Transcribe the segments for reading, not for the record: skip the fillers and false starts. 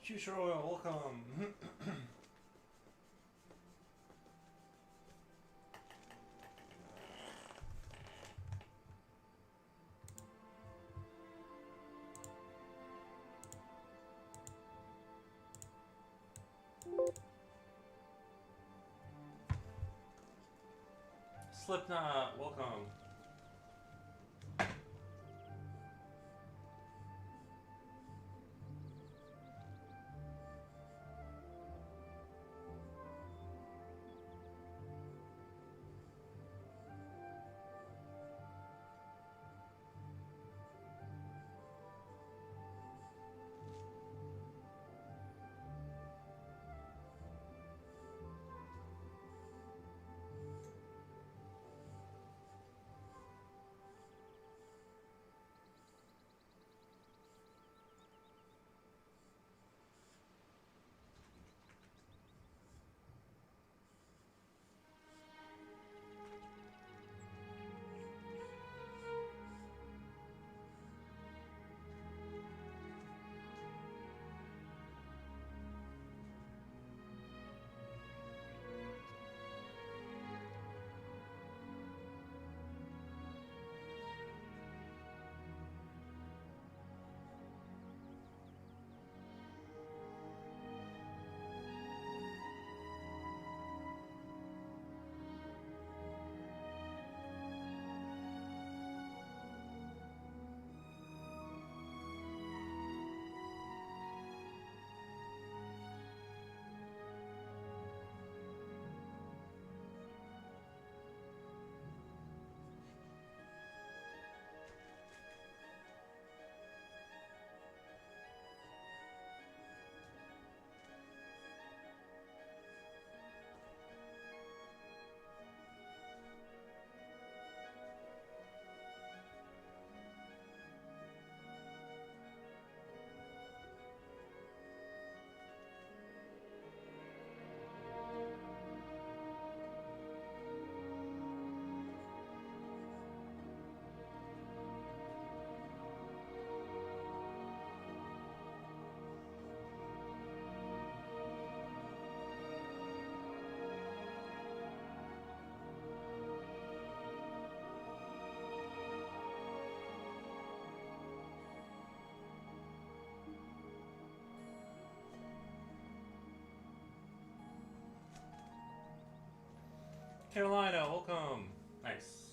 Future Oil, welcome. Slipknot, welcome. Carolina, welcome. Nice.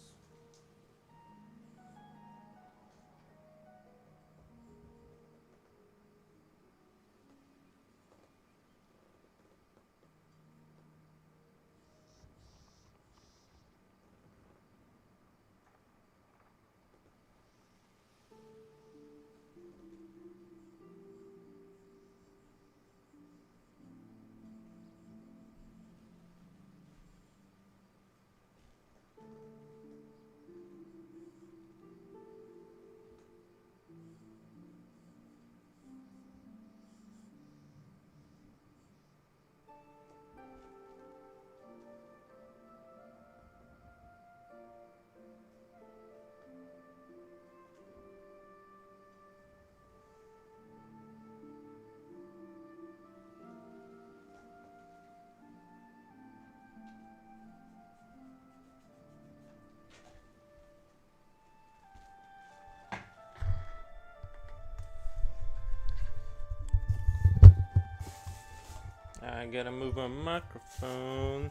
I gotta move my microphone.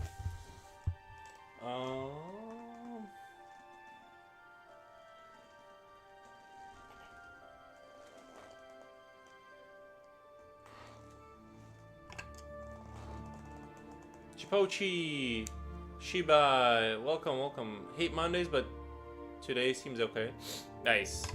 Um, Chipochi, Shiba, welcome, welcome. Hate Mondays, but today seems okay. Nice.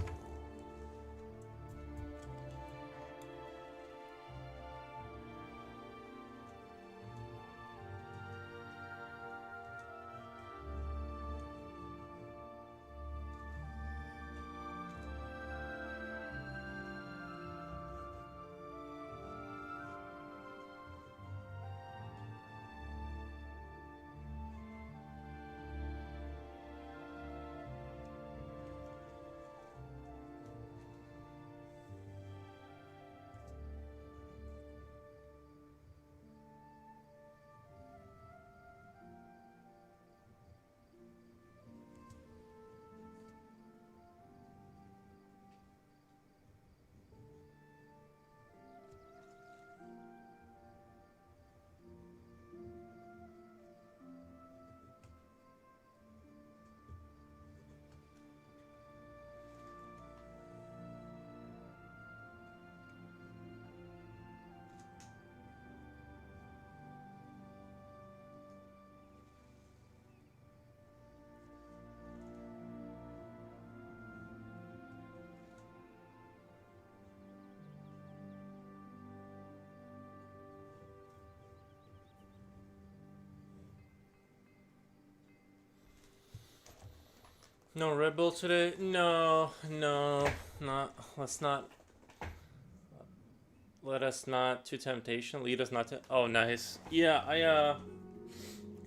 No Red Bull today? No, no, not. Let's not. Let us not to temptation. Lead us not to. Oh, nice. Yeah,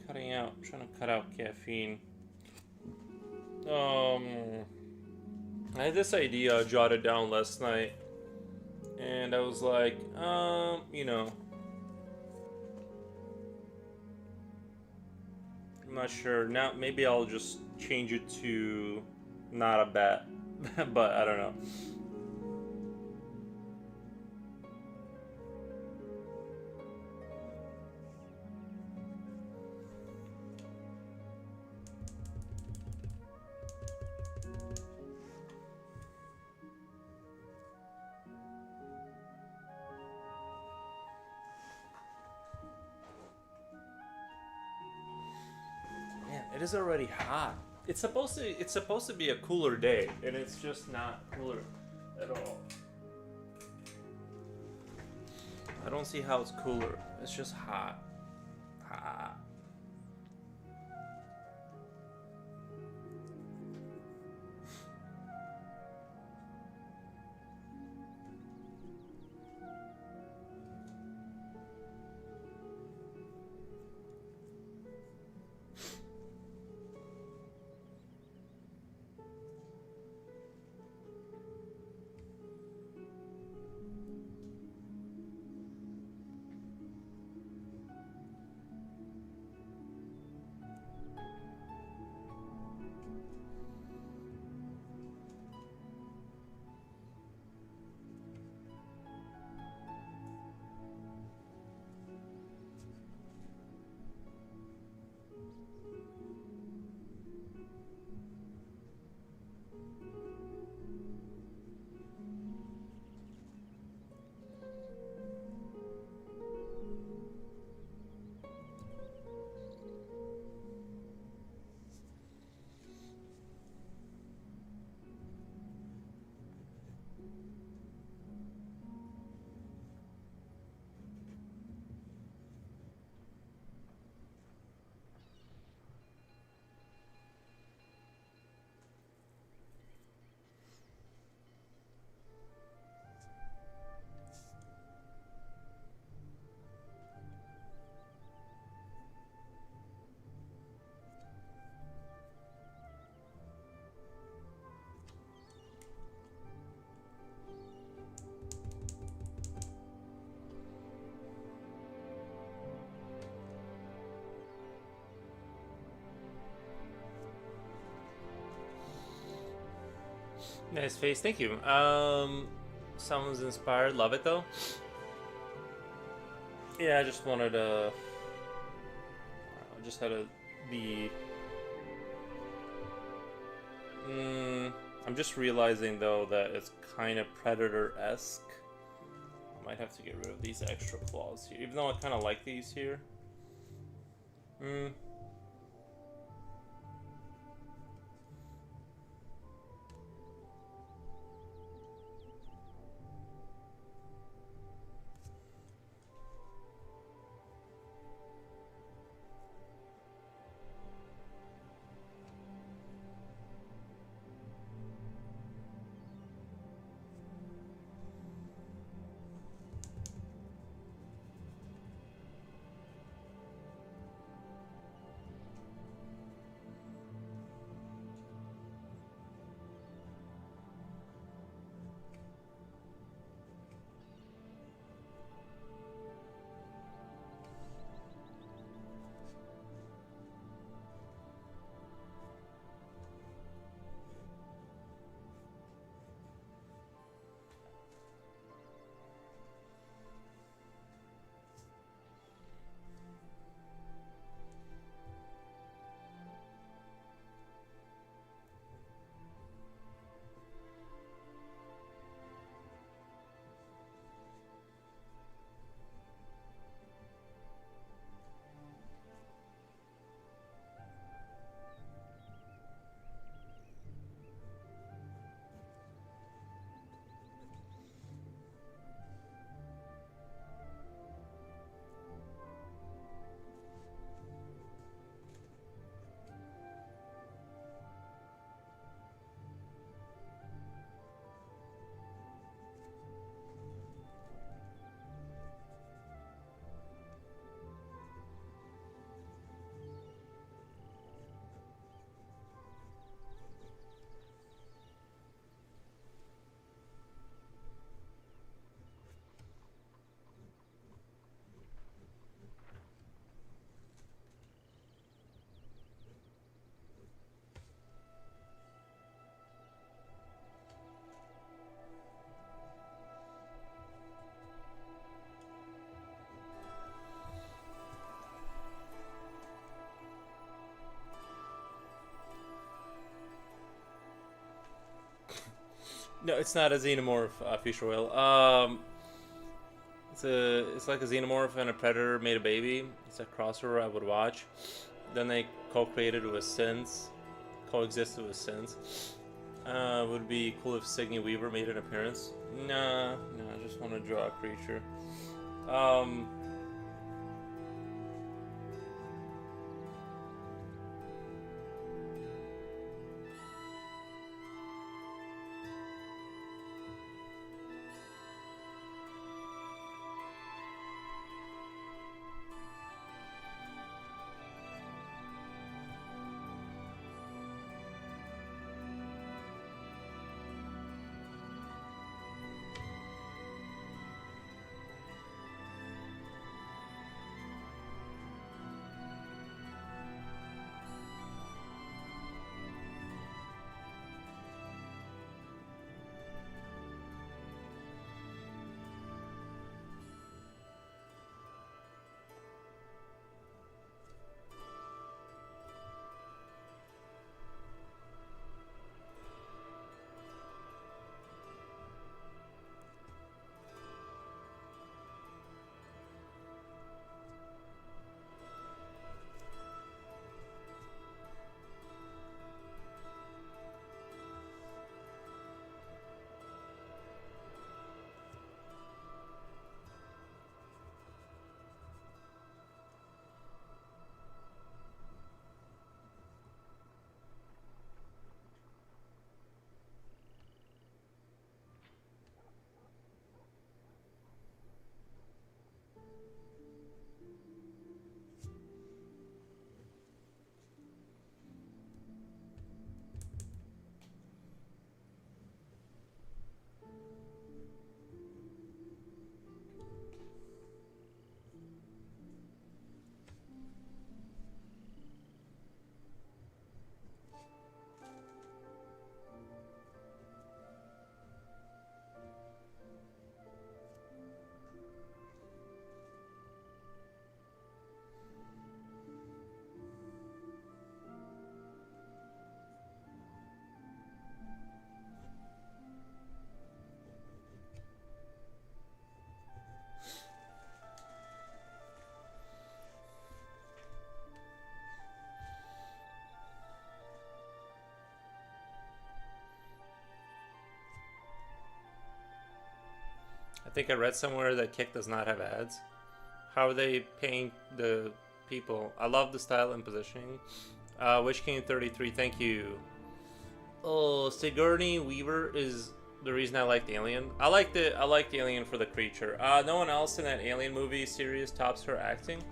cutting out. Trying to cut out caffeine. I had this idea jotted down last night, and I was like, I'm not sure. Now maybe I'll just change it to not a bet, but I don't know. Man, it is already hot. It's supposed to be a cooler day, and it's just not cooler at all. I don't see how it's cooler. It's just hot. Hot. Nice face, thank you. Someone's inspired. Love it though. Yeah, I just wanted to. I just had to be. I'm just realizing though that it's kind of Predator-esque. I might have to get rid of these extra claws here, even though I kind of like these here. No, it's not a xenomorph, Future Whale. It's like a xenomorph and a predator made a baby. It's a crossover I would watch. Then they co-created with Sins, coexisted with Sins. Would be cool if Sigourney Weaver made an appearance. Nah, I just want to draw a creature. I think I read somewhere that Kick does not have ads. How are they paying the people? I love the style and positioning. Witch King 33, thank you. Oh, Sigourney Weaver is the reason I like the Alien. I like the Alien for the creature. No one else in that Alien movie series tops her acting.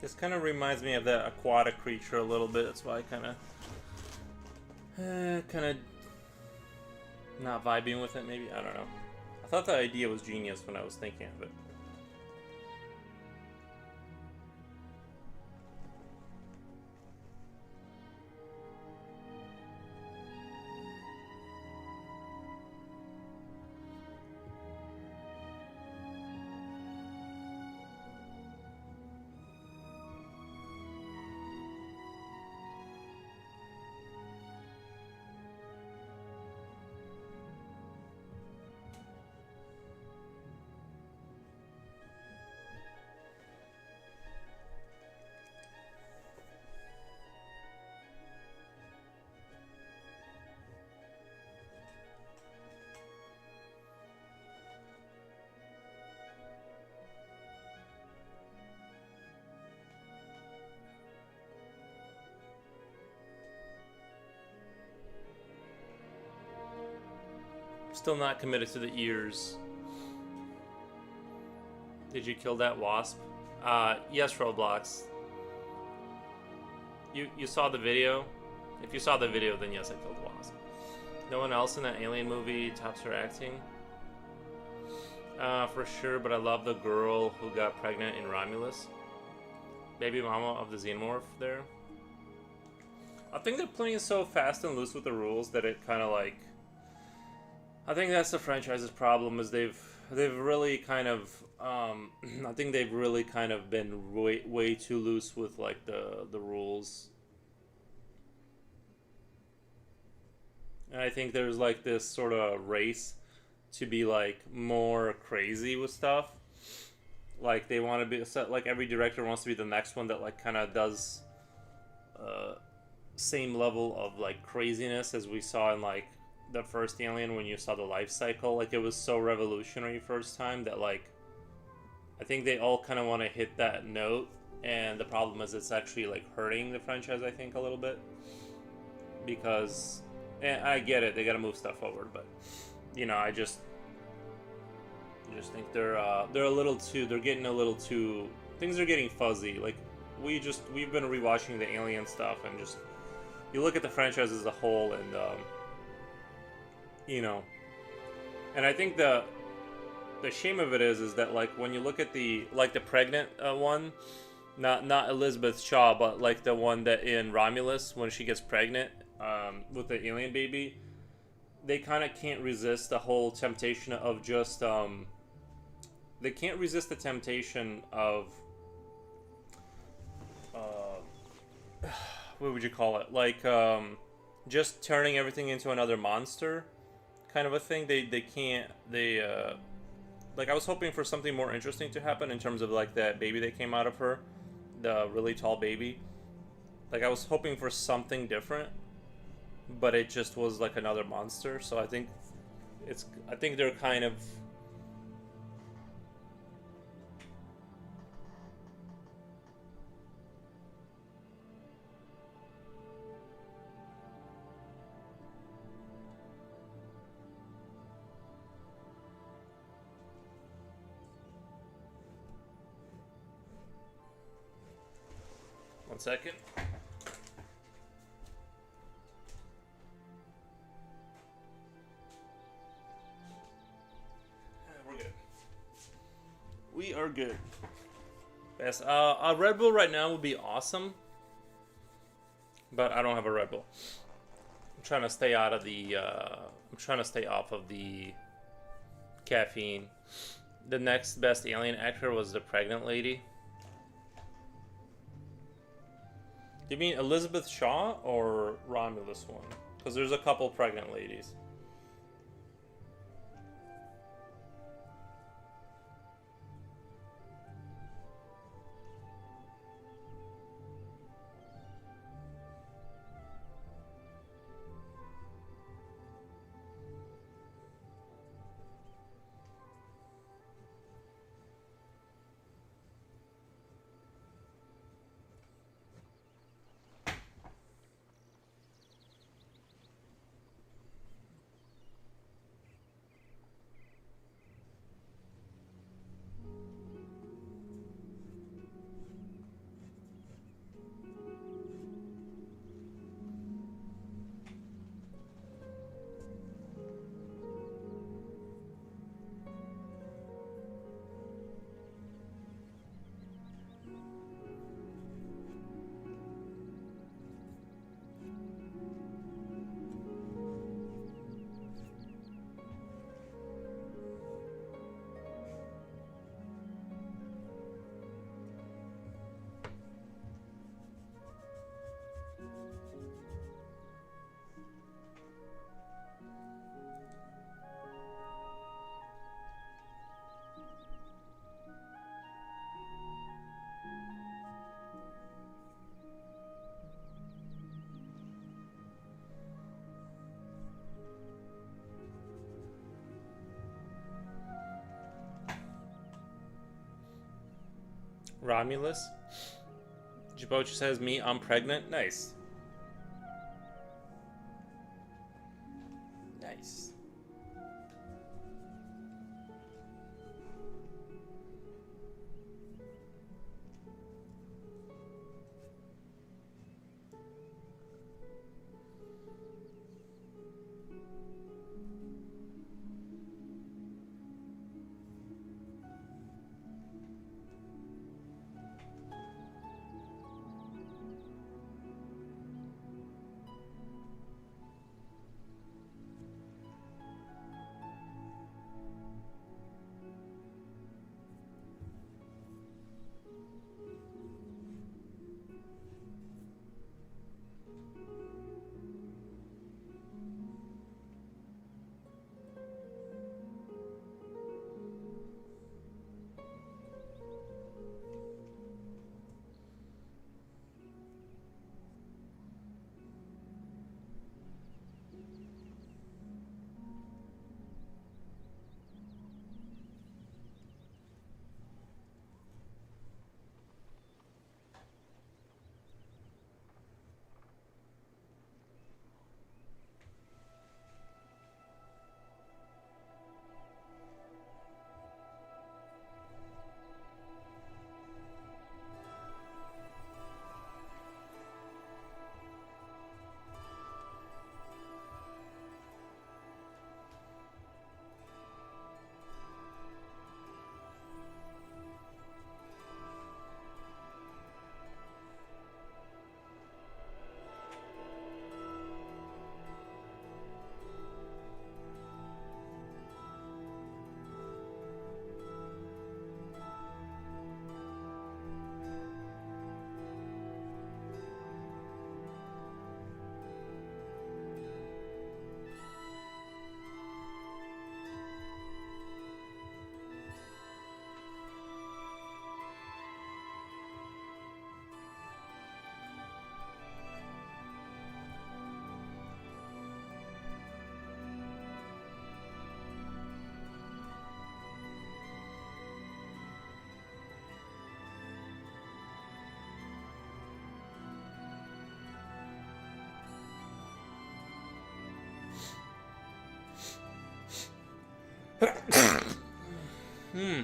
This kind of reminds me of the aquatic creature a little bit. That's why I kind of not vibing with it. Maybe, I don't know. I thought the idea was genius when I was thinking of it. Still not committed to the ears. Did you kill that wasp? Yes, Roblox. You saw the video? If you saw the video, then yes, I killed the wasp. No one else in that Alien movie tops her acting? For sure, but I love the girl who got pregnant in Romulus. Baby mama of the Xenomorph there. I think they're playing so fast and loose with the rules that it kind of like... I think that's the franchise's problem, is they've really kind of... I think they've really kind of been way too loose with like the rules. And I think there's like this sort of race to be like more crazy with stuff. Like they want to be, like every director wants to be the next one that like kind of does same level of like craziness as we saw in like the first Alien when you saw the life cycle. Like it was so revolutionary first time that like I think they all kind of want to hit that note, and the problem is it's actually like hurting the franchise, I think, a little bit, because and I get it, they got to move stuff forward, but you know, I just think they're a little too, they're getting a little too, things are getting fuzzy. Like we've been rewatching the Alien stuff, and just you look at the franchise as a whole, and you know, and I think the shame of it is that like when you look at the pregnant one, not Elizabeth Shaw, but like the one that in Romulus when she gets pregnant with the alien baby, they kind of can't resist the whole temptation of just they can't resist the temptation of what would you call it, like just turning everything into another monster kind of a thing. They can't, like I was hoping for something more interesting to happen in terms of like that baby that came out of her, the really tall baby. Like I was hoping for something different, but it just was like another monster. So I think they're kind of one second. We're good. We are good. Yes, a Red Bull right now would be awesome, but I don't have a Red Bull. I'm trying to stay out of the. I'm trying to stay off of the caffeine. The next best alien actor was the pregnant lady. Do you mean Elizabeth Shaw or Romulus one? Because there's a couple pregnant ladies. Romulus. Djibouti says, me, I'm pregnant. Nice. Nice.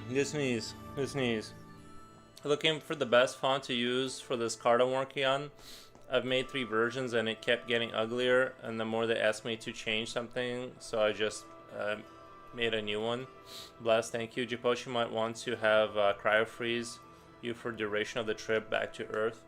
This sneeze. Looking for the best font to use for this card I'm working on. I've made 3 versions and it kept getting uglier, and the more they asked me to change something, so I just made a new one. Blast, thank you. Jiposhi might want to have cryo freeze you for duration of the trip back to Earth.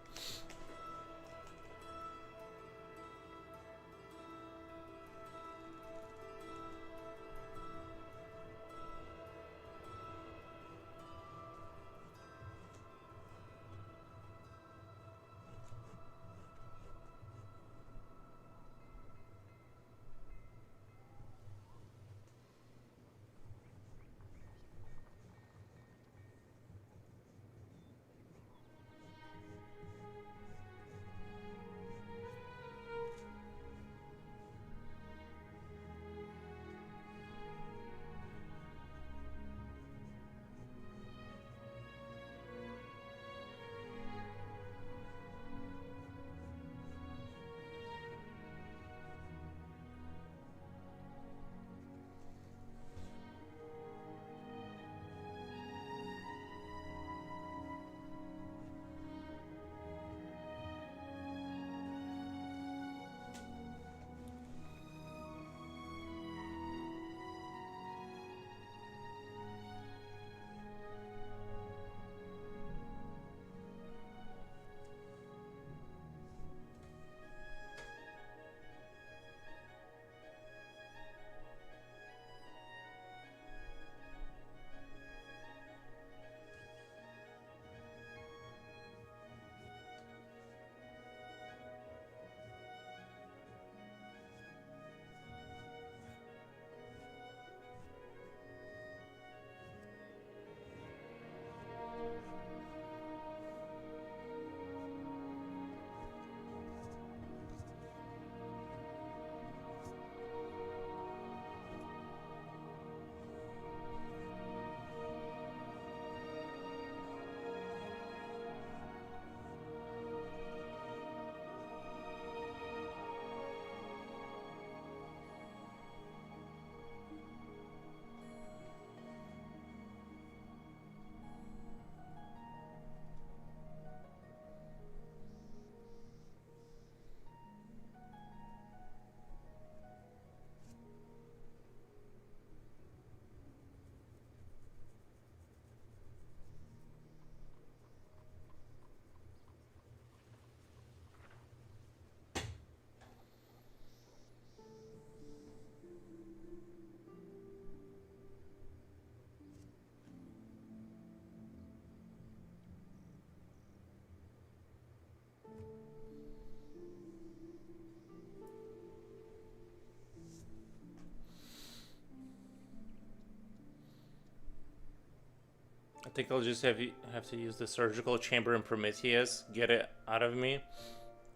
I think I'll just have to use the surgical chamber in Prometheus, get it out of me,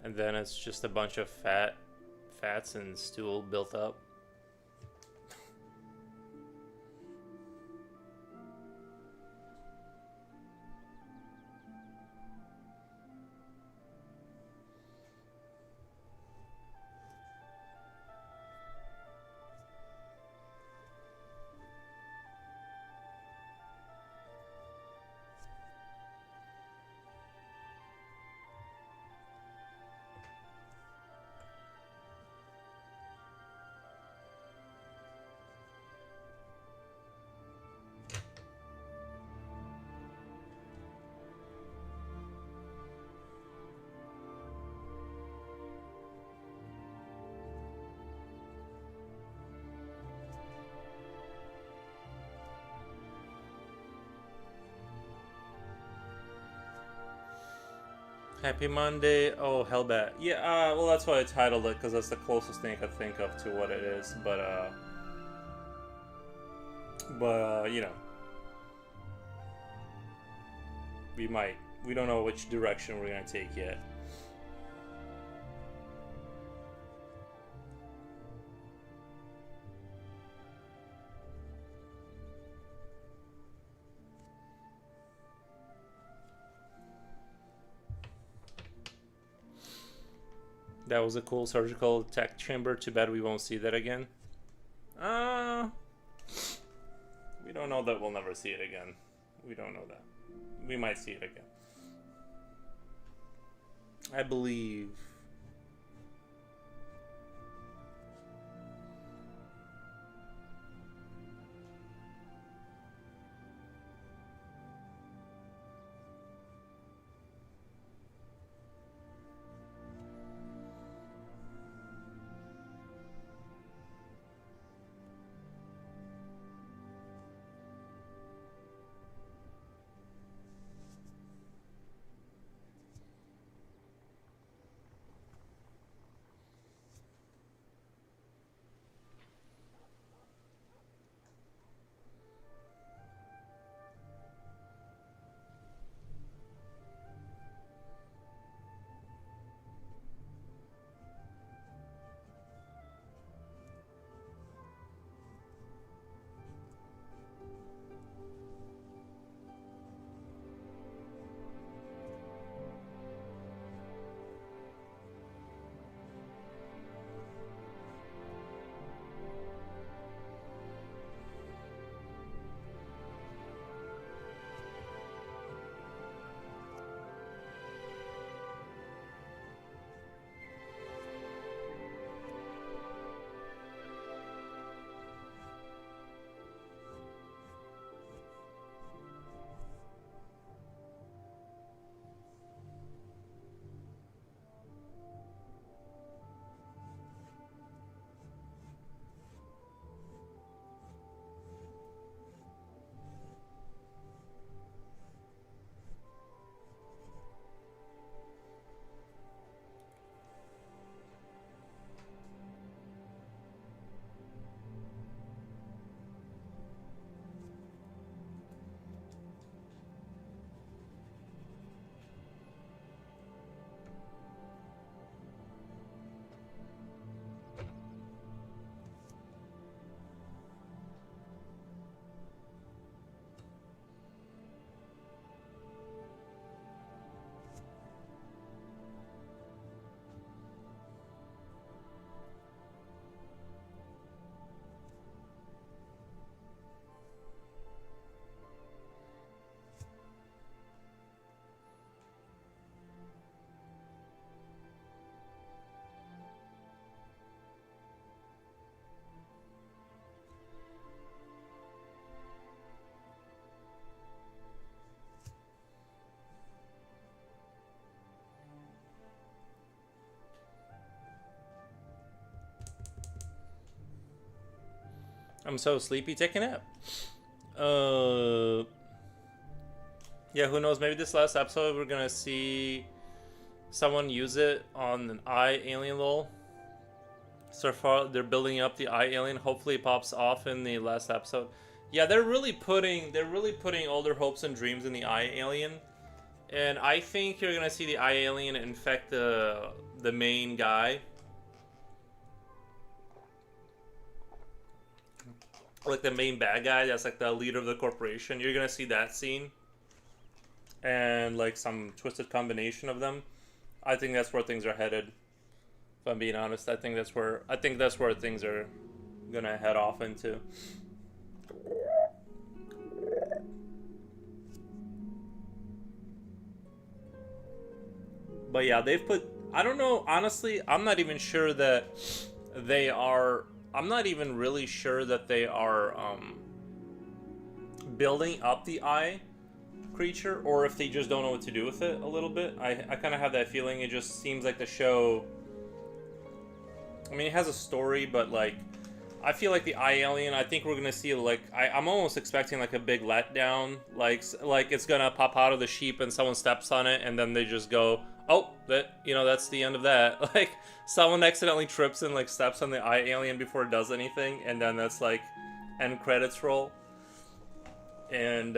and then it's just a bunch of fats and stool built up. Happy Monday. Oh, Hellbat. Yeah, well, that's why I titled it, because that's the closest thing I could think of to what it is. But, you know, we don't know which direction we're gonna take yet. That was a cool surgical tech chamber. Too bad we won't see that again. We don't know that we'll never see it again. We don't know that. We might see it again. I believe. I'm so sleepy. Take a nap. Yeah, who knows? Maybe this last episode we're gonna see someone use it on an eye alien lol. So far, they're building up the eye alien. Hopefully, it pops off in the last episode. Yeah, they're really putting all their hopes and dreams in the eye alien, and I think you're gonna see the eye alien infect the main guy. Like the main bad guy that's like the leader of the corporation. You're gonna see that scene and like some twisted combination of them. I think that's where things are headed, if I'm being honest. I think that's where things are gonna head off into. But yeah, they've put, I don't know, honestly, I'm not even sure that they are, I'm not even really sure that they are building up the eye creature, or if they just don't know what to do with it a little bit. I kind of have that feeling. It just seems like the show, I mean, it has a story, but like, I feel like the eye alien, I think we're gonna see like, I'm almost expecting like a big letdown, like it's gonna pop out of the sheep and someone steps on it and then they just go, oh, that, you know, that's the end of that. Like someone accidentally trips and like steps on the eye alien before it does anything, and then that's like end credits roll. And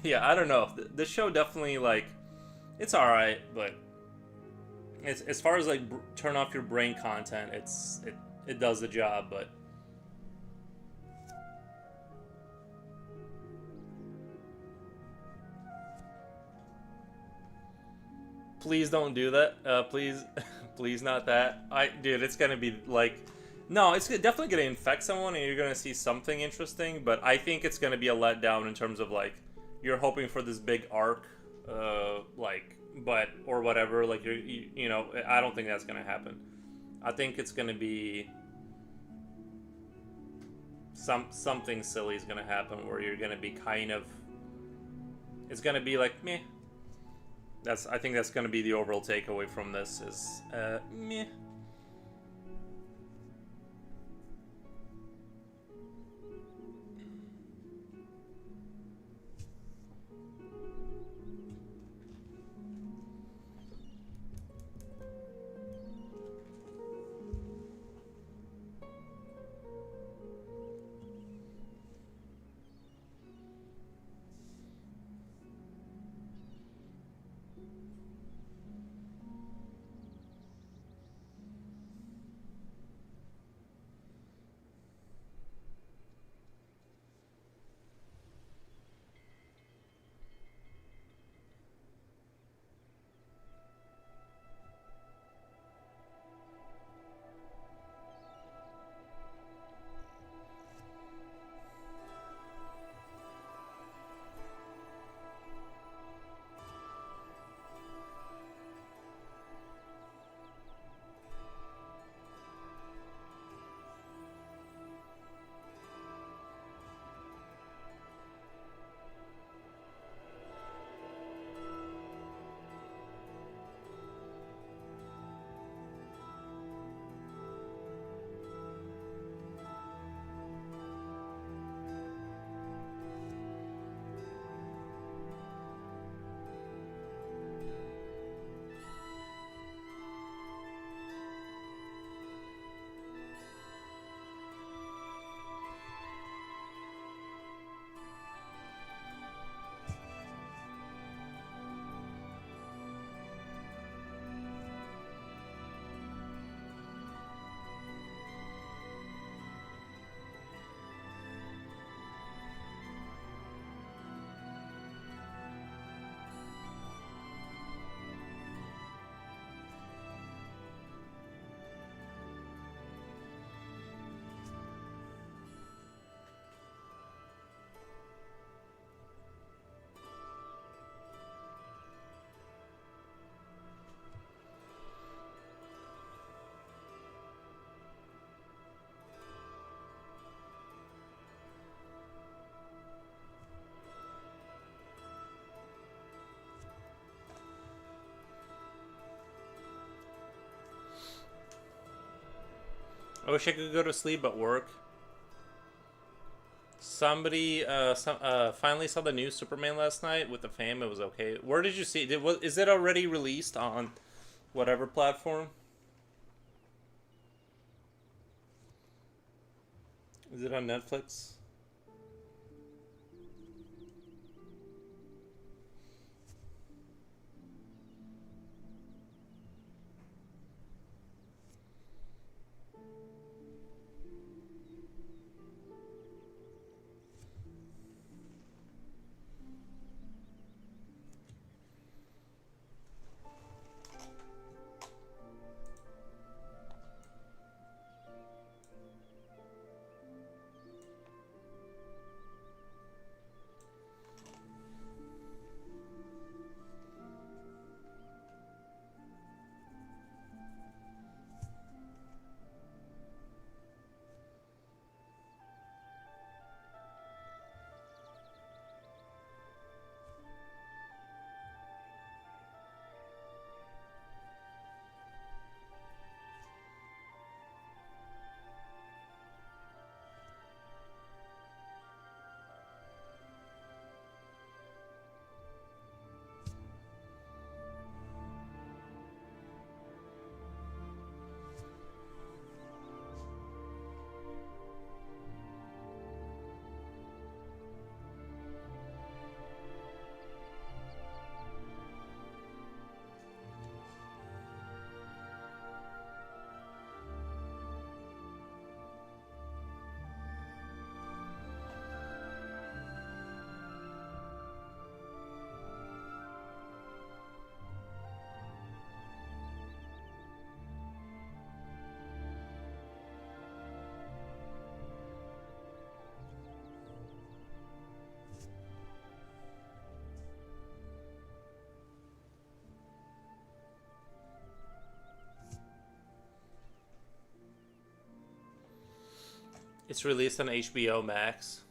yeah, I don't know. The show definitely, like, it's all right, but it's, as far as like turn off your brain content, it does the job, but. Please don't do that. Please, please not that. Dude, it's gonna be like, No, it's definitely going to infect someone, and you're going to see something interesting. But I think it's going to be a letdown in terms of like you're hoping for this big arc, like but or whatever. Like you know, I don't think that's going to happen. I think it's going to be something silly is going to happen where you're going to be kind of. It's going to be like meh. I think that's going to be the overall takeaway from this is meh. I wish I could go to sleep but work. Somebody finally saw the new Superman last night with the fam. It was okay. Where did you see it? Is it already released on whatever platform? Is it on Netflix? It's released on HBO Max.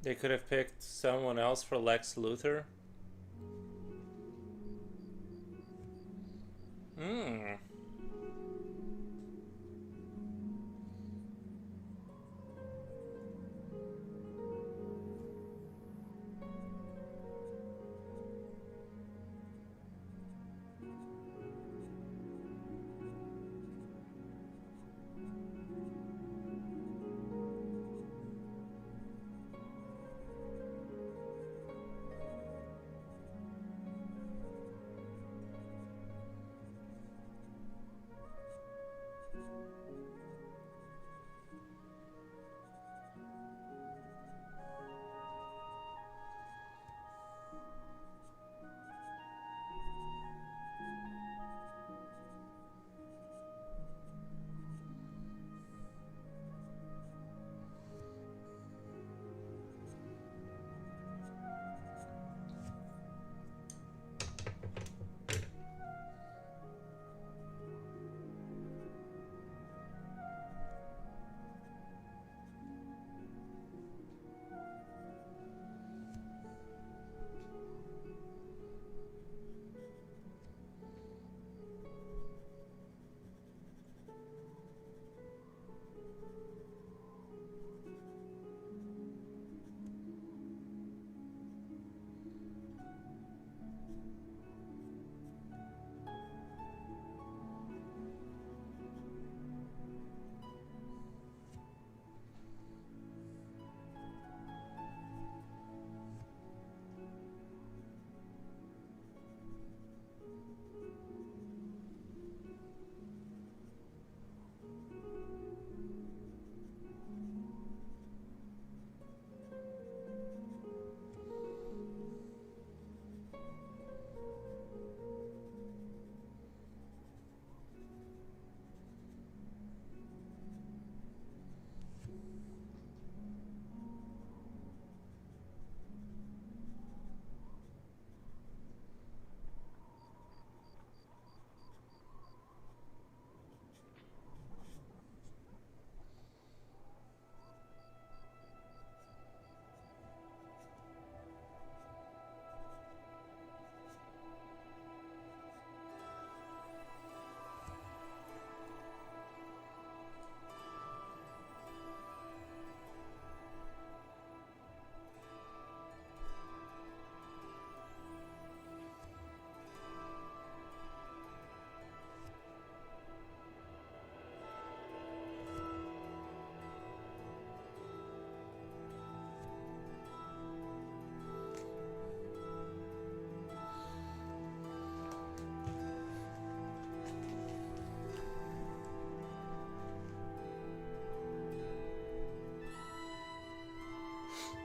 They could have picked someone else for Lex Luthor. Hmm.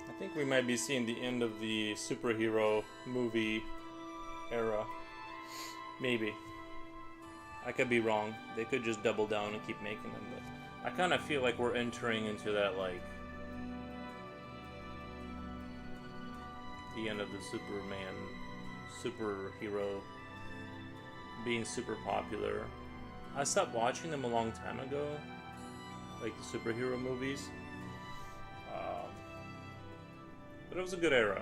I think we might be seeing the end of the superhero movie era. Maybe. I could be wrong. They could just double down and keep making them, but I kind of feel like we're entering into that, like, the end of the Superman superhero being super popular. I stopped watching them a long time ago, like the superhero movies. But it was a good era.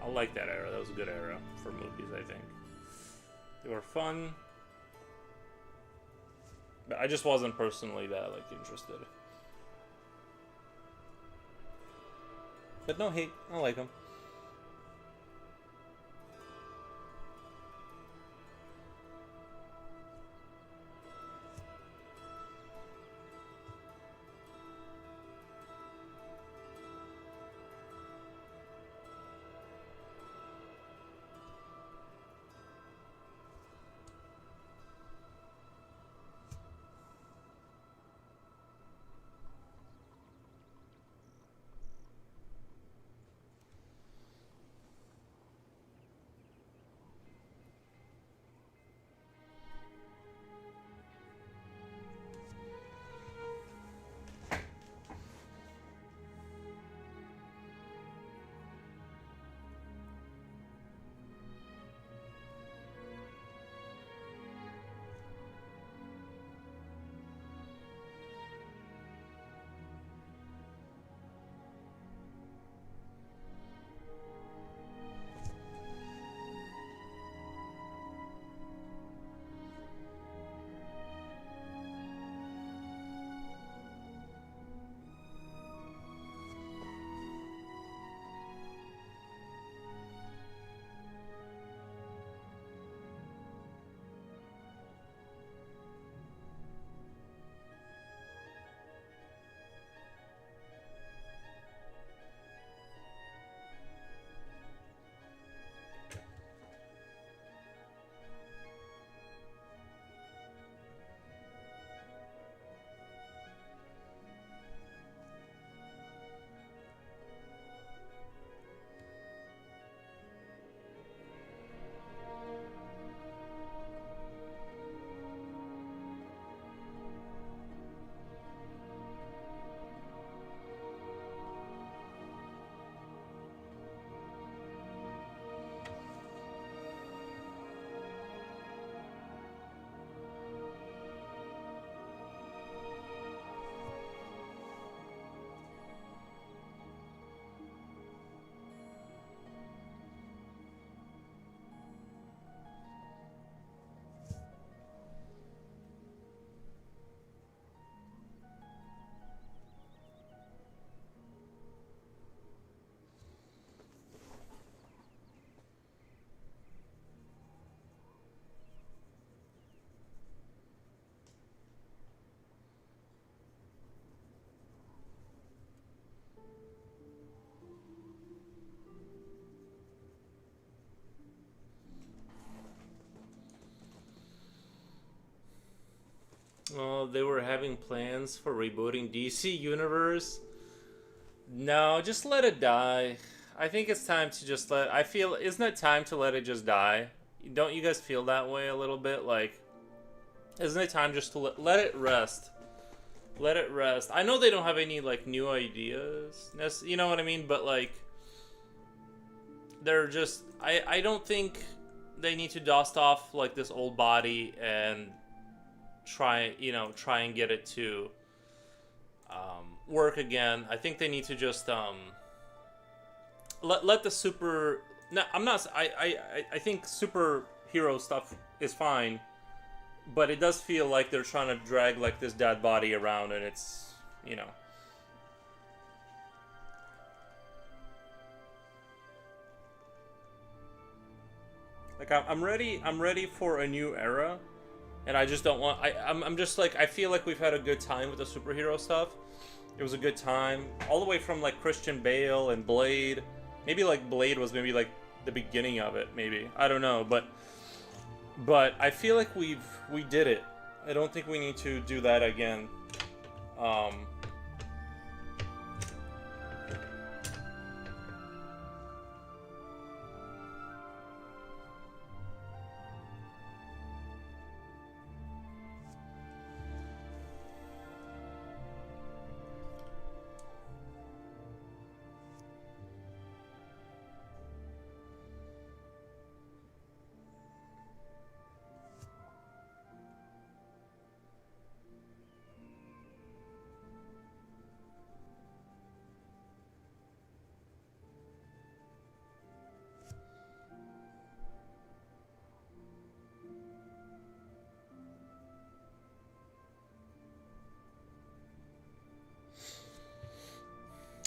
I like that era. That was a good era for movies, I think. They were fun. But I just wasn't personally that, like, interested. But no hate. I like them. they were having plans for rebooting DC Universe. No, just let it die. I think it's time to just let. I feel, isn't it time to let it just die? Don't you guys feel that way a little bit? Like, isn't it time just to let it rest? Let it rest. I know they don't have any like new ideas, you know what I mean? But like, they're just. I don't think they need to dust off like this old body and try and get it to work again. I think they need to just let the super. No, I'm not. I think superhero stuff is fine, but it does feel like they're trying to drag like this dead body around, and it's, you know. Like I'm ready. I'm ready for a new era, and I just don't want. I'm just like, I feel like we've had a good time with the superhero stuff. It was a good time, all the way from like Christian Bale and Blade. Maybe like Blade was maybe like the beginning of it. Maybe, I don't know, but I feel like we did it. I don't think we need to do that again.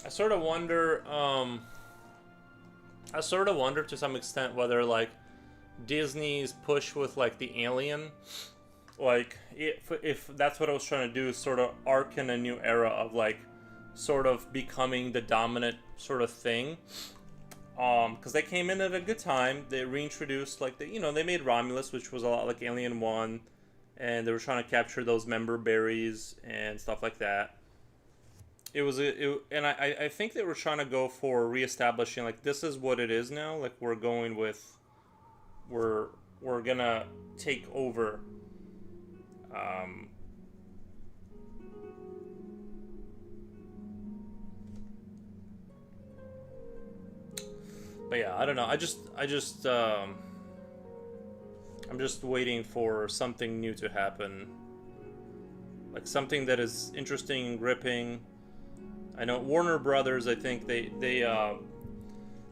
I sort of wonder. I sort of wonder to some extent whether like Disney's push with like the Alien, like if that's what I was trying to do, is sort of arc in a new era of like sort of becoming the dominant sort of thing. Because they came in at a good time. They reintroduced like they made Romulus, which was a lot like Alien 1, and they were trying to capture those member berries and stuff like that. And I think they were trying to go for reestablishing like this is what it is now. Like we're going with, we're gonna take over. But yeah, I don't know. I'm just waiting for something new to happen. Like something that is interesting and gripping. I know Warner Brothers, I think they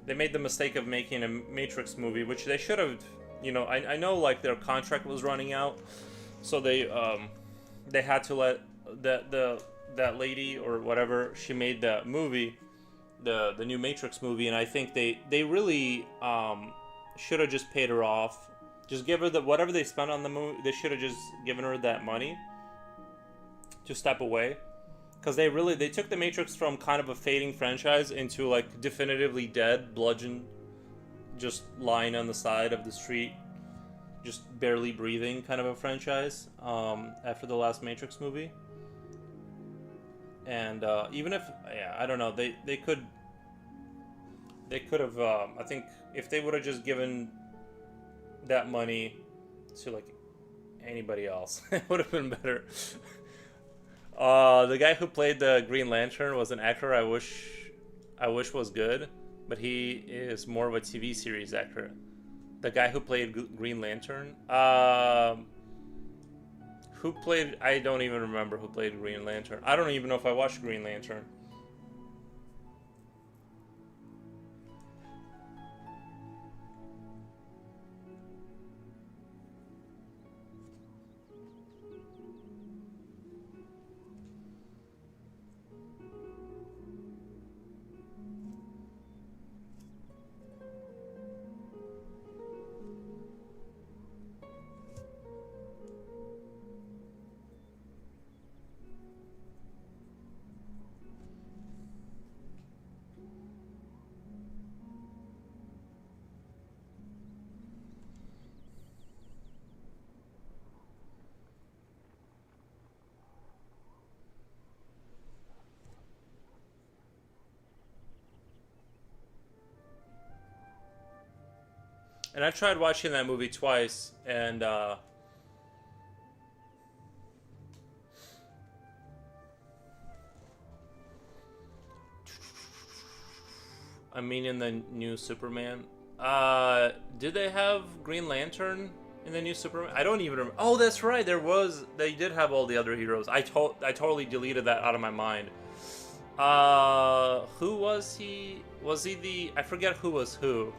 made the mistake of making a Matrix movie, which they should have, I know like their contract was running out, so they had to let that lady or whatever, she made that movie, the new Matrix movie, and I think they really should have just paid her off. Just give her whatever they spent on the movie, they should have just given her that money to step away. Because they took the Matrix from kind of a fading franchise into like definitively dead, bludgeoned, just lying on the side of the street, just barely breathing kind of a franchise after the last Matrix movie. And even if, yeah, I don't know, they could have, I think if they would have just given that money to like anybody else, it would have been better. The guy who played the Green Lantern was an actor I wish was good, but he is more of a TV series actor. The guy who played Green Lantern, who played, I don't even remember who played Green Lantern. I don't even know if I watched Green Lantern. And I tried watching that movie twice, and I mean, in the new Superman. Did they have Green Lantern in the new Superman? I don't even remember. Oh, that's right. There was. They did have all the other heroes. I totally deleted that out of my mind. Who was he? Was he the? I forget who was who.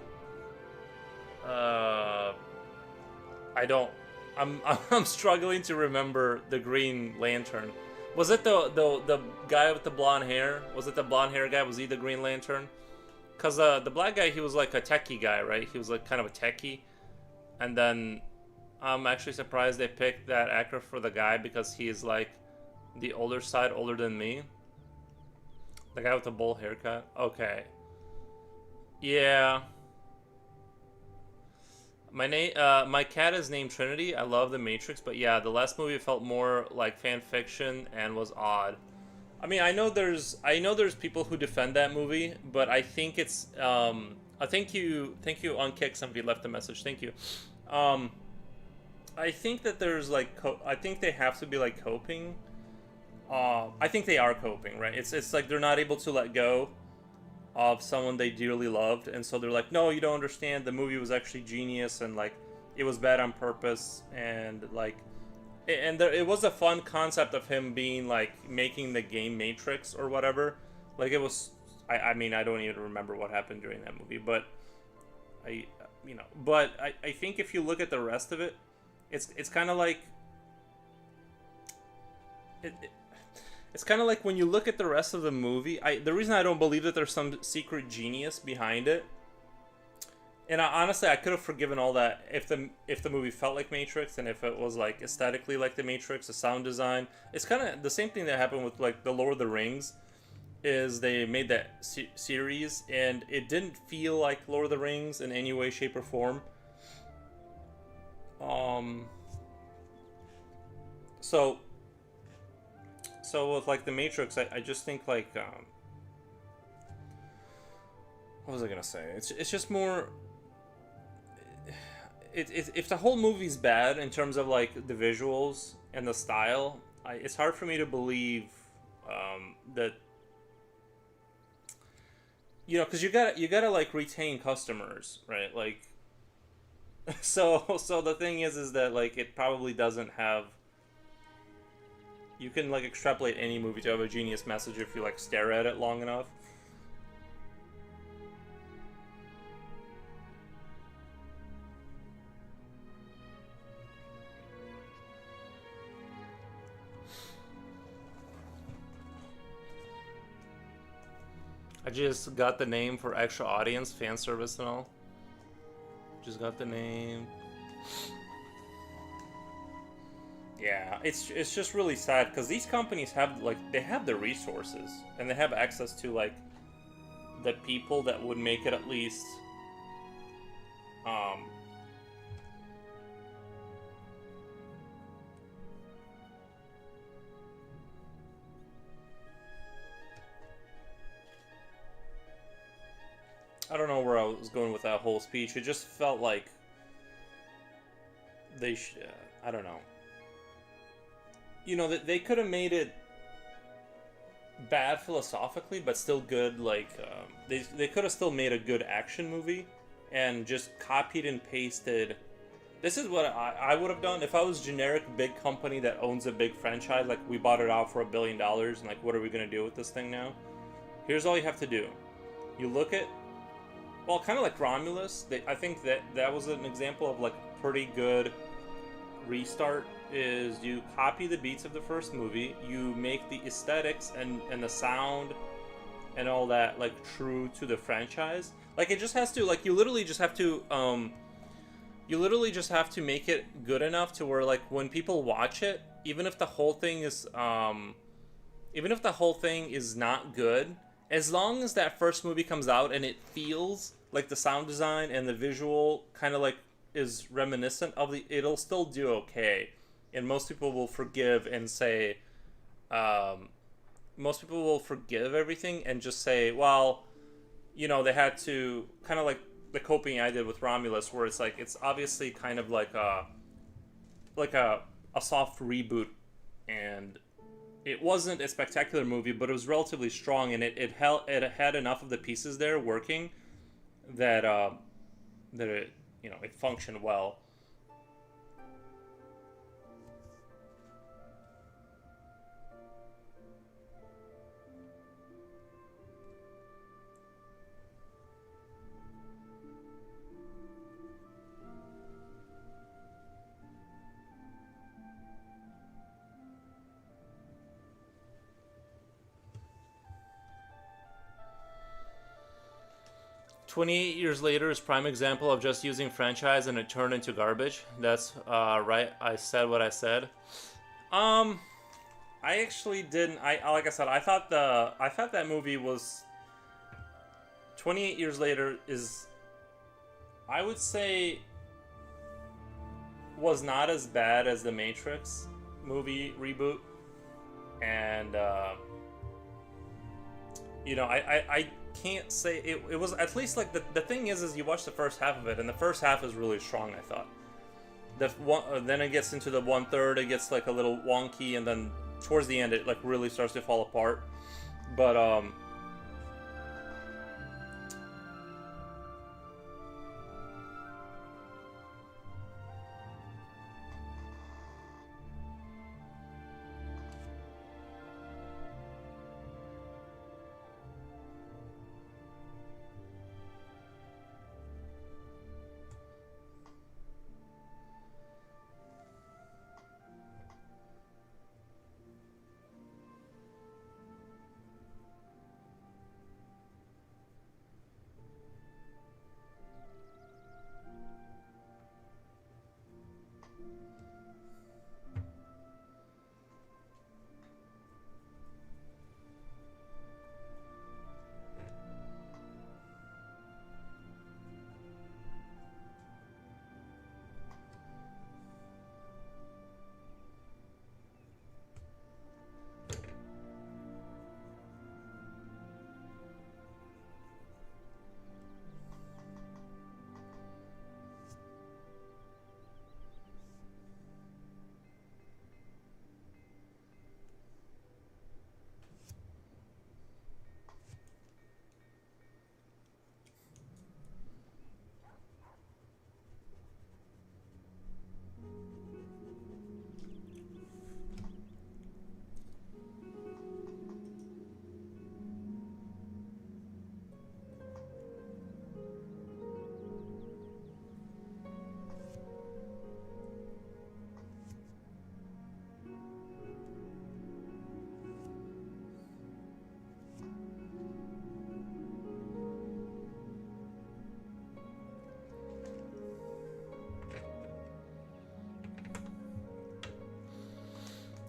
I don't. I'm struggling to remember the Green Lantern. Was it the guy with the blonde hair? Was it the blonde hair guy? Was he the Green Lantern? Because the black guy, he was like a techie guy, right? He was like kind of a techie. And then I'm actually surprised they picked that actor for the guy because he's like the older side, older than me. The guy with the bowl haircut. Okay. Yeah. My cat is named Trinity. I love The Matrix, but yeah, the last movie felt more like fan fiction and was odd. I mean, I know there's people who defend that movie, but I think it's thank you on Kick. Somebody left a message. Thank you. I think that there's like I think they have to be like coping. I think they are coping, right? It's like they're not able to let go of someone they dearly loved, and so they're like, no, you don't understand. The movie was actually genius, and like it was bad on purpose, and like. And there, it was a fun concept of him being like making the game Matrix or whatever. Like it was, I mean, I don't even remember what happened during that movie, but I think if you look at the rest of it, it's kind of like, it's kind of like when you look at the rest of the movie. The reason I don't believe that there's some secret genius behind it. And honestly, I could have forgiven all that if the movie felt like Matrix and if it was like aesthetically like the Matrix, the sound design. It's kind of the same thing that happened with like the Lord of the Rings, is they made that series and it didn't feel like Lord of the Rings in any way, shape, or form. So with like the Matrix, I just think like what was I gonna say? It's just more. If the whole movie's bad in terms of like the visuals and the style, it's hard for me to believe that, you know, because you gotta like retain customers, right? Like, so the thing is that like it probably doesn't have. You can like extrapolate any movie to have a genius message if you like stare at it long enough. I just got the name for extra audience, fan service and all. Just got the name. Yeah, it's just really sad because these companies have like they have the resources and they have access to like the people that would make it at least I don't know where I was going with that whole speech. It just felt like they should. I don't know. You know, that they could have made it bad philosophically, but still good. Like they could have still made a good action movie, and just copied and pasted. This is what I would have done if I was generic big company that owns a big franchise. Like we bought it out for $1 billion, and like what are we gonna do with this thing now? Here's all you have to do. You look at. Well, kind of like Romulus, I think that was an example of like pretty good restart. Is you copy the beats of the first movie, you make the aesthetics and the sound and all that like true to the franchise. Like it just has to like you literally just have to make it good enough to where like when people watch it, even if the whole thing is not good. As long as that first movie comes out and it feels like the sound design and the visual kind of like is reminiscent of it'll still do okay. And most people will forgive and say, most people will forgive everything and just say, well, you know, they had to kind of like the coping I did with Romulus, where it's like it's obviously kind of like a soft reboot, and it wasn't a spectacular movie, but it was relatively strong, and it had enough of the pieces there working that that it it functioned well. 28 years later is prime example of just using franchise and it turned into garbage. That's right. I said what I said. Um, I actually didn't. I like I said. I thought that movie was 28 years later is, I would say, was not as bad as the Matrix movie reboot, and I can't say it was, at least like the thing is you watch the first half of it, and the first half is really strong. I thought then it gets into the 1/3, it gets like a little wonky, and then towards the end it like really starts to fall apart. But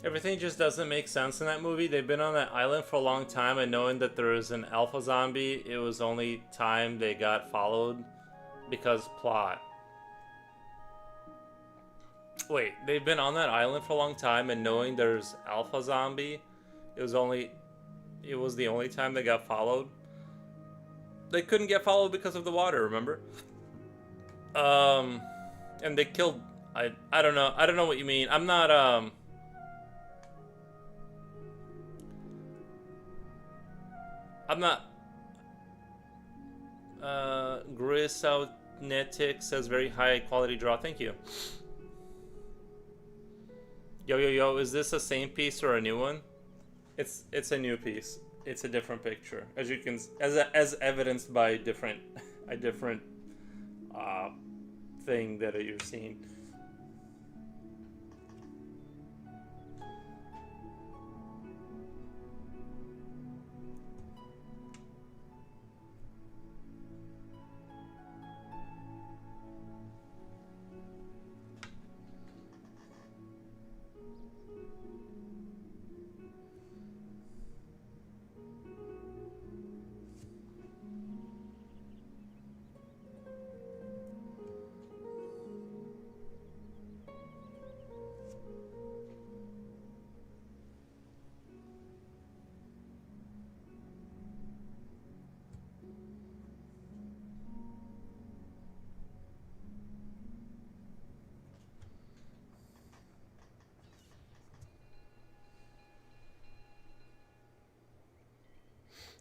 everything just doesn't make sense in that movie. They've been on that island for a long time, and knowing that there is an alpha zombie, it was only time they got followed because plot. Wait, they've been on that island for a long time, and knowing there's alpha zombie, it was the only time they got followed. They couldn't get followed because of the water, remember? And they killed. I don't know. I don't know what you mean. I'm not I'm not. Grisaunetic says very high quality draw. Thank you. Yo, is this the same piece or a new one? It's a new piece. It's a different picture, as you can as evidenced by a different thing that you're seeing.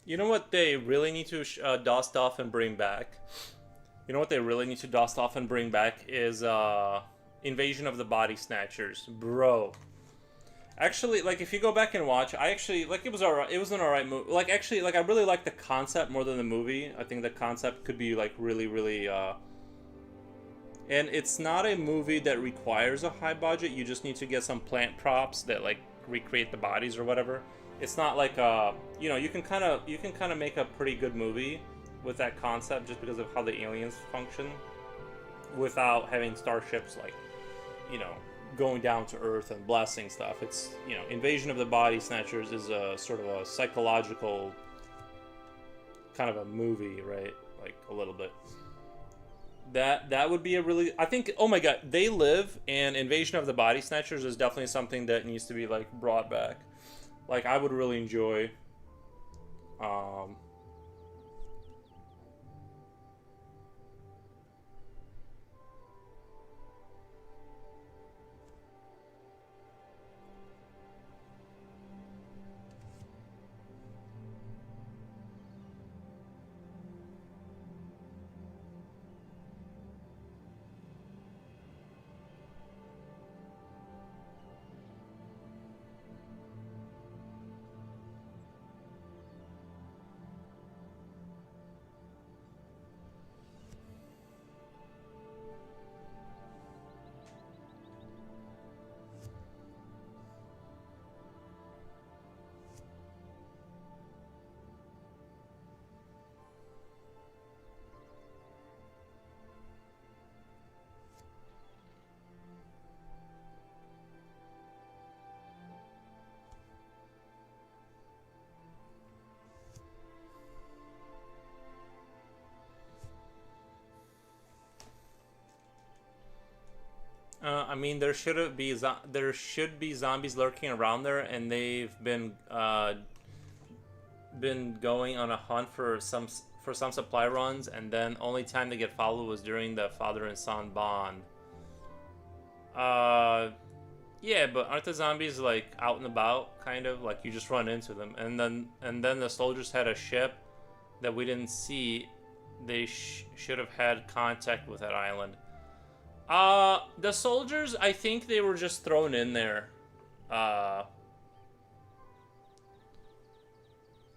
You know what they really need to dust off and bring back? You know what they really need to dust off and bring back is Invasion of the Body Snatchers, bro. Actually, like if you go back and watch, I actually like it was alright. It was an alright movie. Like actually, like I really like the concept more than the movie. I think the concept could be like really, really. And it's not a movie that requires a high budget. You just need to get some plant props that like recreate the bodies or whatever. It's not like you know, you can kind of make a pretty good movie with that concept just because of how the aliens function, without having starships like, you know, going down to Earth and blasting stuff. It's, you know, Invasion of the Body Snatchers is a sort of a psychological kind of a movie, right? Like a little bit. That would be a really, I think, oh my god, They Live and Invasion of the Body Snatchers is definitely something that needs to be like brought back. Like I would really enjoy. Um, I mean, there should be zombies lurking around there, and they've been going on a hunt for some supply runs, and then only time they get followed was during the father and son bond. Uh, yeah, but aren't the zombies like out and about, kind of like you just run into them, and then the soldiers had a ship that we didn't see. They should have had contact with that island. The soldiers, I think they were just thrown in there. Uh,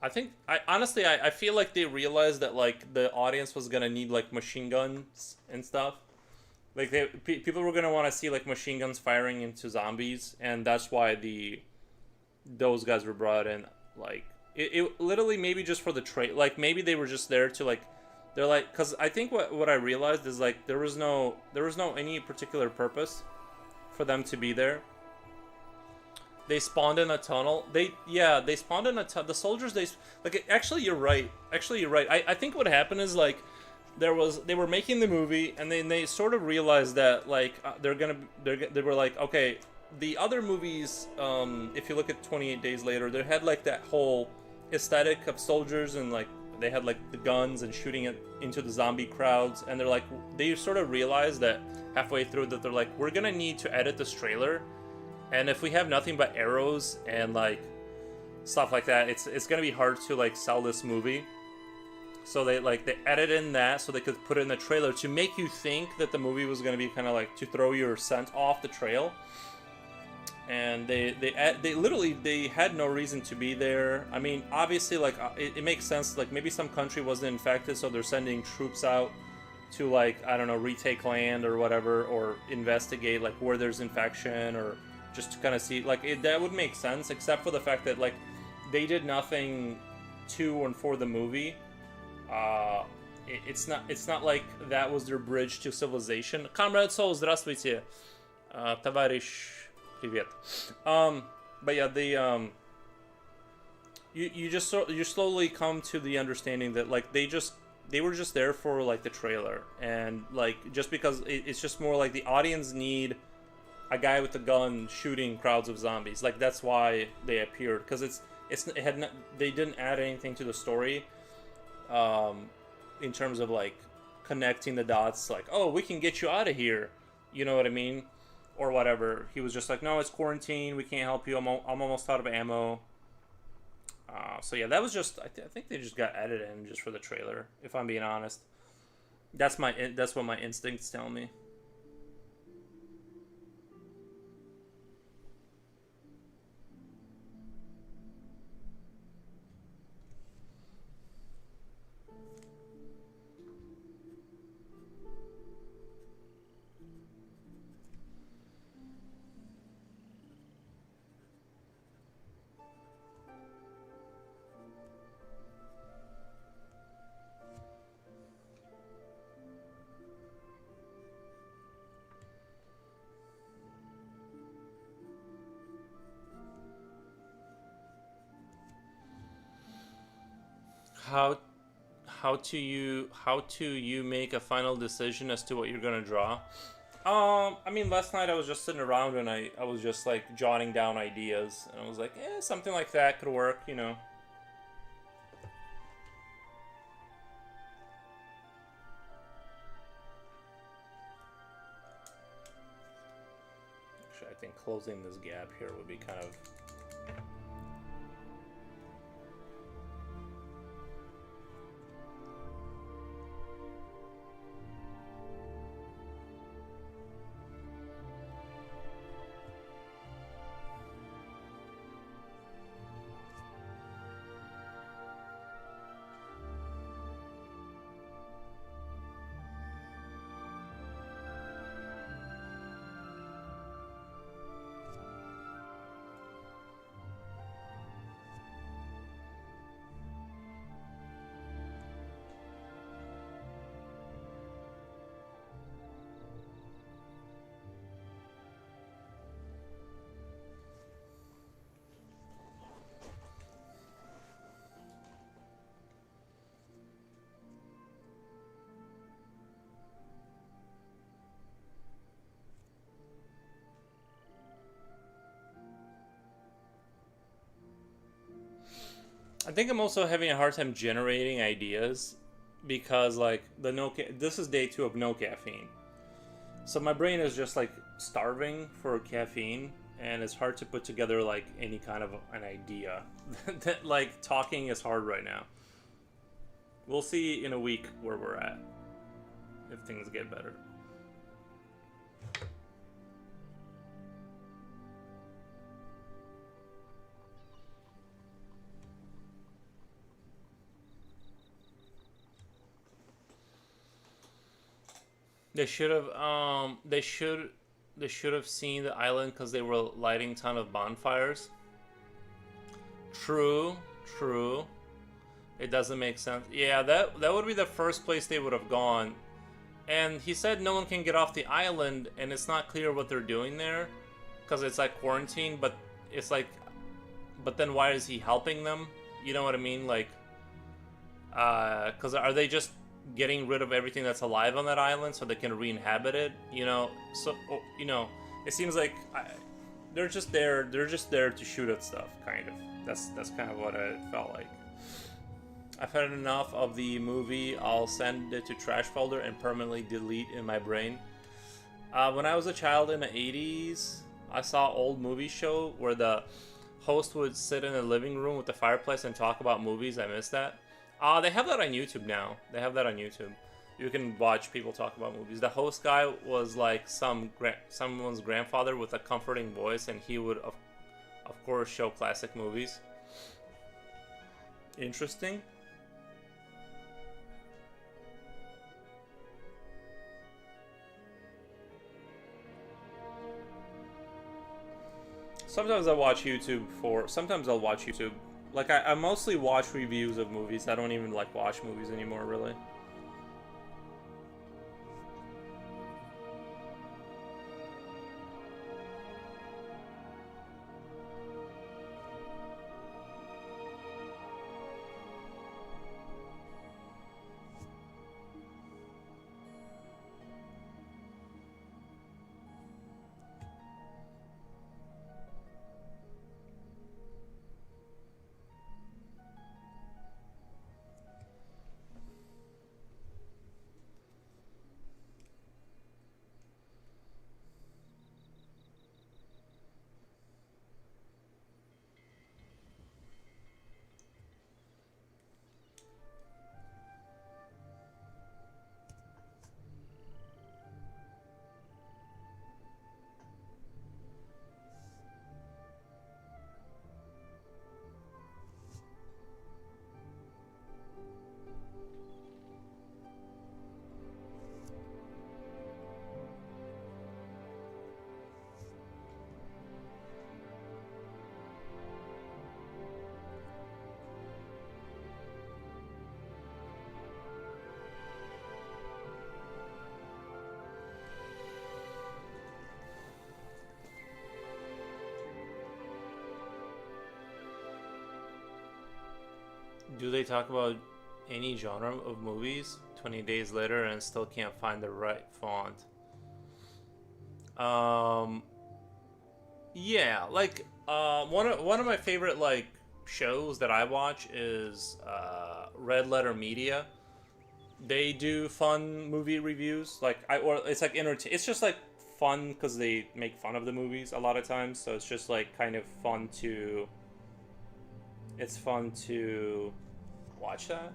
I think I honestly I feel like they realized that like the audience was gonna need like machine guns and stuff. Like people were gonna want to see like machine guns firing into zombies, and that's why the those guys were brought in. Like it literally maybe just for the trade. Like maybe they were just there to like they're like, because I think what I realized is like there was no any particular purpose for them to be there. They spawned in a tunnel. They spawned in a tunnel. The soldiers, like, actually you're right. Actually you're right. I think what happened is like they were making the movie, and then they sort of realized that like they were like, okay, the other movies, if you look at 28 Days Later, they had like that whole aesthetic of soldiers, and like they had like the guns and shooting it into the zombie crowds, and they're like, they sort of realized that halfway through that they're like, we're gonna need to edit this trailer, and if we have nothing but arrows and like stuff like that, it's gonna be hard to like sell this movie. So they edited in that so they could put it in the trailer to make you think that the movie was gonna be kind of like to throw your scent off the trail. And they literally they had no reason to be there. I mean, obviously, like it makes sense. Like maybe some country wasn't infected, so they're sending troops out to like, I don't know, retake land or whatever, or investigate like where there's infection, or just to kind of see like that would make sense, except for the fact that like they did nothing to and for the movie. It's not like that was their bridge to civilization. Comrade Soul, здравствуйте. Товарищ, привет. But yeah, you slowly come to the understanding that like they were just there for like the trailer, and like just because it's just more like the audience need a guy with a gun shooting crowds of zombies. Like that's why they appeared, because it had not, they didn't add anything to the story, in terms of like connecting the dots. Like, oh, we can get you out of here, you know what I mean, or whatever. He was just like, no, it's quarantine, we can't help you. I'm almost out of ammo. So yeah, that was just I think they just got edited in just for the trailer. If I'm being honest, that's what my instincts tell me. How how to you make a final decision as to what you're gonna draw? I mean, last night I was just sitting around and I was just like jotting down ideas, and I was like, something like that could work, you know. Actually, I think closing this gap here would be kind of. I think I'm also having a hard time generating ideas because like this is day 2 of no caffeine. So my brain is just like starving for caffeine, and it's hard to put together like any kind of an idea. That like talking is hard right now. We'll see in a week where we're at if things get better. They should have they should have seen the island because they were lighting a ton of bonfires. True, true. It doesn't make sense. Yeah, that would be the first place they would have gone. And he said no one can get off the island, and it's not clear what they're doing there because it's like quarantine. But it's like, but then why is he helping them? You know what I mean? Like, because are they just getting rid of everything that's alive on that island so they can re-inhabit it? You know, so you know, it seems like they're just there. They're just there to shoot at stuff, kind of. That's kind of what it felt like. I've had enough of the movie. I'll send it to trash folder and permanently delete in my brain. When I was a child in the 80s, I saw an old movie show where the host would sit in a living room with the fireplace and talk about movies. I missed that. They have that on YouTube now. They have that on YouTube. You can watch people talk about movies. The host guy was like someone's grandfather with a comforting voice, and he would, of course, show classic movies. Interesting. Sometimes I watch YouTube for. Sometimes I'll watch YouTube. Like I mostly watch reviews of movies. I don't even like watch movies anymore, really. Do they talk about any genre of movies 20 days later and still can't find the right font? Um, yeah, like one of my favorite like shows that I watch is Red Letter Media. They do fun movie reviews, like or it's like it's just like fun because they make fun of the movies a lot of times. So it's just like kind of fun to. It's fun to watch that.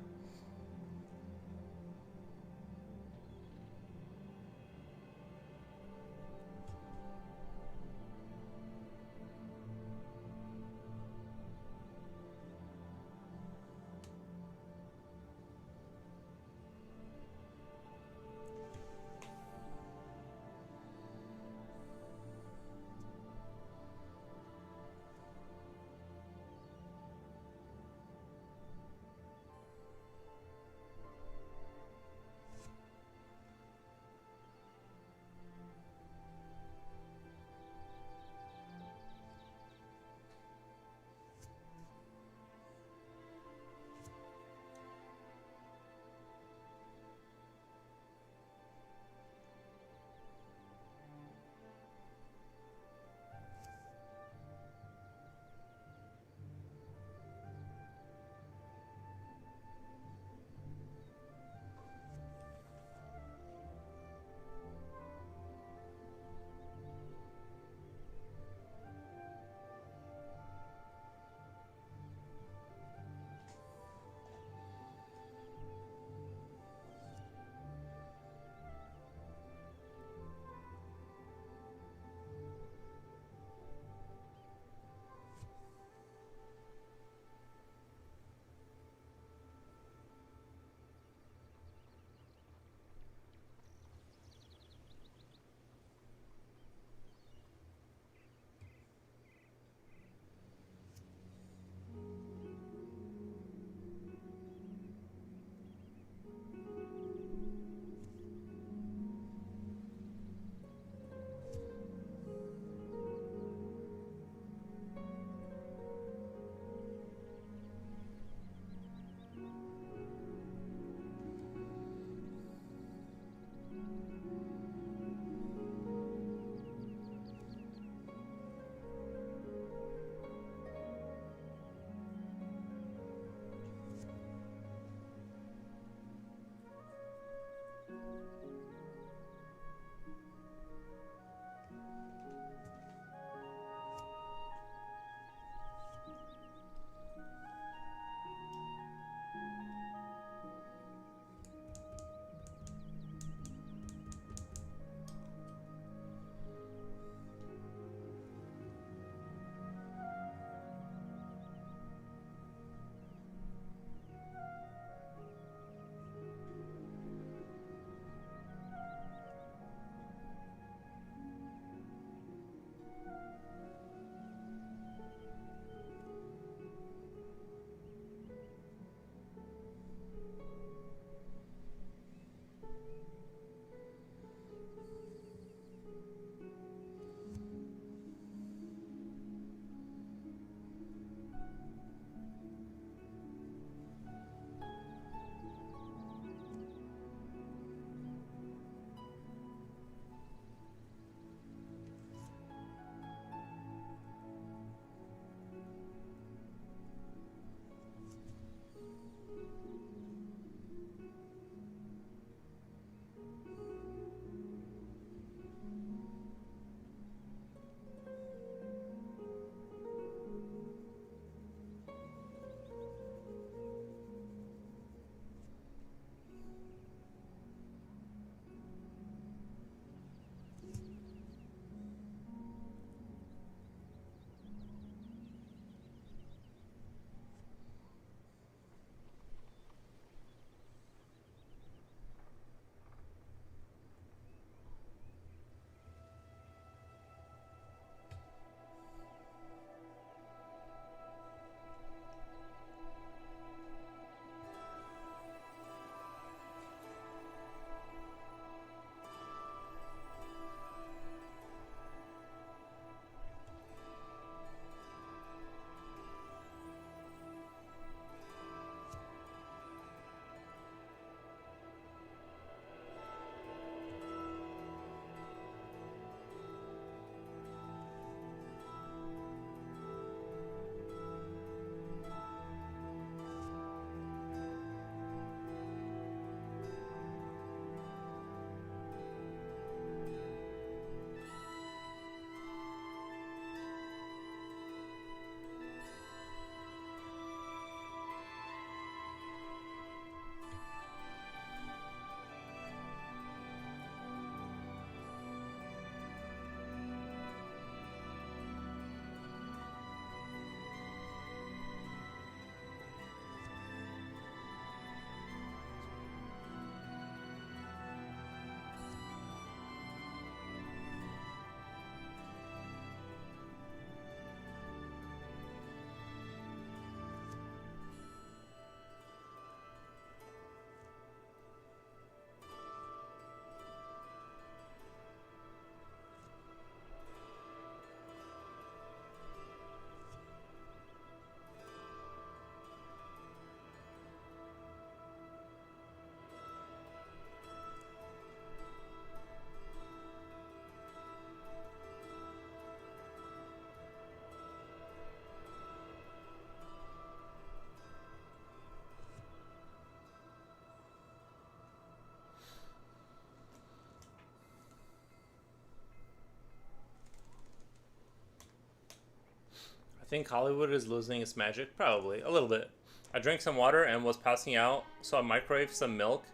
think Hollywood is losing its magic? Probably. A little bit. I drank some water and was passing out, so I microwaved some milk.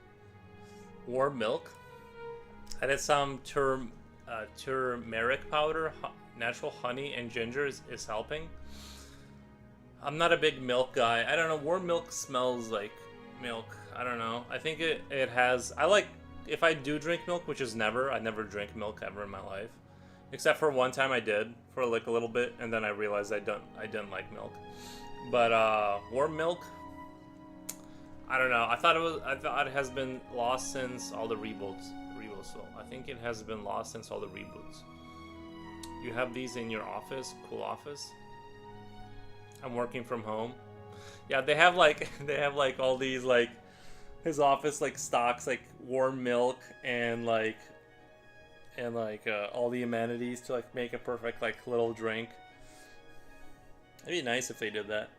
Warm milk. I did some turmeric powder, natural honey, and ginger is helping. I'm not a big milk guy. I don't know. Warm milk smells like milk. I don't know. I think it has. I like if I do drink milk, which is never. I never drank milk ever in my life, except for one time I did for like a little bit, and then I realized I didn't like milk. But warm milk. I don't know. I thought it has been lost since all the reboots. So I think it has been lost since all the reboots. You have these in your office? Cool office. I'm working from home. Yeah, they have like all these like his office like stocks like warm milk and all the amenities to like make a perfect like little drink. It'd be nice if they did that.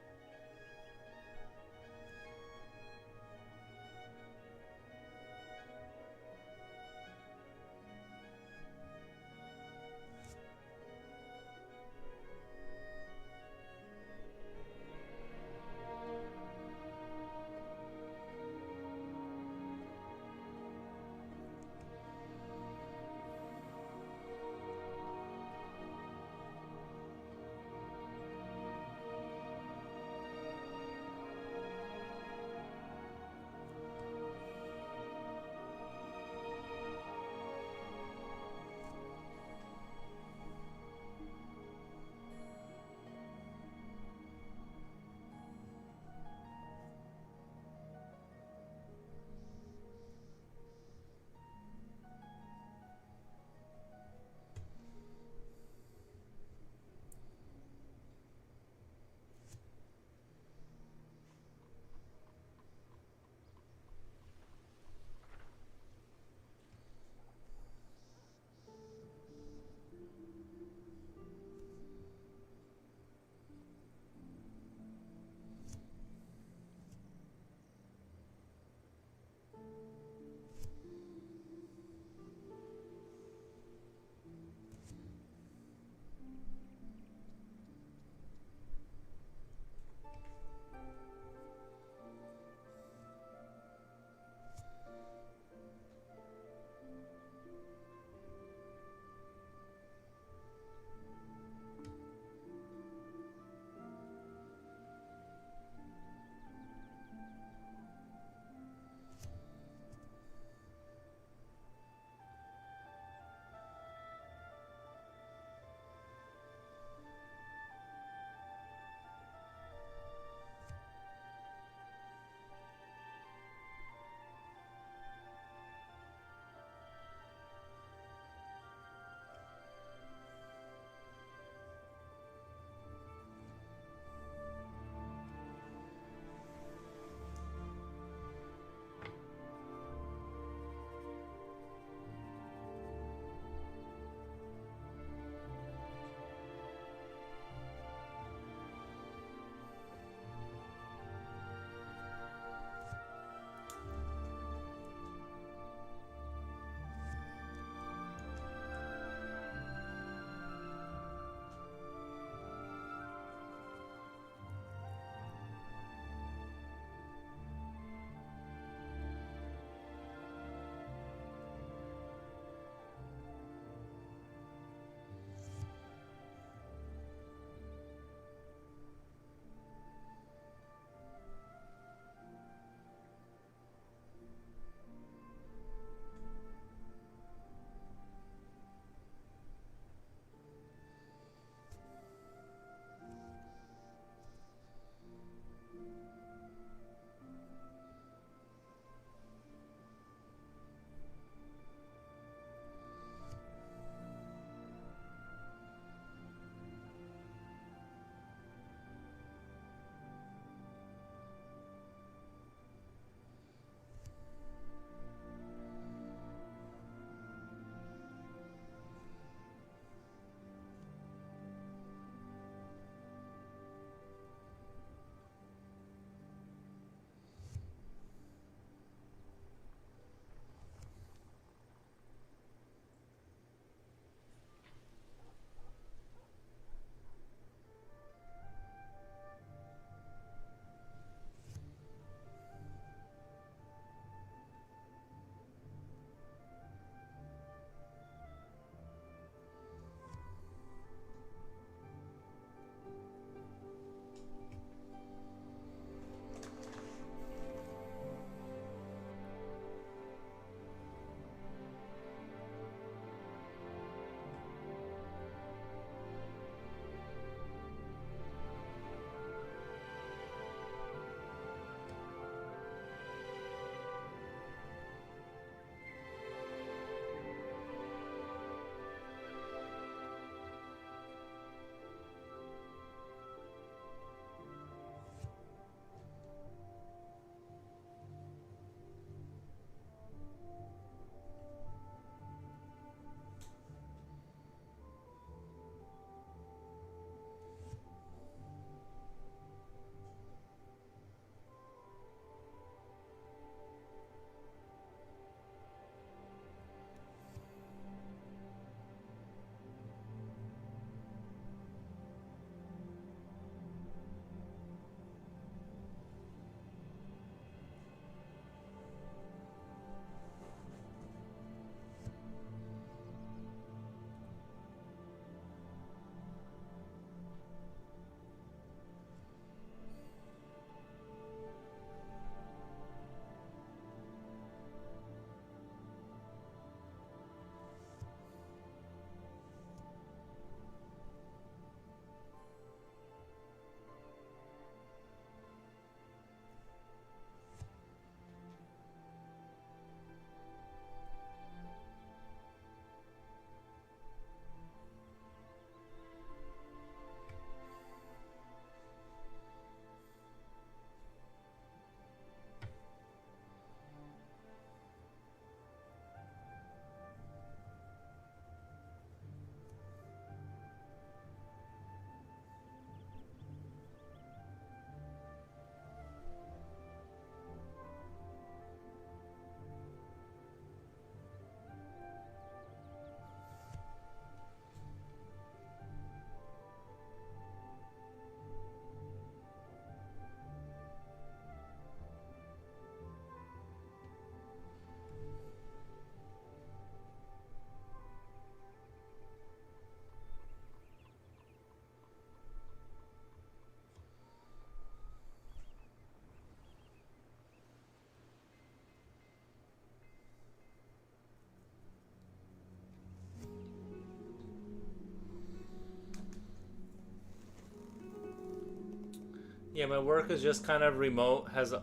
Yeah, my work is just kind of remote. Has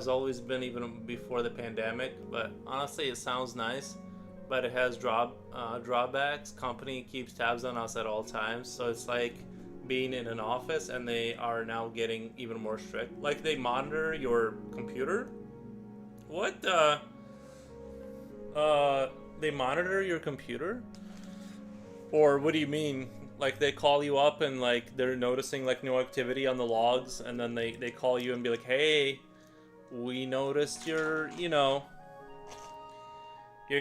always been even before the pandemic. But honestly, it sounds nice, but it has drawbacks. Company keeps tabs on us at all times, so it's like being in an office, and they are now getting even more strict. Like they monitor your computer. What? Uh, they monitor your computer? Or what do you mean? Like they call you up and like they're noticing like no activity on the logs, and then they call you and be like, hey, we noticed your, you're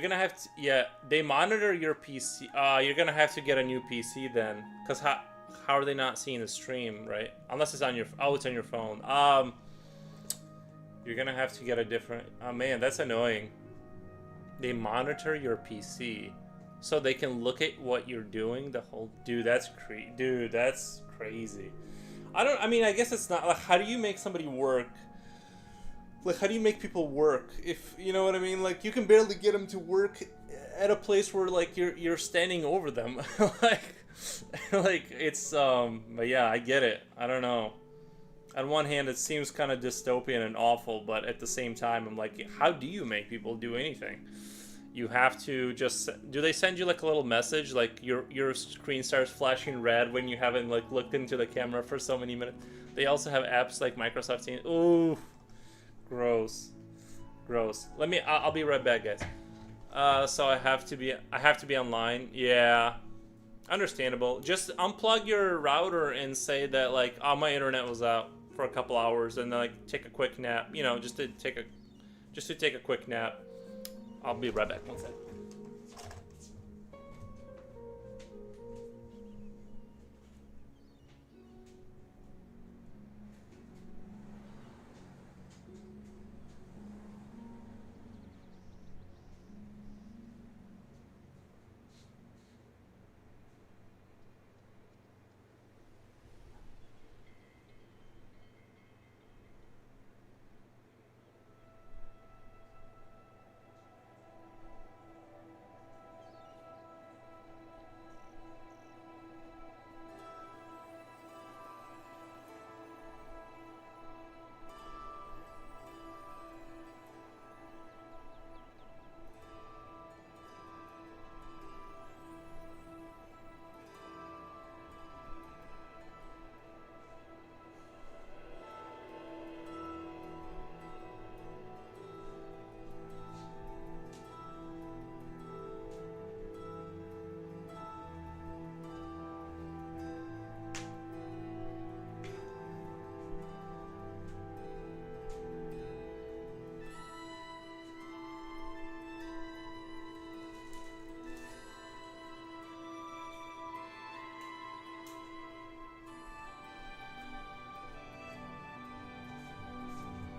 gonna have to, yeah, they monitor your PC. You're gonna have to get a new PC then, cause how are they not seeing the stream, right? Unless it's on your, oh, it's on your phone. You're gonna have to get a different. Oh man, that's annoying. They monitor your PC, so they can look at what you're doing. The whole dude, that's crazy. I mean, I guess it's not like, how do you make somebody work? Like, how do you make people work if you know what I mean? Like, you can barely get them to work at a place where like you're standing over them, like, like it's But yeah, I get it. I don't know. On one hand, it seems kind of dystopian and awful, but at the same time, I'm like, how do you make people do anything? You have to just, do they send you like a little message, like your screen starts flashing red when you haven't like looked into the camera for so many minutes? They also have apps like Microsoft Teams. Ooh, gross, gross. I'll be right back, guys. So I have to be online. Yeah, understandable. Just unplug your router and say that like, oh, my internet was out for a couple hours, and then like take a quick nap. Just to take a quick nap. I'll be right back. One second.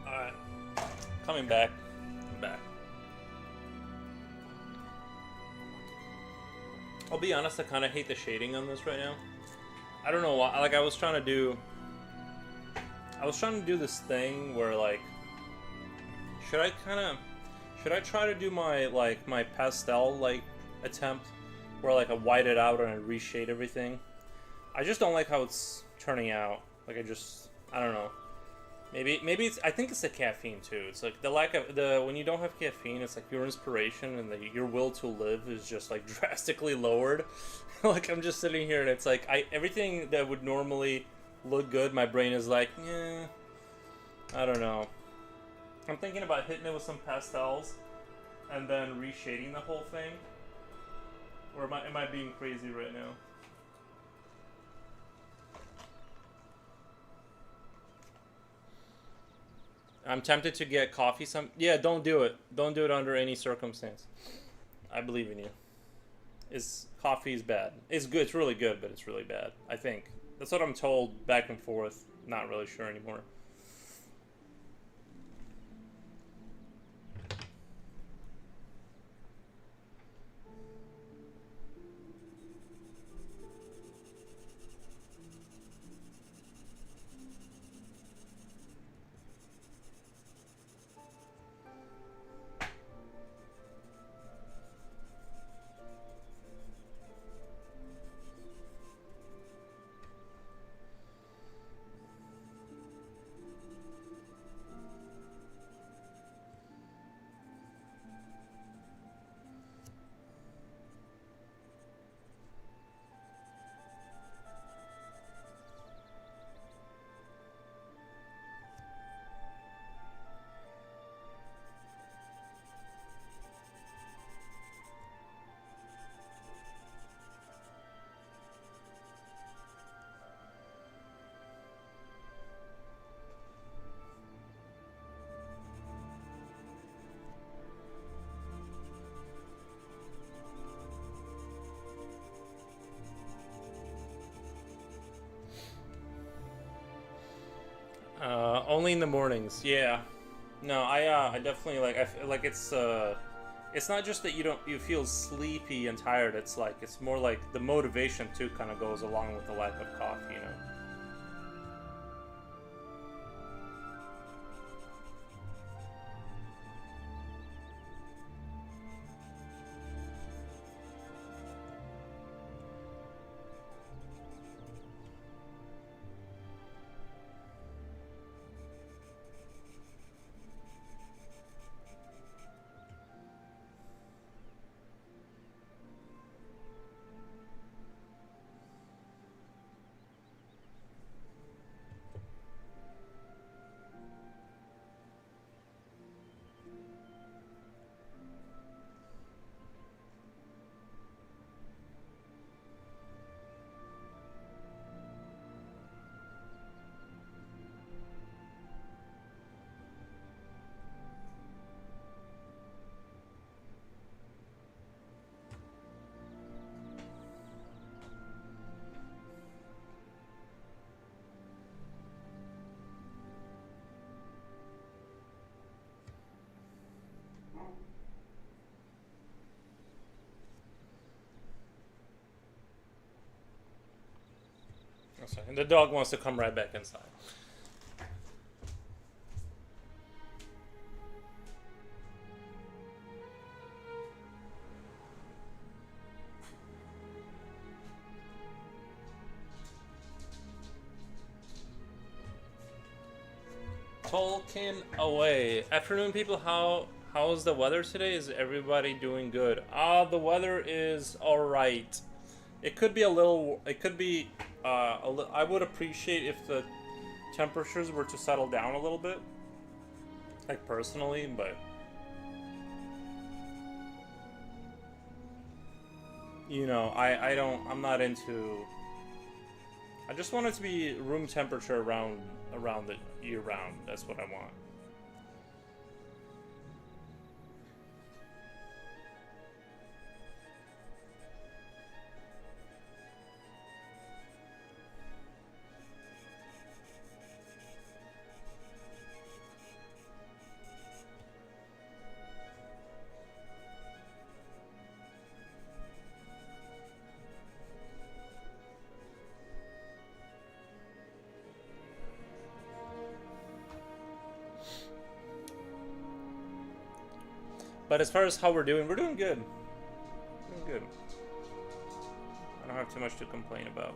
Alright. Coming back. I'm back. I'll be honest, I kind of hate the shading on this right now. I don't know why. Like, I was trying to do this thing where, like, should I try to do my pastel, like, attempt where, like, I white it out and I reshade everything? I just don't like how it's turning out. Like, I don't know. Maybe I think it's the caffeine too. It's like the lack of when you don't have caffeine, it's like your inspiration and your will to live is just like drastically lowered. Like I'm just sitting here and it's like everything that would normally look good, my brain is like, yeah, I don't know. I'm thinking about hitting it with some pastels and then reshading the whole thing. Or am I being crazy right now? I'm tempted to get coffee. Yeah, don't do it. Don't do it under any circumstance. I believe in you. Coffee is bad. It's good. It's really good, but it's really bad. I think that's what I'm told back and forth. Not really sure anymore. in the mornings. Yeah. No, I definitely like. I feel like it's not just that you feel sleepy and tired. It's like it's more like the motivation too kind of goes along with the lack of coffee. You know. Oh, sorry. And the dog wants to come right back inside. Tolkien away. Afternoon, people. How's the weather today? Is everybody doing good? The weather is all right. It could be a little. It could be. I would appreciate if the temperatures were to settle down a little bit. Like personally, but you know, I don't. I'm not into. I just want it to be room temperature around the year round. That's what I want. But as far as how we're doing good. Doing good. I don't have too much to complain about.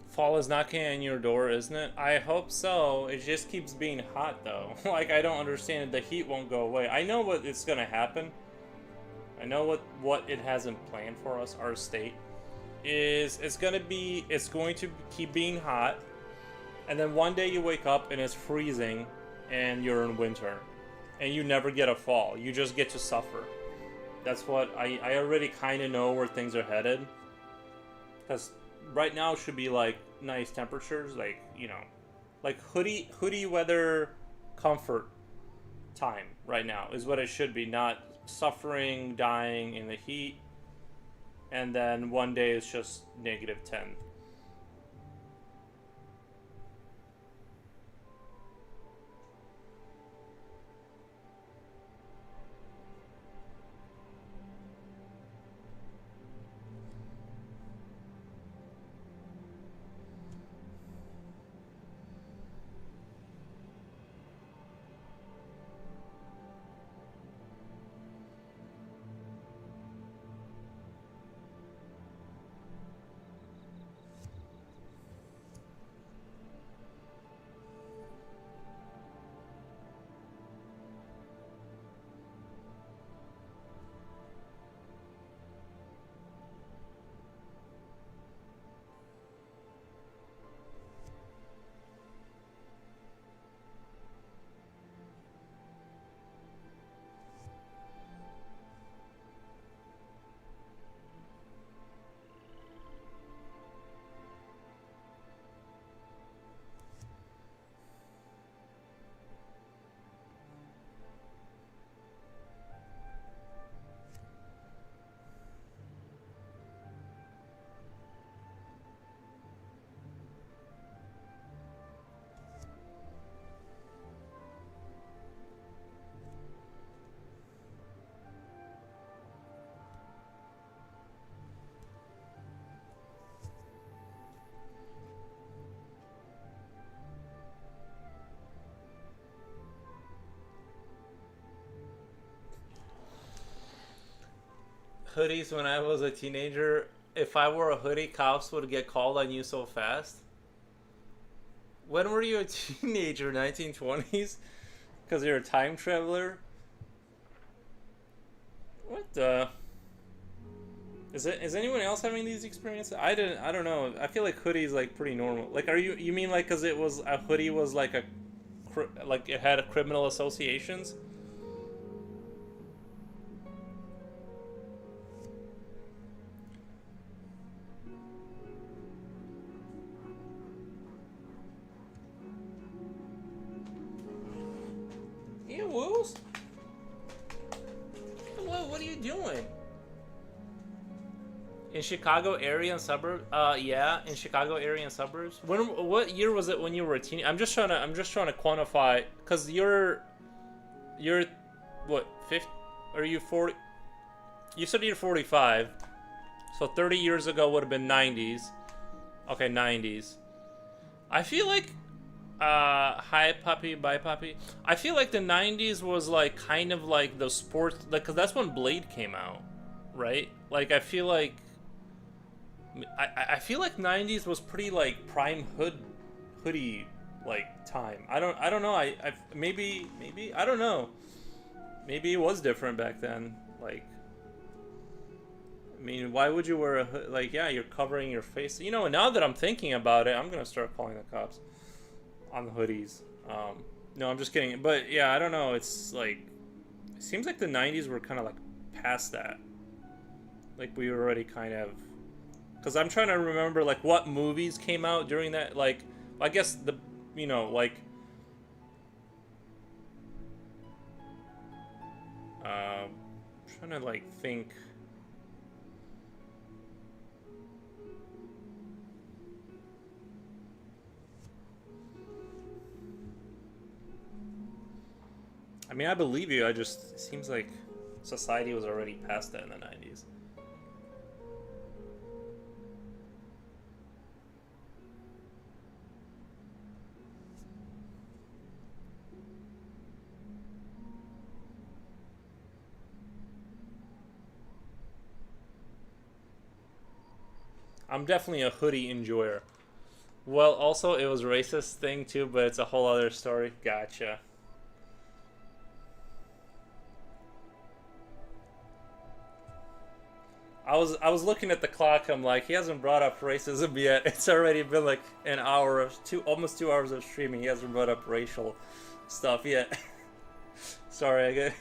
Fall is knocking on your door, isn't it? I hope so. It just keeps being hot, though. Like, I don't understand it. The heat won't go away. I know what it's gonna happen. I know what it hasn't planned for us, our state. It's going to keep being hot. And then one day you wake up and it's freezing and you're in winter. And you never get a fall. You just get to suffer. That's what I already kind of know where things are headed. Because right now should be like nice temperatures, like, you know, like hoodie weather comfort time right now is what it should be, not suffering, dying in the heat, and then one day it's just -10. hoodies when I was a teenager. If I wore a hoodie, cops would get called on you so fast. When were you a teenager? 1920s? Because you're a time traveler? What the? Is anyone else having these experiences? I don't know. I feel like hoodies like pretty normal. Like, you mean like because it was a hoodie was like like it had a criminal associations? You woos? What are you doing? In Chicago area and suburb? Yeah, in Chicago area and suburbs. What year was it when you were a teen? I'm just trying to quantify, cause you're what 50? Are you 40? You said you're 45, so 30 years ago would have been 90s. Okay, 90s. I feel like hi puppy, bye puppy. I feel like the 90s was like kind of like the sports, like, cause that's when Blade came out, right? Like I feel like 90s was pretty like prime hoodie like time. I don't know. I maybe I don't know. Maybe it was different back then. Like, I mean, why would you wear a hood? Like, yeah, you're covering your face. You know, now that I'm thinking about it, I'm gonna start calling the cops on the hoodies. No, I'm just kidding. But yeah, I don't know. It's like, it seems like the 90s were kind of like past that. Like, we were already kind of, because I'm trying to remember like what movies came out during that. Like, I guess like trying to like think. I mean, I believe you. It seems like society was already past that in the 90s. I'm definitely a hoodie enjoyer. Well, also, it was a racist thing too, but it's a whole other story. Gotcha. I was looking at the clock. I'm like, he hasn't brought up racism yet. It's already been like an hour of almost 2 hours of streaming. He hasn't brought up racial stuff yet. Sorry, I get.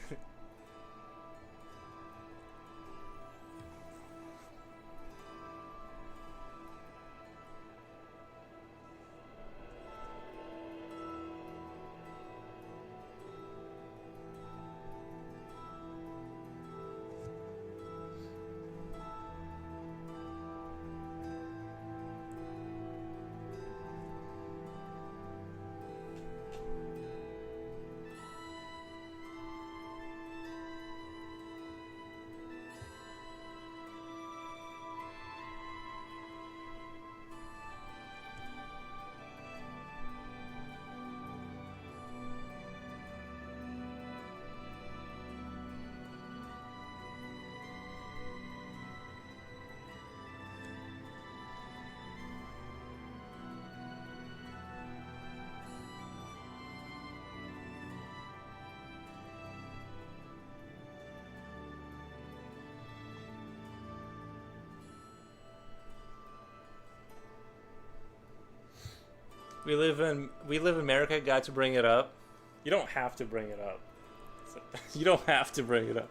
We live in America. Got to bring it up. You don't have to bring it up. You don't have to bring it up.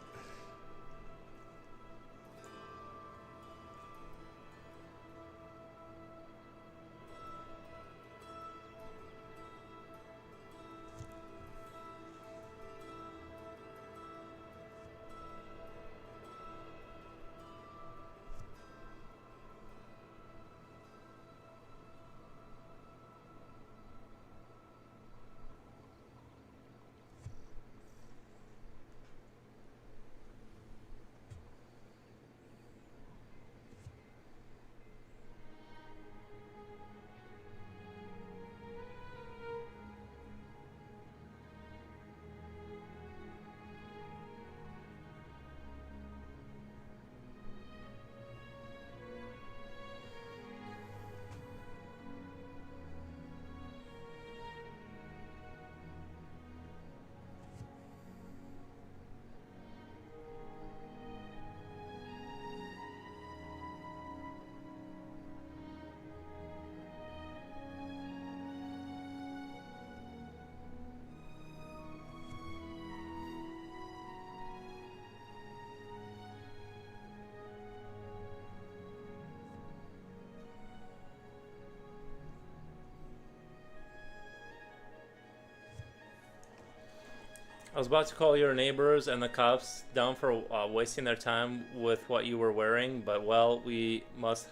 I was about to call your neighbors and the cops down for wasting their time with what you were wearing, but well, we must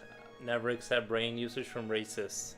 never accept brain usage from racists.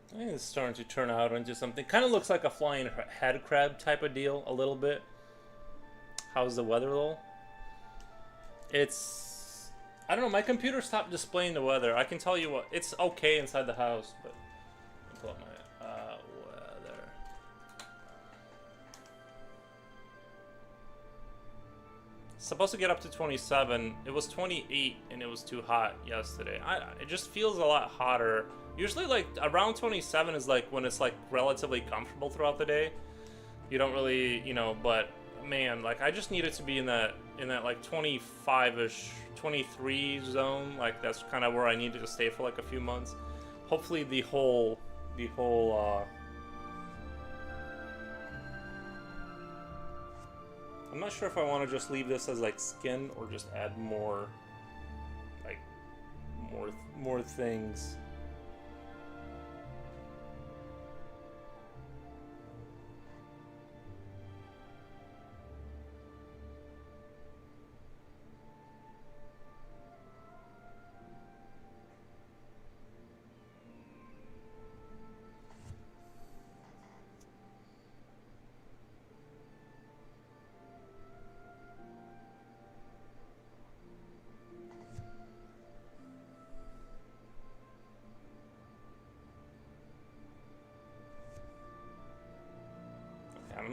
I think it's starting to turn out into something. Kind of looks like a flying head crab type of deal, a little bit. How's the weather, though? It's... I don't know, my computer stopped displaying the weather. I can tell you what, it's okay inside the house, but... Let me pull up my weather. It's supposed to get up to 27. It was 28 and it was too hot yesterday. It just feels a lot hotter. Usually like around 27 is like when it's like relatively comfortable throughout the day. You don't really, you know, but man, like I just need it to be in that like 25ish, 23 zone. Like that's kind of where I needed to stay for like a few months. Hopefully the whole I'm not sure if I want to just leave this as like skin or just add more like more things.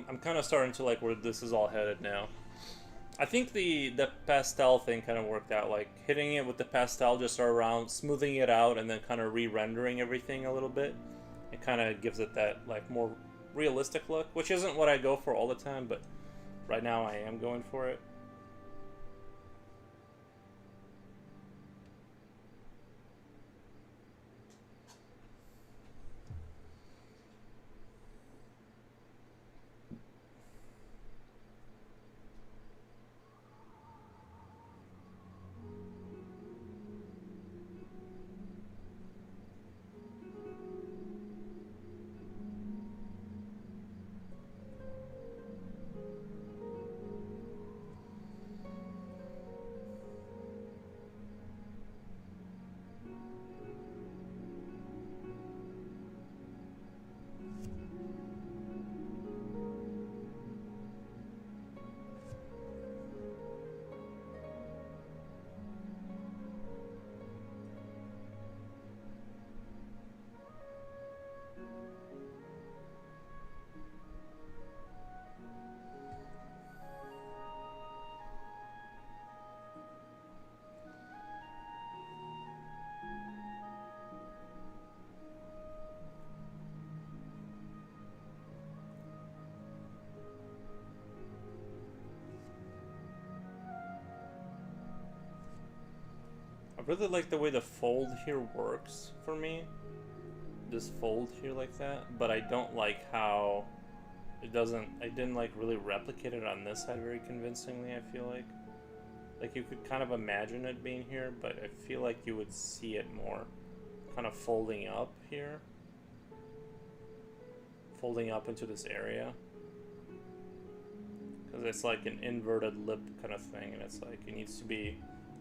I'm kind of starting to like where this is all headed now. I think the pastel thing kind of worked out, like hitting it with the pastel just around, smoothing it out, and then kind of re-rendering everything a little bit. It kind of gives it that like more realistic look, which isn't what I go for all the time, but right now I am going for it. really like the way the fold here works for me. This fold here like that, but I don't like how it doesn't, I didn't like really replicate it on this side very convincingly, I feel like. Like you could kind of imagine it being here, but I feel like you would see it more kind of folding up here. Folding up into this area. Because it's like an inverted lip kind of thing, and it's like it needs to be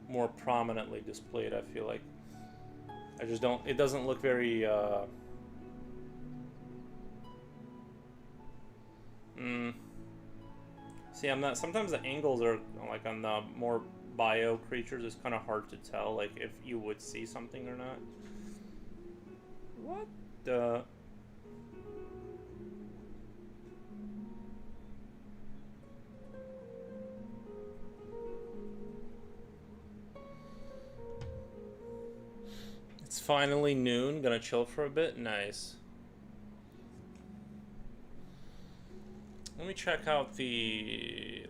more prominently displayed, I feel like. I just don't, it doesn't look very, See, I'm not, sometimes the angles are, like on the more bio creatures, it's kind of hard to tell, like, if you would see something or not. What the... It's finally noon, gonna chill for a bit, nice. Let me check out the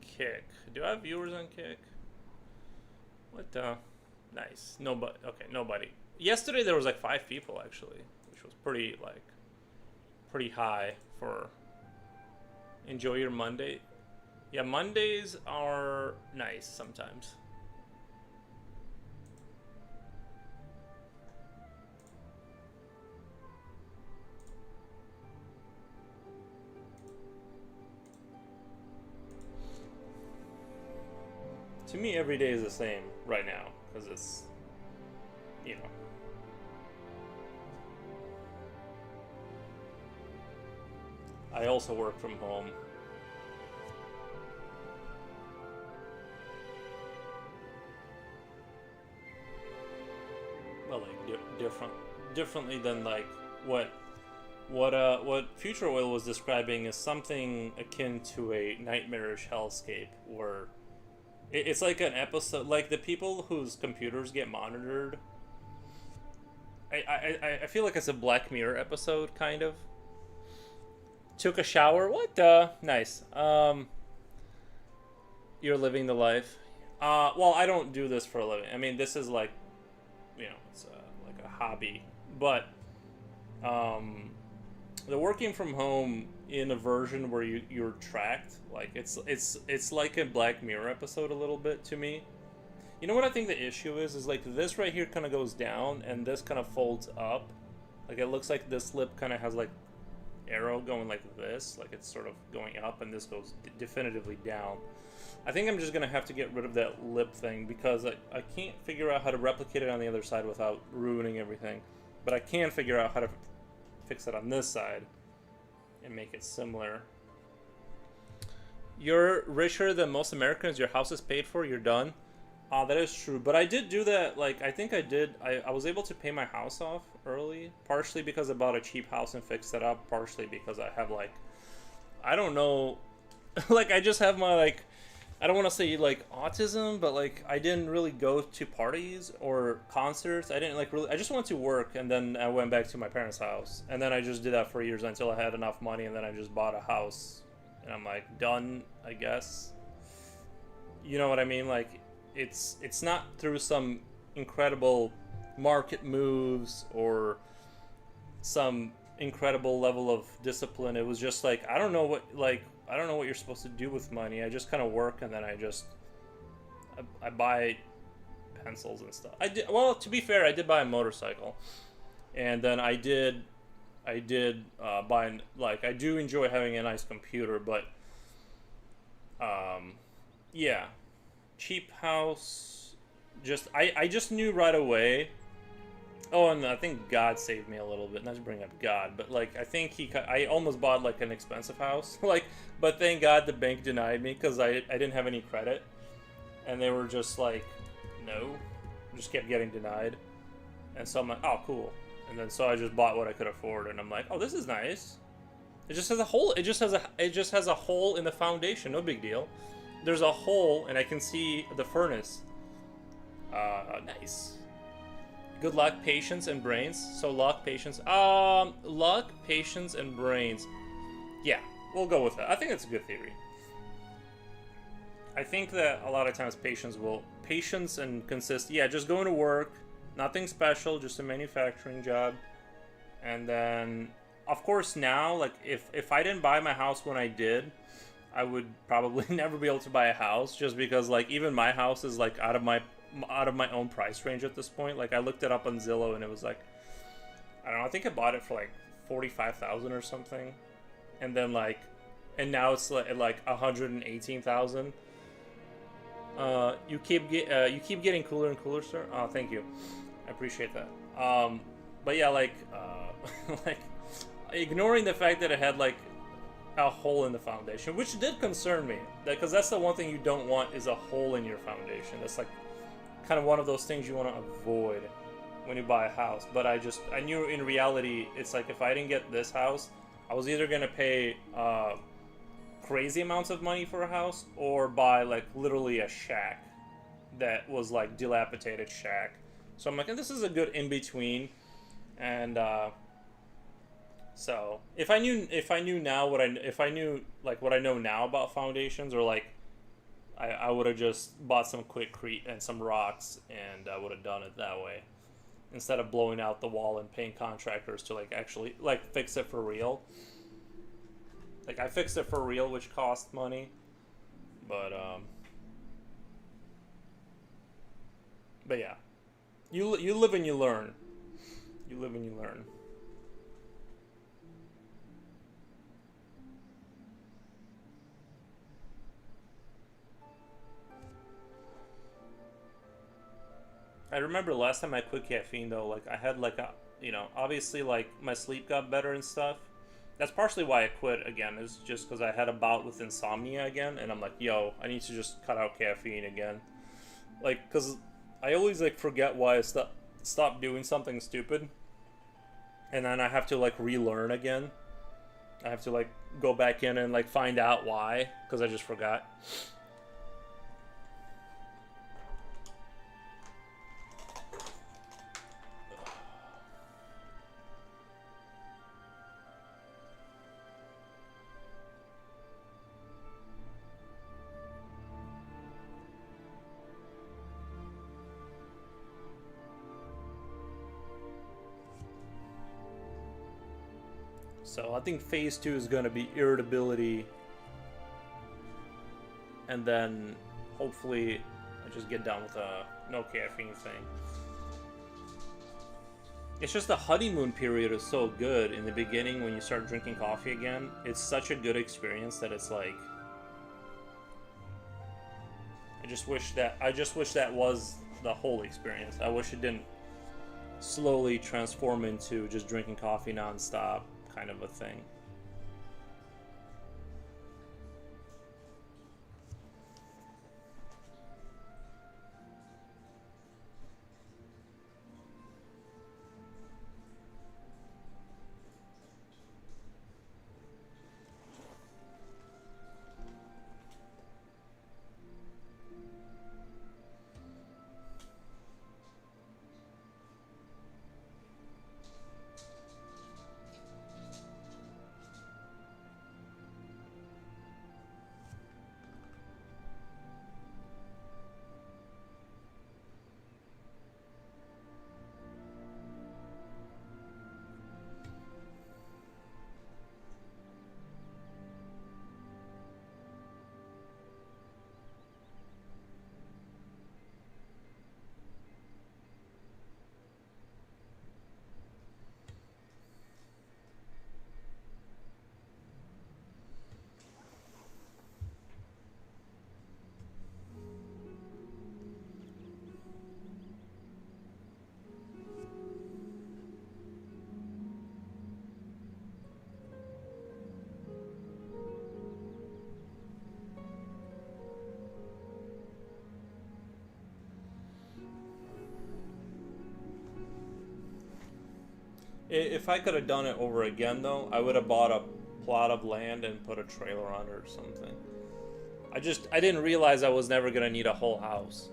Kick. Do I have viewers on Kick? What the? Nice. Nobody. Okay, nobody. Yesterday there was like 5 people actually, which was pretty high for enjoy your Monday. Yeah, Mondays are nice sometimes. To me, every day is the same right now, because it's, you know. I also work from home. Well, like, differently than, like, what Future Oil was describing is something akin to a nightmarish hellscape, where it's like an episode, like the people whose computers get monitored. I feel like it's a Black Mirror episode, kind of. Took a shower. What the? Nice. You're living the life. Well, I don't do this for a living. I mean, this is like, you know, it's like a hobby. But the working from home in a version where you're tracked, like it's like a Black Mirror episode a little bit to me. You know what I think the issue is like this right here kind of goes down and this kind of folds up. Like it looks like this lip kind of has like arrow going like this, like it's sort of going up, and this goes definitively down. I think I'm just gonna have to get rid of that lip thing because I can't figure out how to replicate it on the other side without ruining everything. But I can figure out how to fix it on this side and make it similar. You're richer than most Americans. Your house is paid for. You're done. That is true. But I did do that. Like, I think I did. I was able to pay my house off early. Partially because I bought a cheap house and fixed it up. Partially because I have, like, I don't know. Like, I just have my, like, I don't want to say, like, autism, but, like, I didn't really go to parties or concerts. I didn't, like, really, I just went to work, and then I went back to my parents' house. And then I just did that for years until I had enough money, and then I just bought a house. And I'm, like, done, I guess. You know what I mean? Like, it's not through some incredible market moves or some incredible level of discipline. It was just, like, I don't know what you're supposed to do with money. I just kind of work, and then I buy pencils and stuff. Well, to be fair, I did buy a motorcycle, and then I did buy, like, I do enjoy having a nice computer, but yeah, cheap house. I just knew right away. Oh, and I think God saved me a little bit. Not to bring up God, but, like, I think I almost bought, like, an expensive house. Like, but thank God the bank denied me because I didn't have any credit. And they were just like, no. Just kept getting denied. And so I'm like, oh, cool. And then so I just bought what I could afford, and I'm like, oh, this is nice. It just has a hole. It just has a hole in the foundation. No big deal. There's a hole, and I can see the furnace. Nice. Good luck, patience, and brains. So luck, patience. Luck, patience, and brains. Yeah, we'll go with that. I think that's a good theory. I think that a lot of times patience and yeah, just going to work, nothing special, just a manufacturing job. And then, of course, now, like, if I didn't buy my house when I did, I would probably never be able to buy a house, just because, like, even my house is, like, out of my own price range at this point. Like, I looked it up on Zillow, and it was, like, I don't know, I think I bought it for, like, 45,000 or something. And then, like, and now it's, like 118,000. You keep getting cooler and cooler, sir. Oh, thank you. I appreciate that. But yeah, like, like, ignoring the fact that it had like a hole in the foundation, which did concern me, because that's the one thing you don't want is a hole in your foundation. That's like kind of one of those things you want to avoid when you buy a house. But I knew in reality, it's like if I didn't get this house, I was either gonna pay crazy amounts of money for a house or buy like literally a shack that was like dilapidated shack. So I'm like, this is a good in between. And so if I knew now what I knew like what I know now about foundations, or like I would have just bought some Quikrete and some rocks, and I would have done it that way instead of blowing out the wall and paying contractors to like actually like fix it for real. Like, I fixed it for real, which cost money, but yeah, you live and you learn. You live and you learn. I remember last time I quit caffeine though, like I had like obviously like my sleep got better and stuff. That's partially why I quit again, is just because I had a bout with insomnia again, and I'm like, yo, I need to just cut out caffeine again. Like, because I always, like, forget why I stop doing something stupid, and then I have to, like, relearn again. I have to, like, go back in and, like, find out why, because I just forgot. So I think phase 2 is going to be irritability, and then hopefully I just get done with a no caffeine thing. It's just the honeymoon period is so good in the beginning when you start drinking coffee again. It's such a good experience that it's like, I just wish that was the whole experience. I wish it didn't slowly transform into just drinking coffee nonstop kind of a thing. If I could have done it over again, though, I would have bought a plot of land and put a trailer on it or something. I didn't realize I was never going to need a whole house.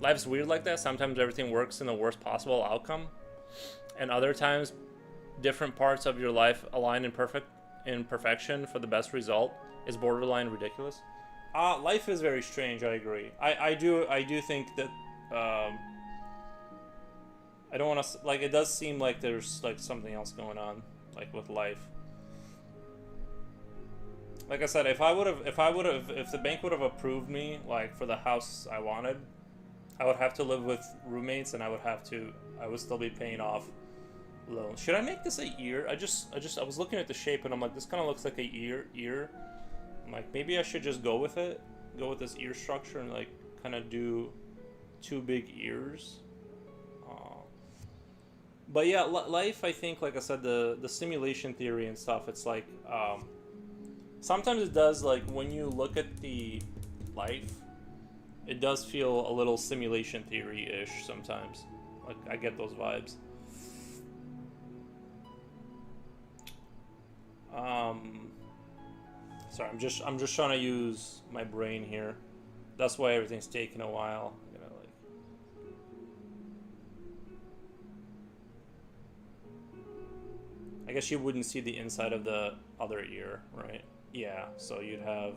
Life's weird like that. Sometimes everything works in the worst possible outcome. And other times, different parts of your life align in perfection for the best result is borderline ridiculous. Life is very strange. I agree. I do think that I don't want to like. It does seem like there's like something else going on, like with life. Like I said, if the bank would have approved me like for the house I wanted, I would have to live with roommates, and I would still be paying off loan. Should I make this a year? I was looking at the shape, and I'm like, this kind of looks like a ear. I'm like, maybe I should just go with it, go with this ear structure, and like kind of do two big ears. But yeah, life. I think, like I said, the simulation theory and stuff. It's like sometimes it does, like when you look at the life, it does feel a little simulation theory-ish sometimes. Like I get those vibes. Sorry, I'm just trying to use my brain here. That's why everything's taking a while. I guess you wouldn't see the inside of the other ear, right? Yeah, so you'd have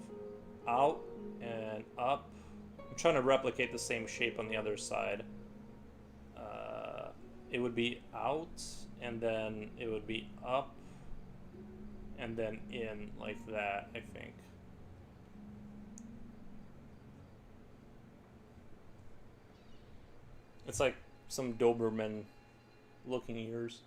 out and up. I'm trying to replicate the same shape on the other side. It would be out, and then it would be up, and then in, like that, I think. It's like some Doberman looking ears.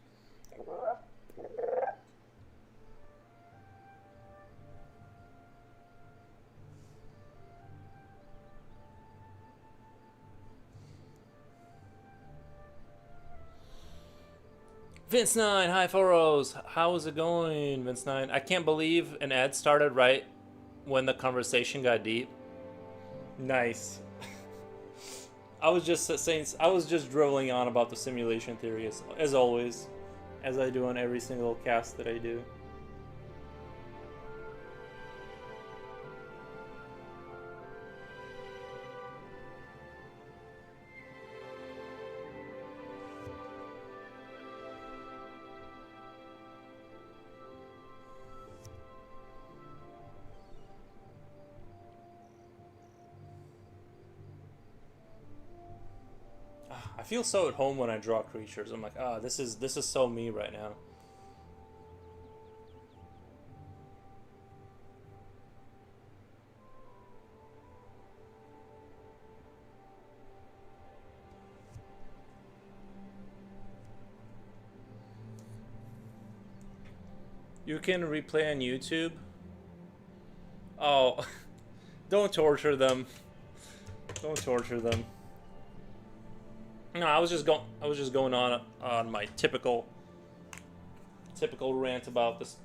Vince9, hi Foros. How's it going, Vince9? I can't believe an ad started right when the conversation got deep. Nice. I was just saying, I was just driveling on about the simulation theory as always, as I do on every single cast that I do. I feel so at home when I draw creatures. I'm like, this is so me right now. You can replay on YouTube. Oh, don't torture them. Don't torture them. No, I was just going on my typical rant about this.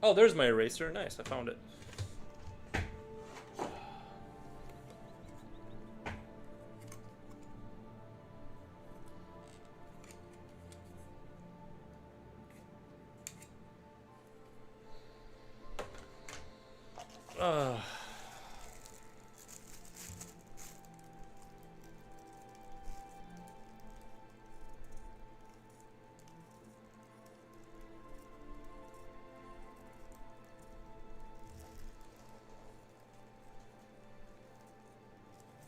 Oh, there's my eraser. Nice, I found it.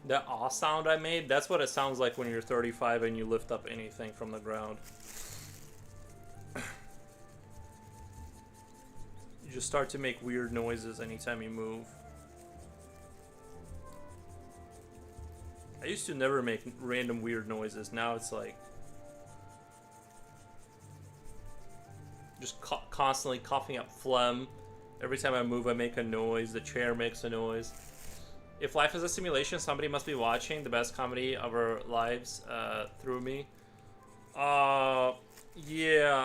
That aw sound I made, that's what it sounds like when you're 35 and you lift up anything from the ground. You just start to make weird noises anytime you move. I used to never make random weird noises. Now it's like just constantly coughing up phlegm. Every time I move, I make a noise. The chair makes a noise. If life is a simulation, somebody must be watching the best comedy of our lives through me. Yeah.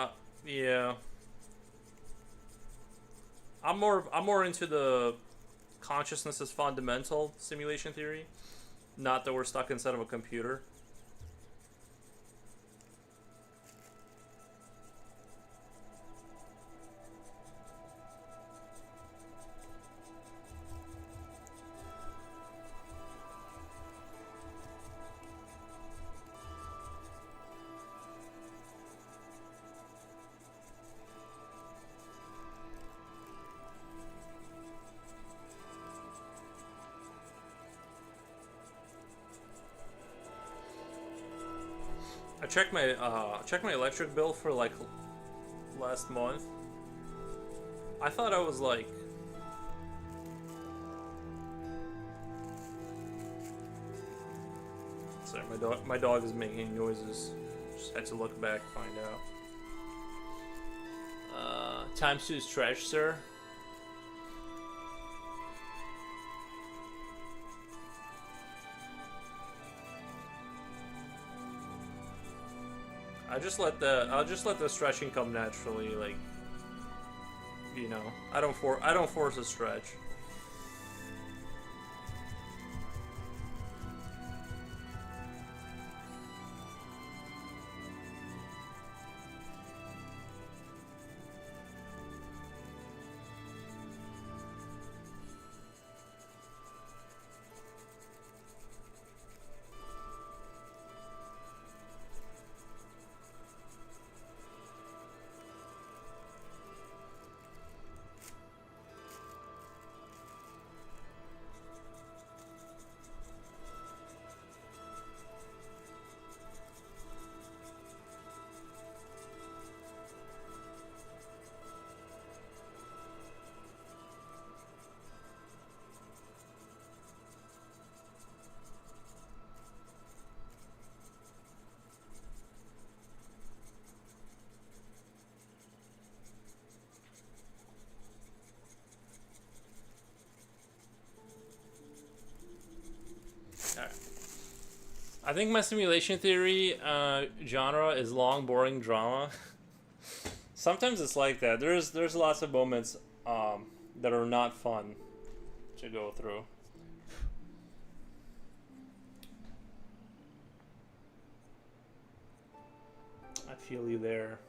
I'm more into the consciousness is fundamental simulation theory, not that we're stuck inside of a computer. I checked my electric bill for like last month. I thought I was like, sorry, my dog is making noises. Just had to look back, find out. Times to stretch, sir. I'll just let the stretching come naturally, like, you know. I don't force a stretch. Alright. I think my simulation theory genre is long, boring drama. Sometimes it's like that. There's lots of moments that are not fun to go through. I feel you there.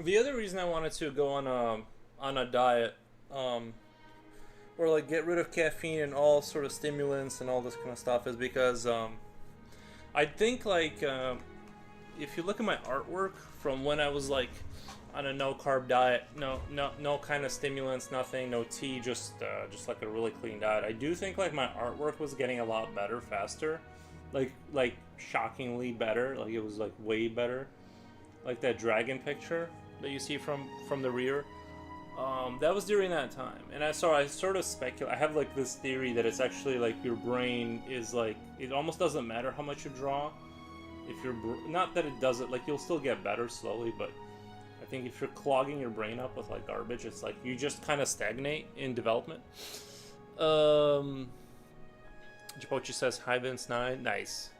The other reason I wanted to go on a diet, or like get rid of caffeine and all sort of stimulants and all this kind of stuff, is because I think like if you look at my artwork from when I was like on a no carb diet, no kind of stimulants, nothing, no tea, just like a really clean diet. I do think like my artwork was getting a lot better faster, like shockingly better. Like it was like way better. Like that dragon picture that you see from the rear. That was during that time, and I sort of speculate. I have like this theory that it's actually like your brain is like it almost doesn't matter how much you draw. If you're not that it doesn't, like you'll still get better slowly, but I think if you're clogging your brain up with like garbage, it's like you just kind of stagnate in development. Japochi says hi Vince 9. Nice.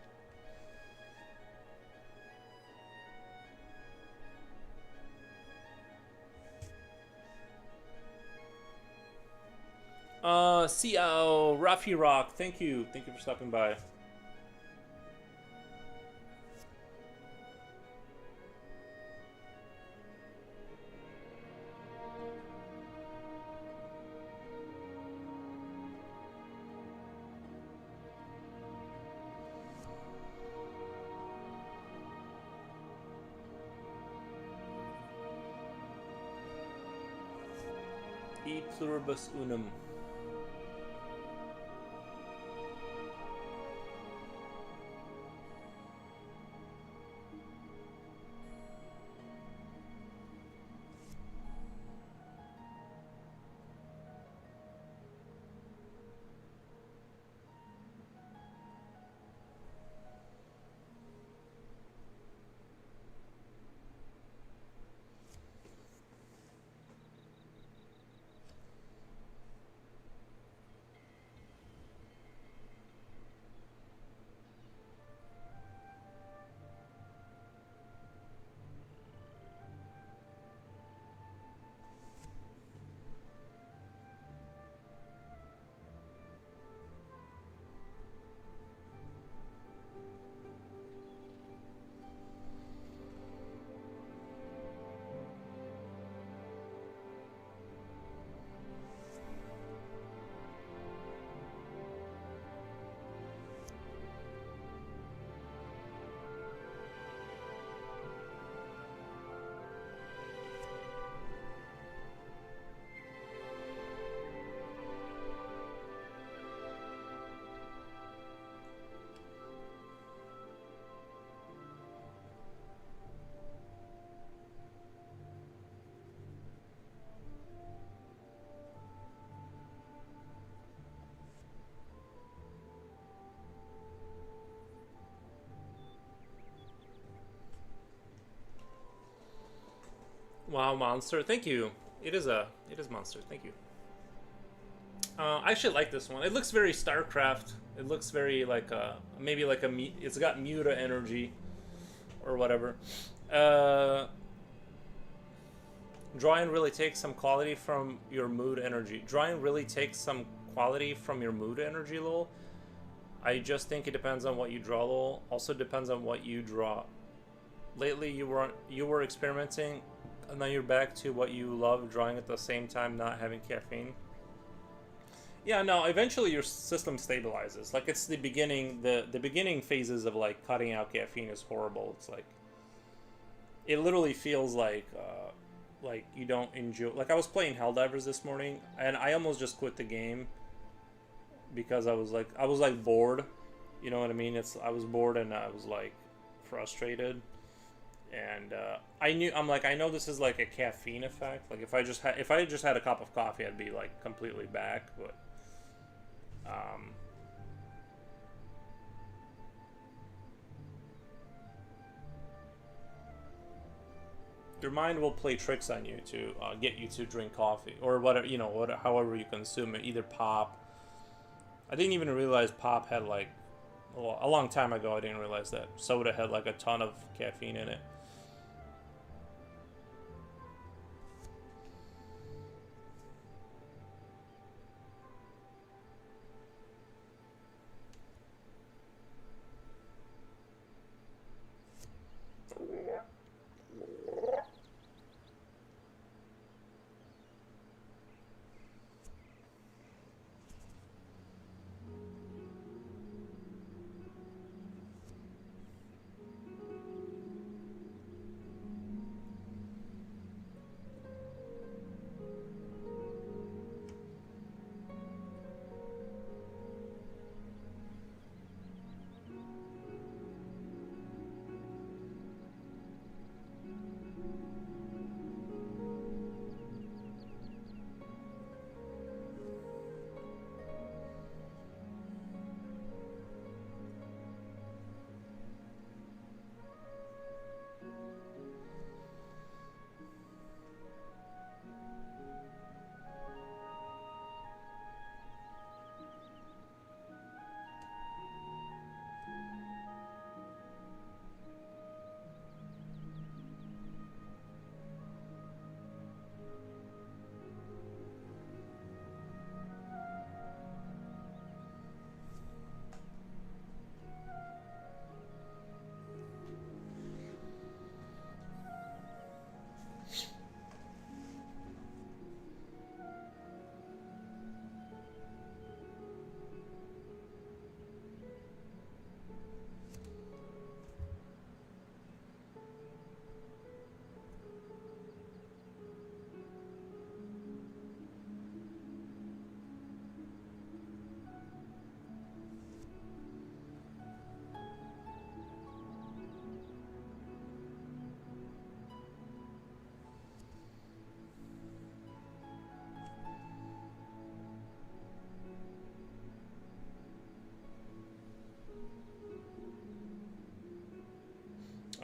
CL Rafi Rock, thank you for stopping by. E pluribus unum. Wow, monster. Thank you. It is monster. Thank you. I actually like this one. It looks very StarCraft. It looks very like maybe like it's got Muta energy or whatever. Drawing really takes some quality from your mood energy. Drawing really takes some quality from your mood energy, lol. I just think it depends on what you draw, lol. Also depends on what you draw. Lately you were experimenting, and then you're back to what you love, drawing at the same time not having caffeine. Yeah, no, eventually your system stabilizes. Like it's the beginning, the beginning phases of like cutting out caffeine is horrible. It's like it literally feels like you don't enjoy. Like I was playing Helldivers this morning, and I almost just quit the game because I was like bored. You know what I mean? I was bored and I was like frustrated, and I know this is like a caffeine effect. Like if I just had a cup of coffee, I'd be like completely back. But your mind will play tricks on you to get you to drink coffee or whatever, however you consume it, either pop. I didn't even realize pop had like a long time ago. I didn't realize that soda had like a ton of caffeine in it.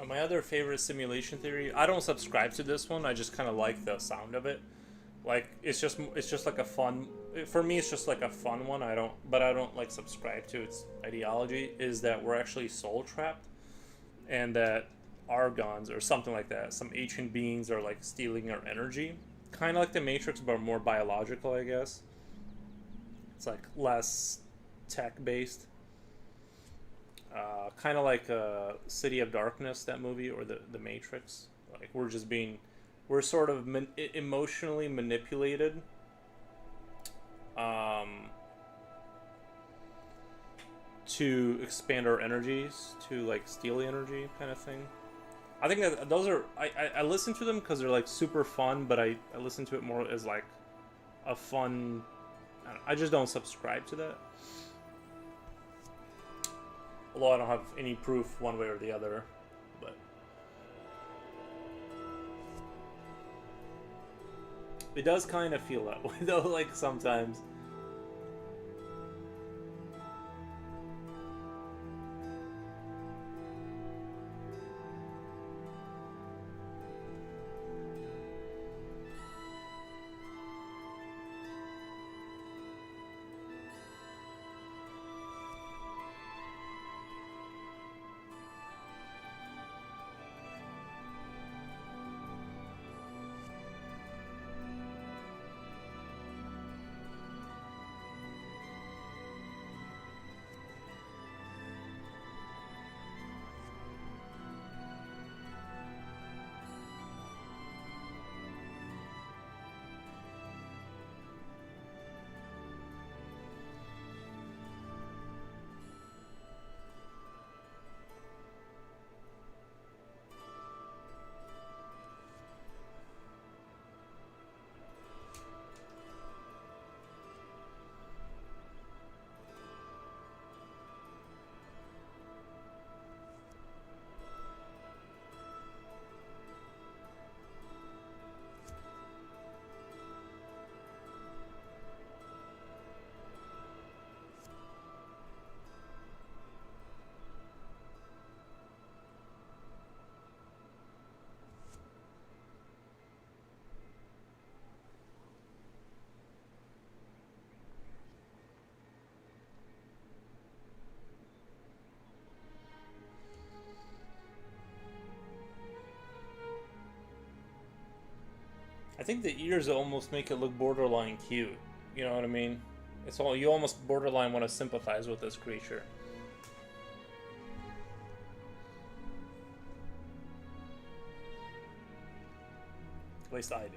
My other favorite simulation theory. I don't subscribe to this one. I just kind of like the sound of it. Like it's just like a fun. For me, it's just like a fun one. I don't like subscribe to its ideology. Is that we're actually soul trapped, and that Argons or something like that, some ancient beings are like stealing our energy, kind of like the Matrix, but more biological, I guess. It's like less tech based. Kind of like City of Darkness, that movie, or the Matrix. Like we're sort of emotionally manipulated. Um, to expand our energies, to like steal the energy, kind of thing. I think that those are I listen to them because they're like super fun, but I listen to it more as like a fun. I just don't subscribe to that. Although I don't have any proof one way or the other, but it does kind of feel that way though. Like sometimes. I think the ears almost make it look borderline cute. You know what I mean? It's all you almost borderline want to sympathize with this creature. At least I do.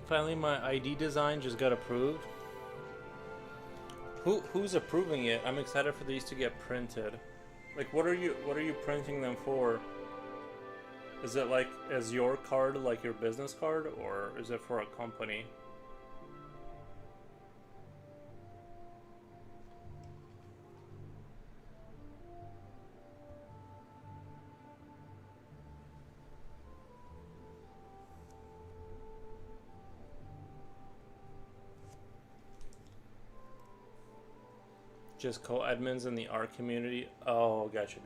Finally, my ID design just got approved. Who's approving it? I'm excited for these to get printed. Like, what are you printing them for? Is it like as your card, like your business card, or is it for a company? Just co-admins in the art community. Oh, gotcha.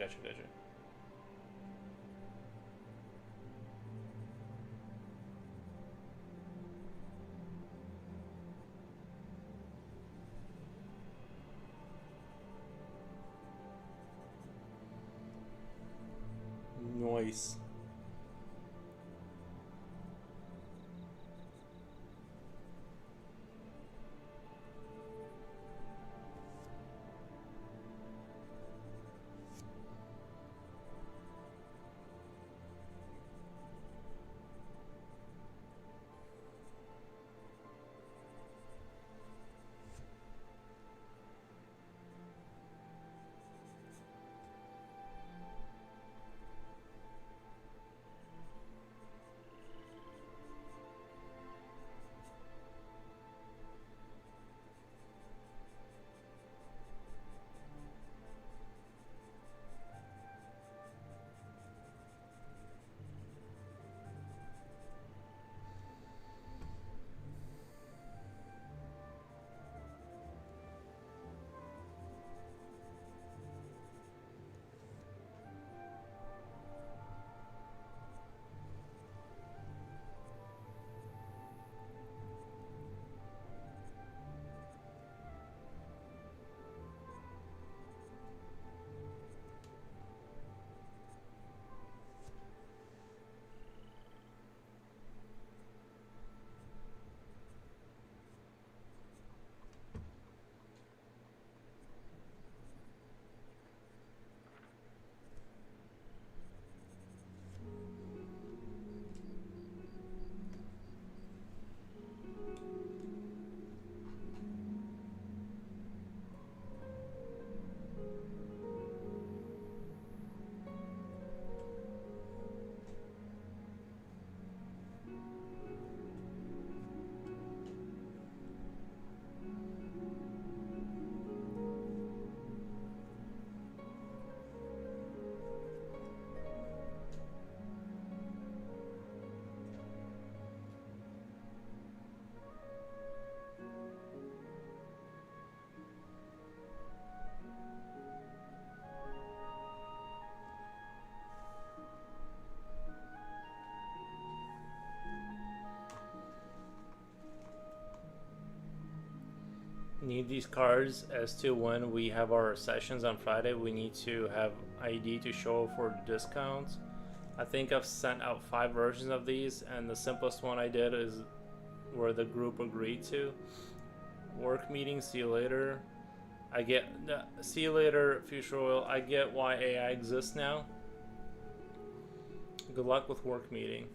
Nice. Need these cards as to when we have our sessions on Friday. We need to have ID to show for discounts. I think I've sent out 5 versions of these, and the simplest one I did is where the group agreed to. Work meeting, see you later. I get, see you later, Future Oil. I get why AI exists now. Good luck with work meeting.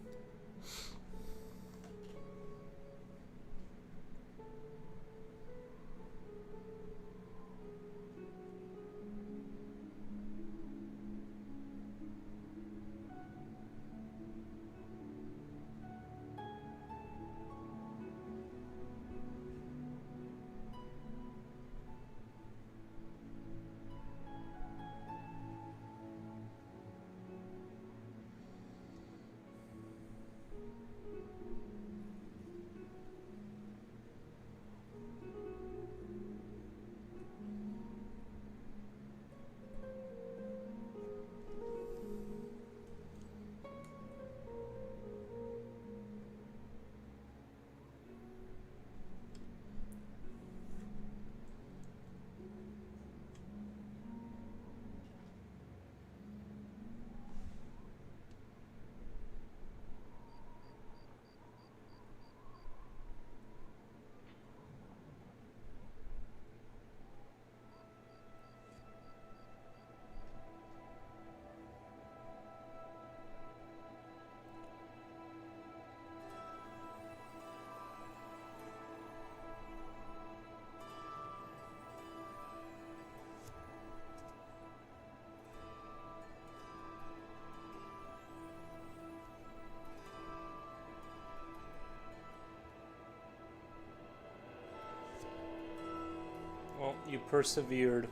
You persevered.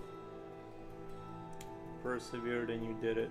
Persevered and you did it.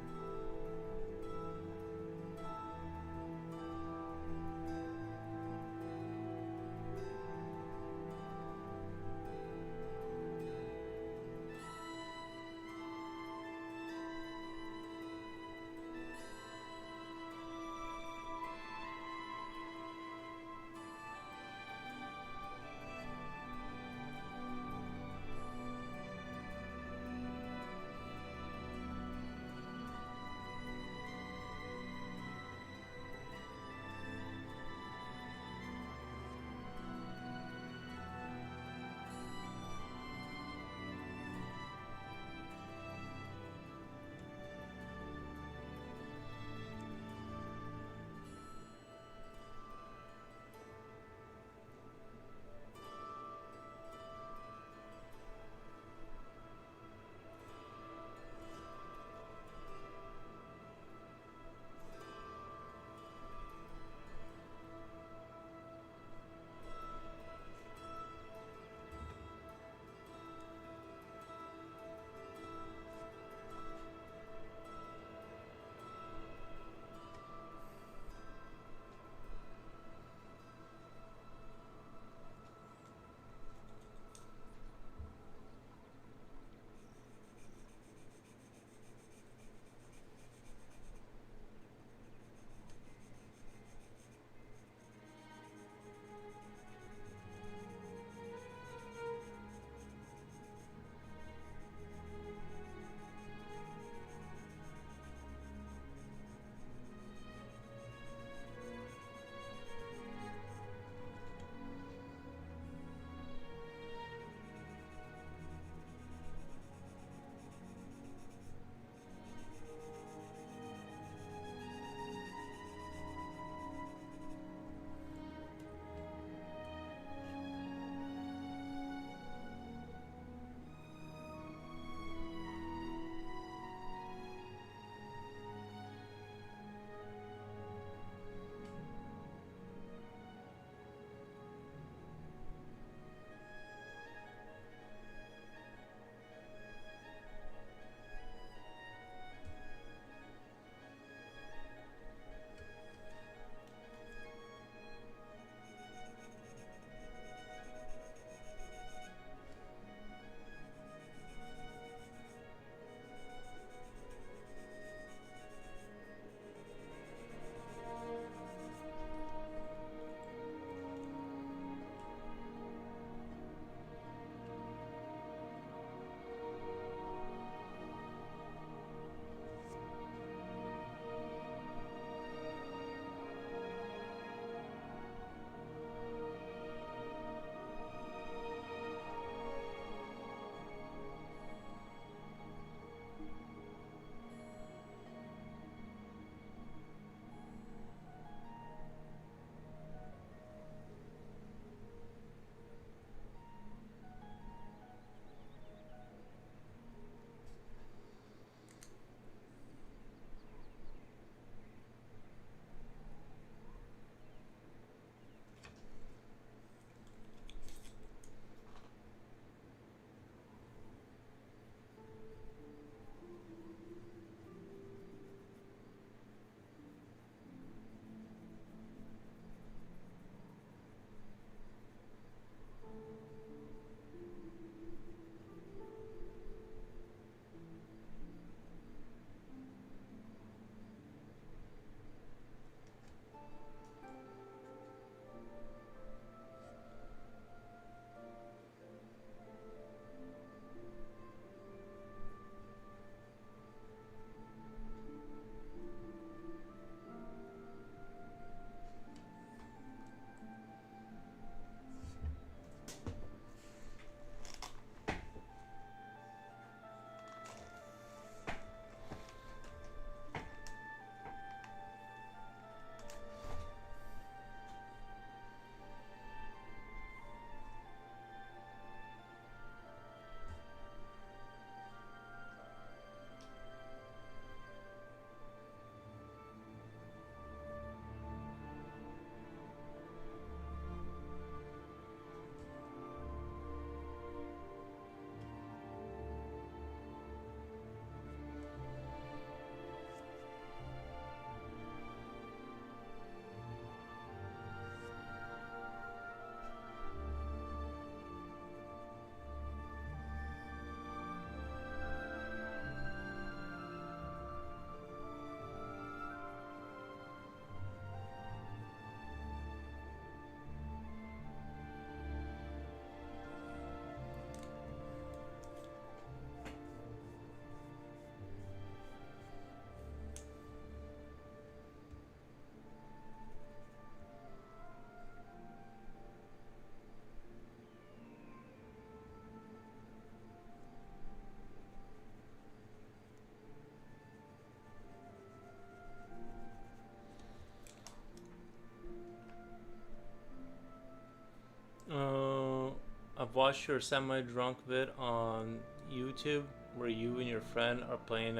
I've watched your semi-drunk vid on YouTube where you and your friend are playing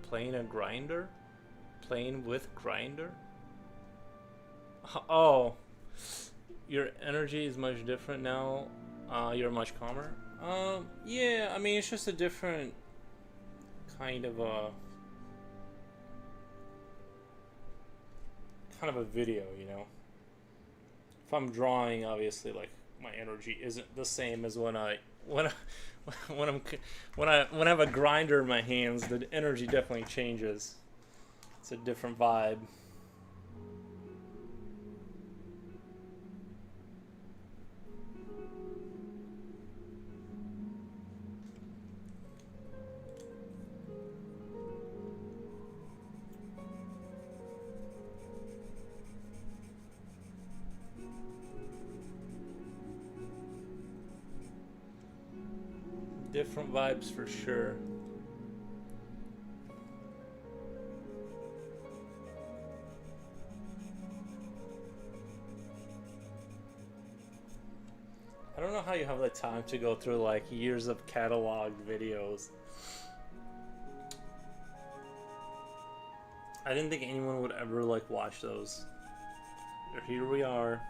playing a grinder, playing with grinder. Oh, your energy is much different now. You're much calmer. Yeah. I mean, it's just a different kind of a video, you know. If I'm drawing, obviously, like my energy isn't the same as when I when I have a grinder in my hands. The energy definitely changes. It's a different vibe. Different vibes for sure. I don't know how you have the time to go through like years of cataloged videos. I didn't think anyone would ever like watch those. But here we are.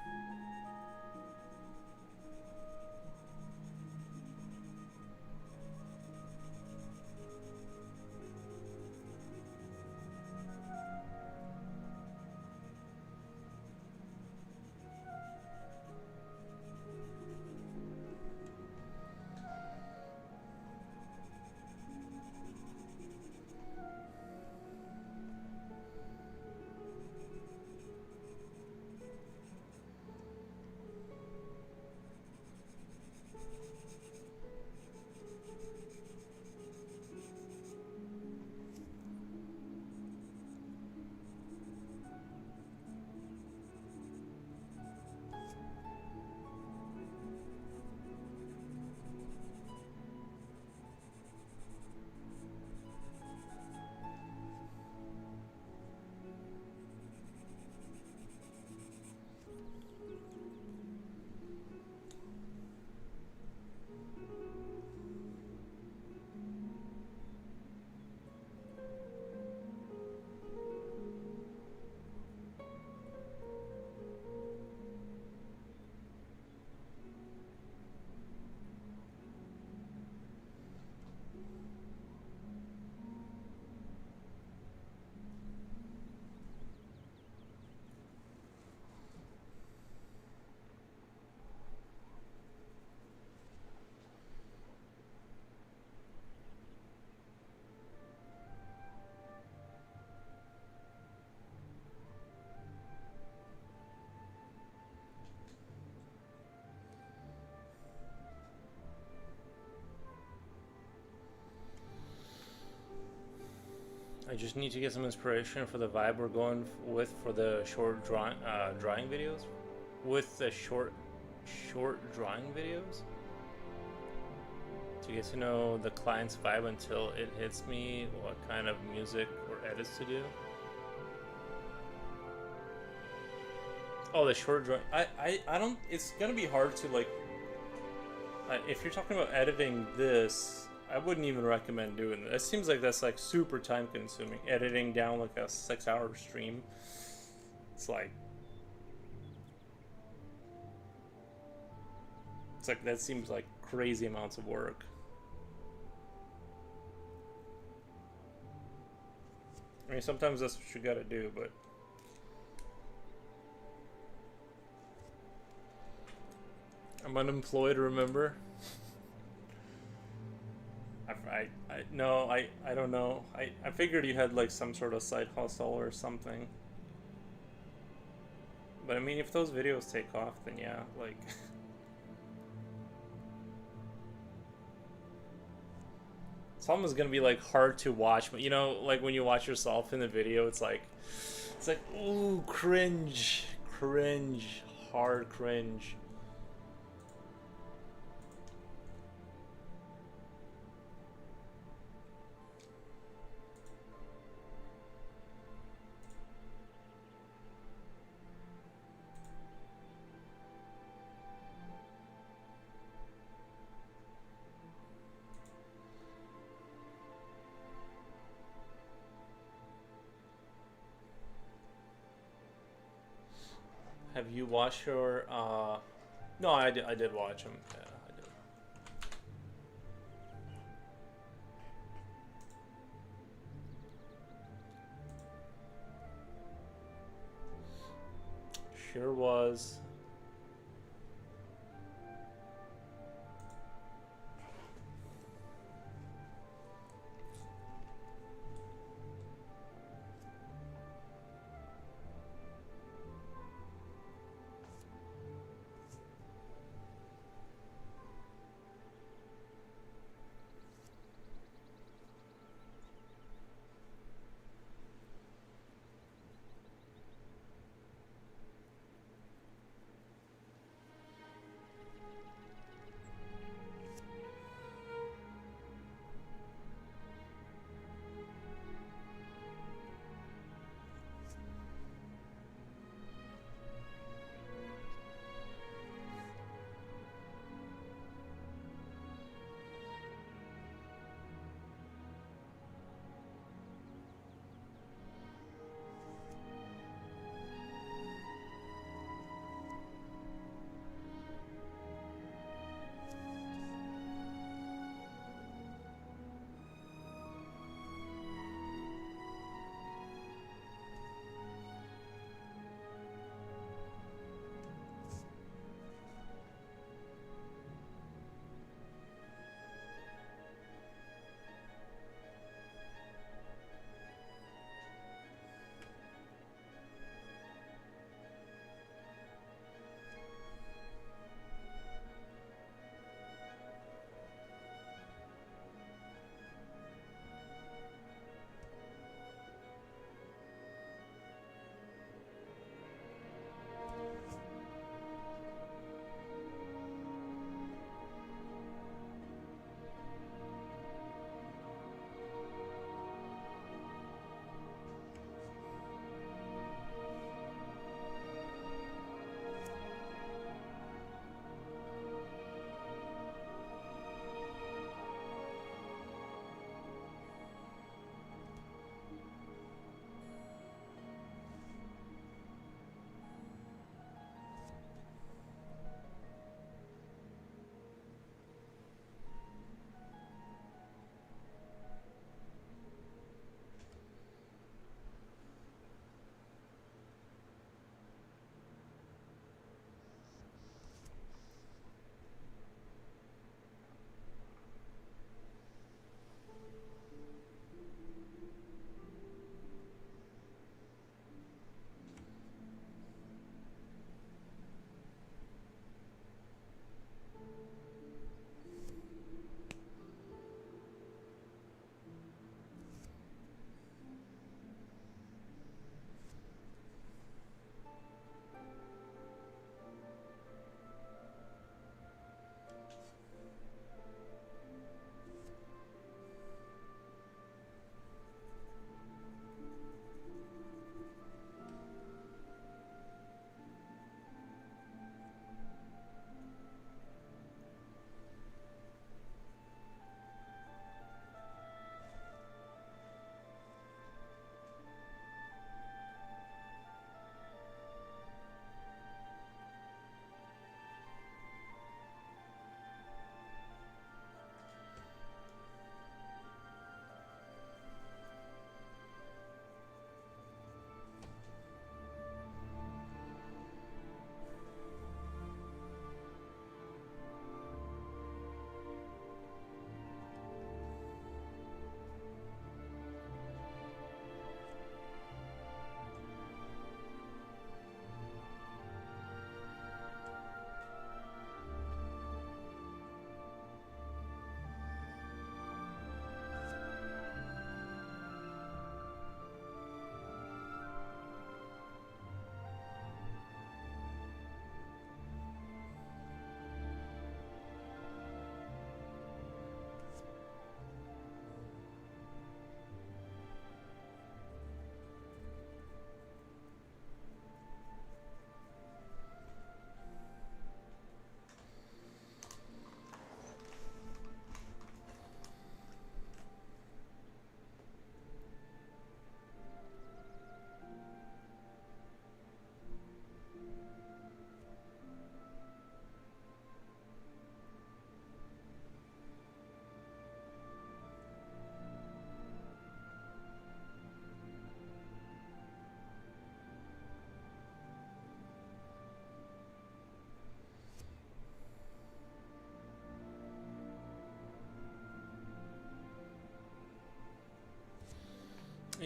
I just need to get some inspiration for the vibe we're going with for the short drawing videos. With the short drawing videos. To get to know the client's vibe until it hits me what kind of music or edits to do. Oh, the short drawing. I don't. It's gonna be hard to like. If you're talking about editing this, I wouldn't even recommend doing that. It seems like that's like super time consuming. Editing down like a 6-hour stream. It's like that seems like crazy amounts of work. I mean, sometimes that's what you gotta do, but I'm unemployed, remember? I don't know. I figured you had like some sort of side hustle or something. But I mean, if those videos take off, then yeah, like... It's almost gonna be like hard to watch, but you know, like when you watch yourself in the video, it's like, ooh, cringe, hard cringe. Have you watched her? No, I did watch him. Yeah, I did. Sure was.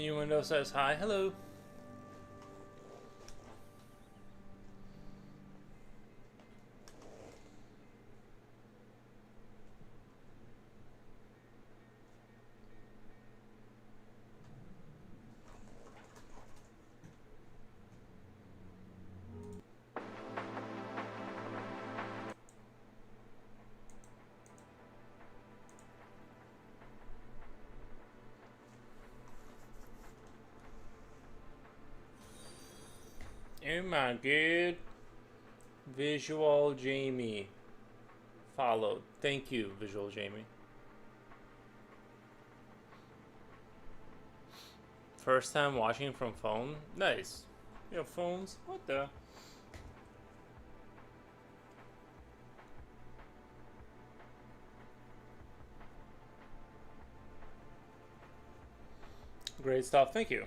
New window says hi. Hello. Oh my god. Visual Jamie followed. Thank you, Visual Jamie. First time watching from phone? Nice. You have phones? What the? Great stuff. Thank you.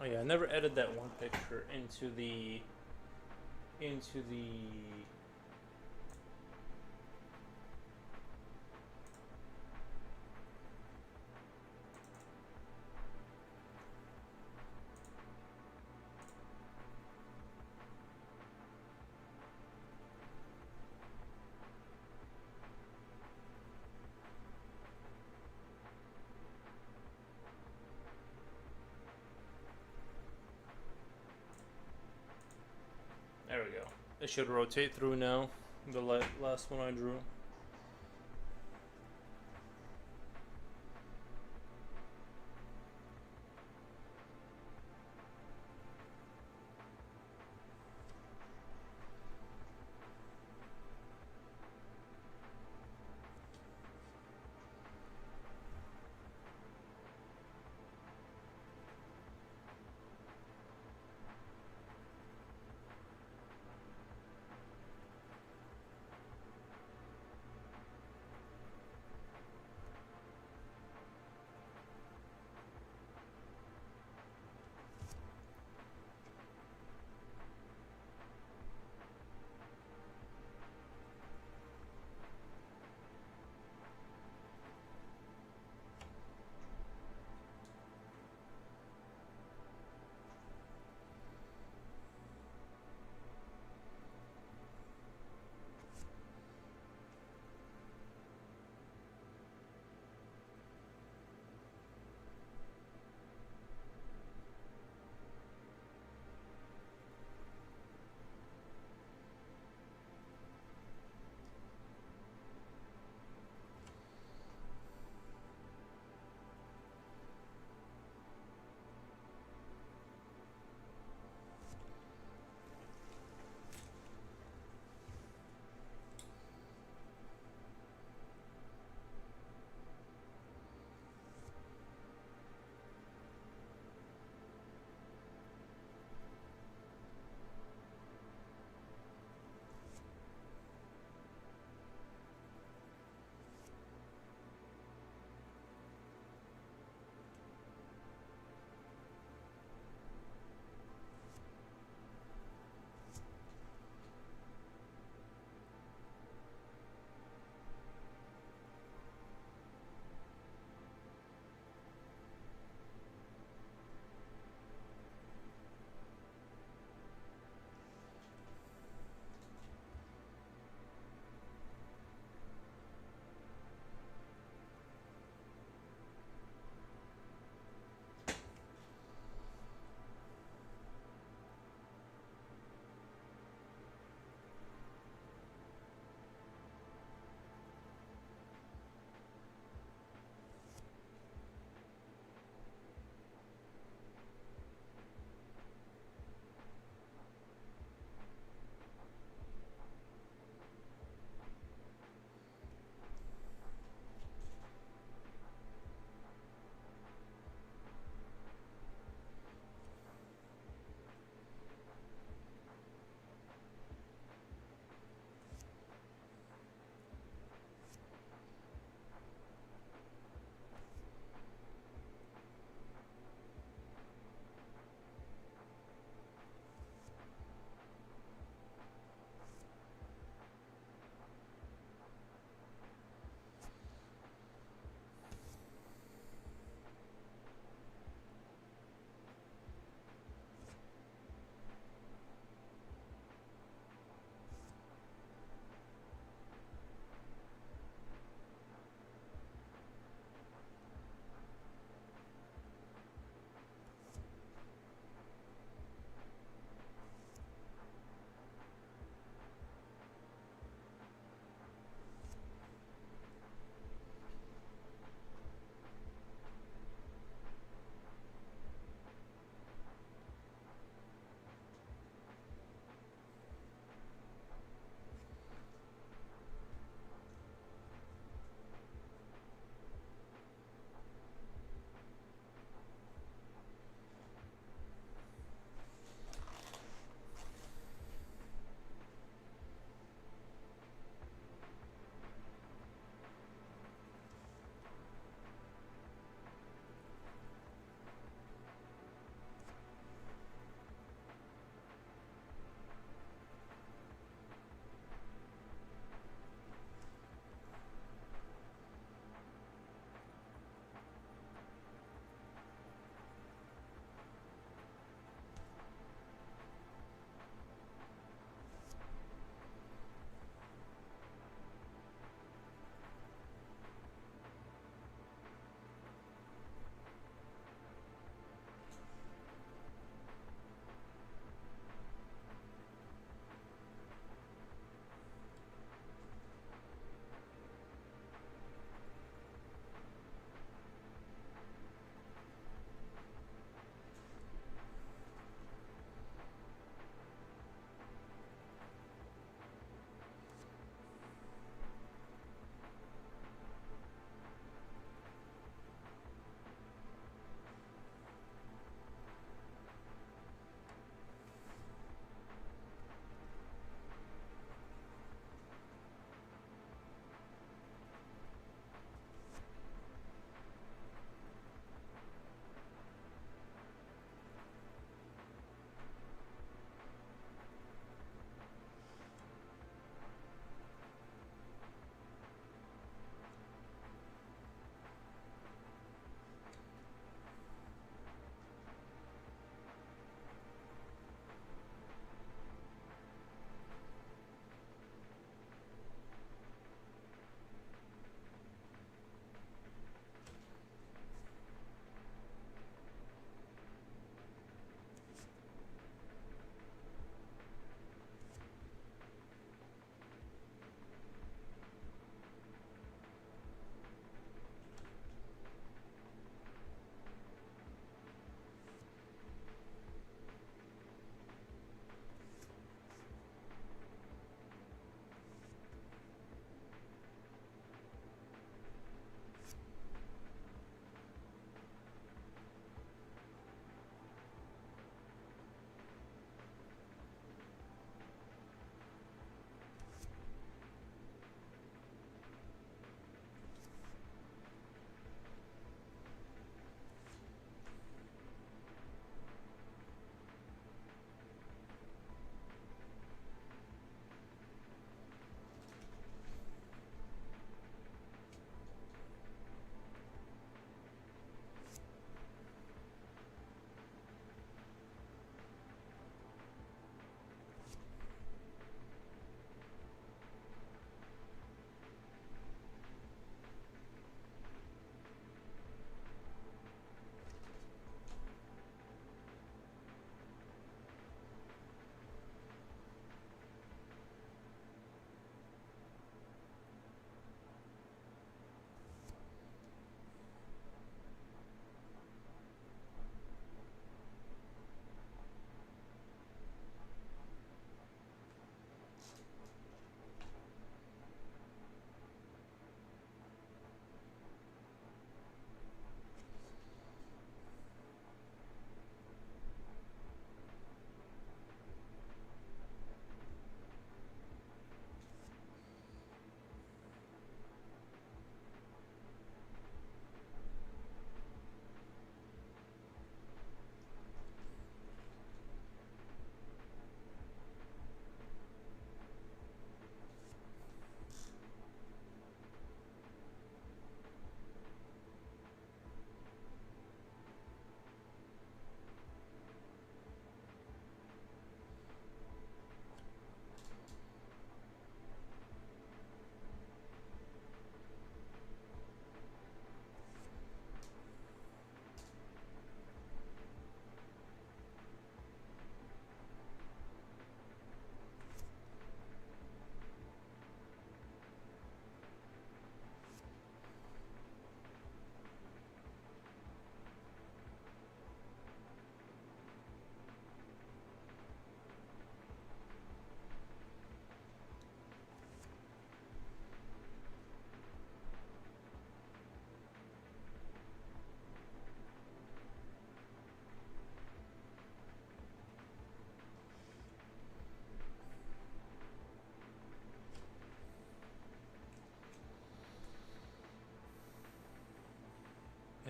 Oh yeah, I never edited that one picture into the there we go. It should rotate through now. The last one I drew.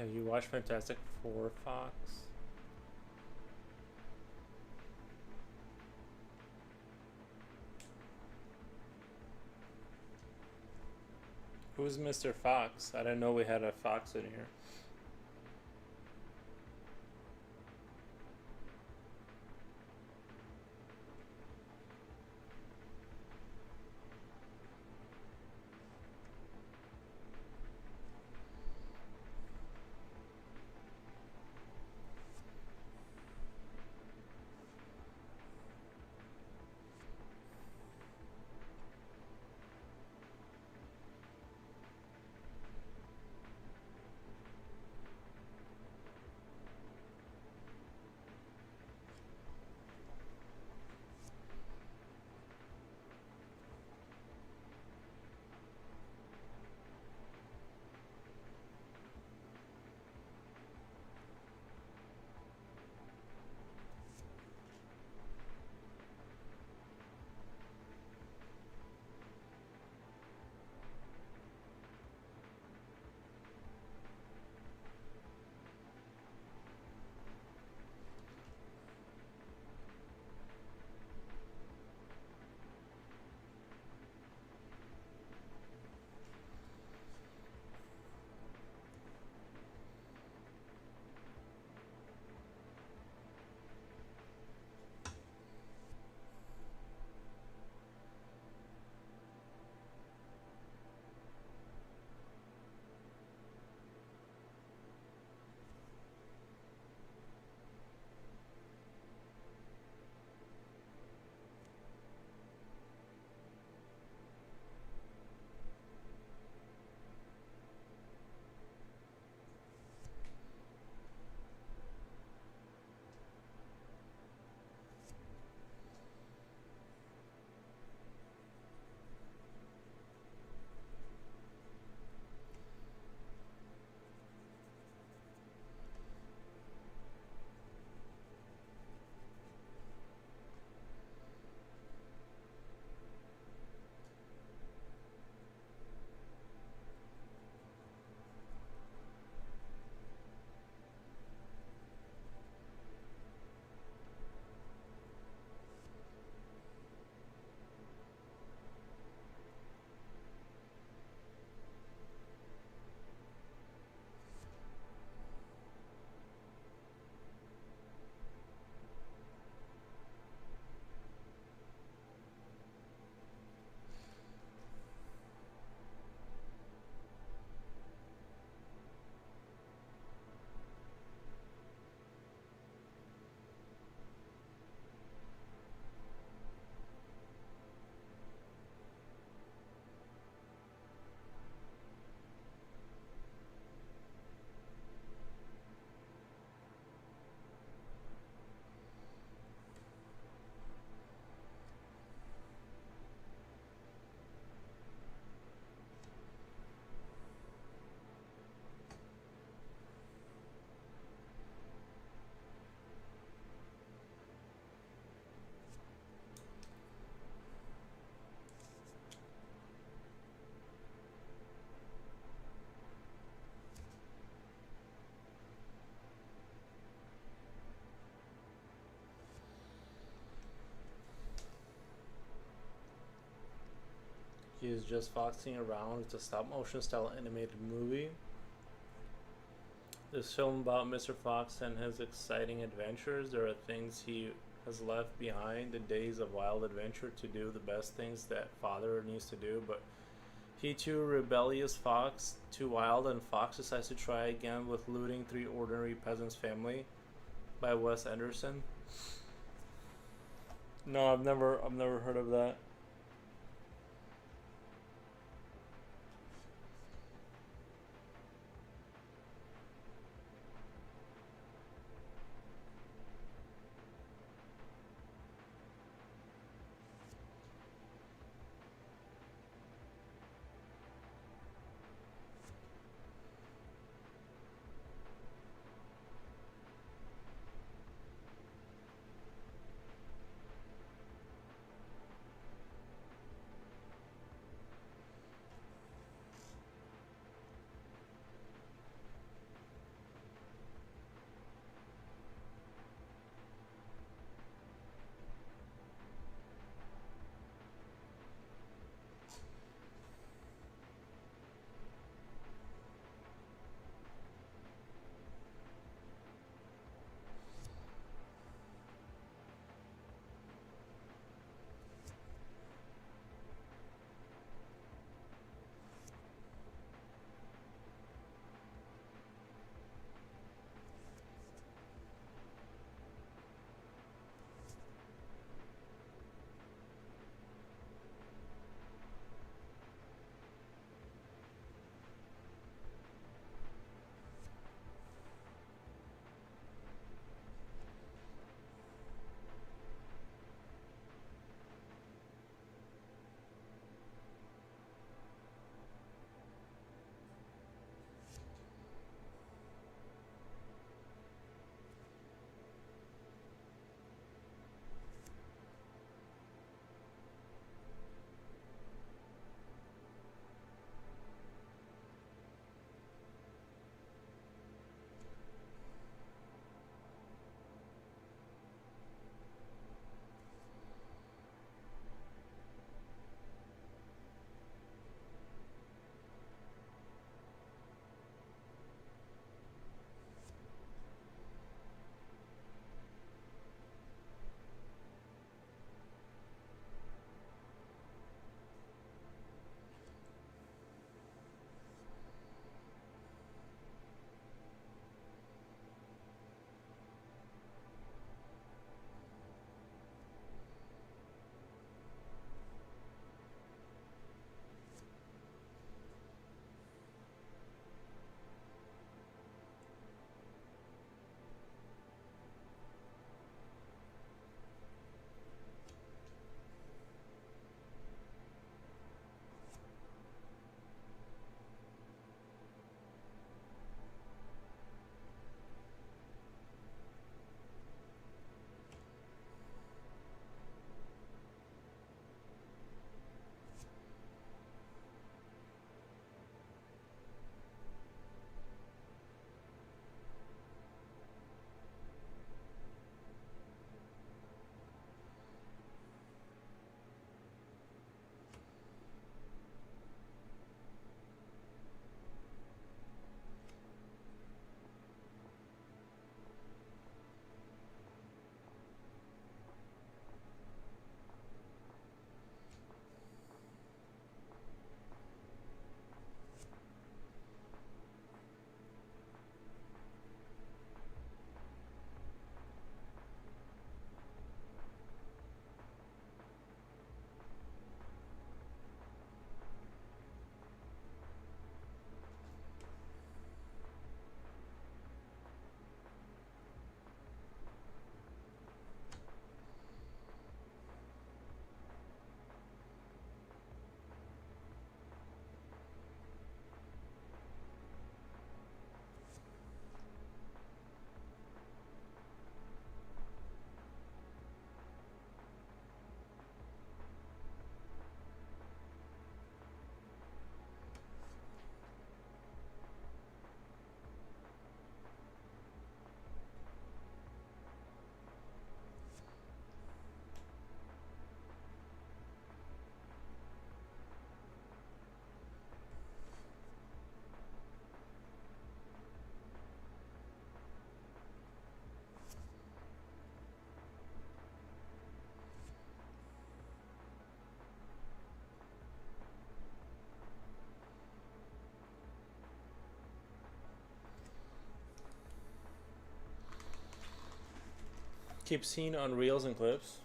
Have you watched Fantastic Four, Fox? Who's Mr. Fox? I didn't know we had a Fox in here. He is just foxing around. It's a stop motion style animated movie. This film about Mr. Fox and his exciting adventures. There are things he has left behind, the days of wild adventure to do the best things that father needs to do, but he too rebellious fox, too wild, and Fox decides to try again with looting three ordinary peasants' family by Wes Anderson. No, I've never heard of that. keep seeing on reels and clips.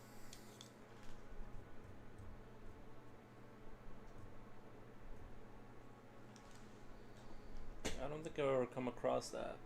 I don't think I've ever come across that.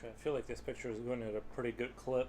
I feel like this picture is going at a pretty good clip.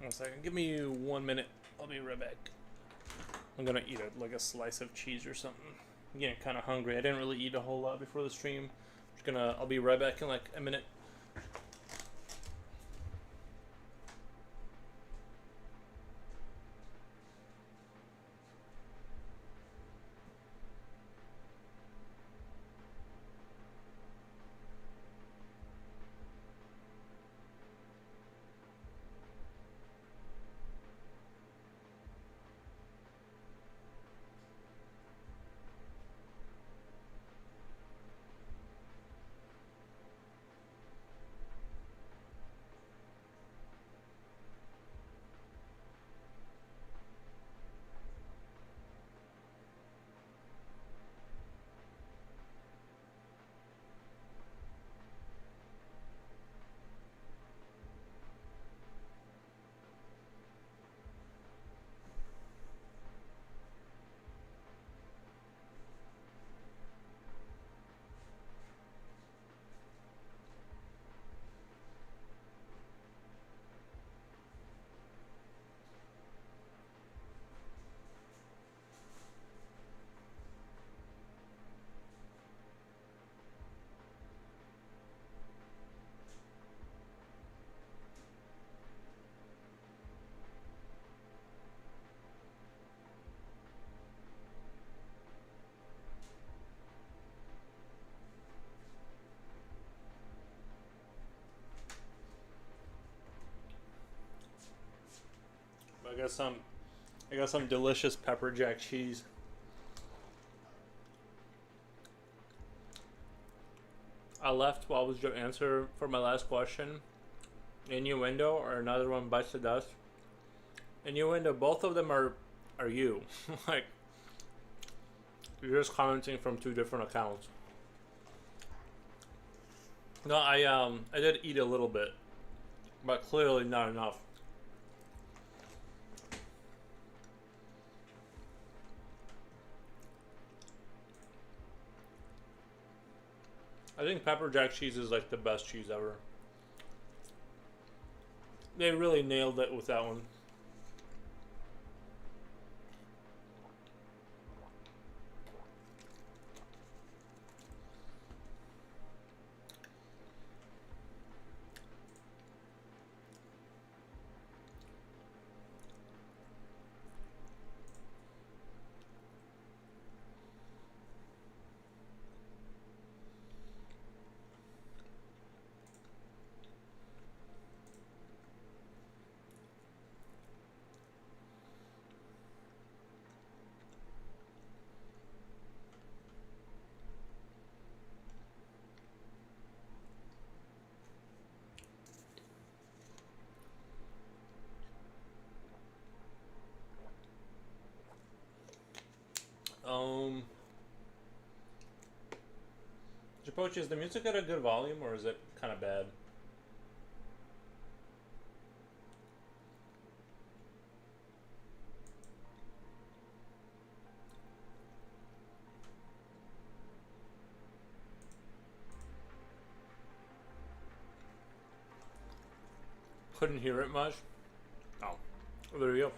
One second. Give me 1 minute. I'll be right back. I'm gonna eat like a slice of cheese or something. I'm getting kind of hungry. I didn't really eat a whole lot before the stream. I'll be right back in like a minute. I got some delicious pepper jack cheese. I left what was your answer for my last question. Innuendo or another one bites the dust. Innuendo, both of them are you. Like, you're just commenting from two different accounts. No, I did eat a little bit, but clearly not enough. I think pepper jack cheese is like the best cheese ever. They really nailed it with that one. Japoche, is the music at a good volume or is it kind of bad? Couldn't hear it much? Oh, well, there you go.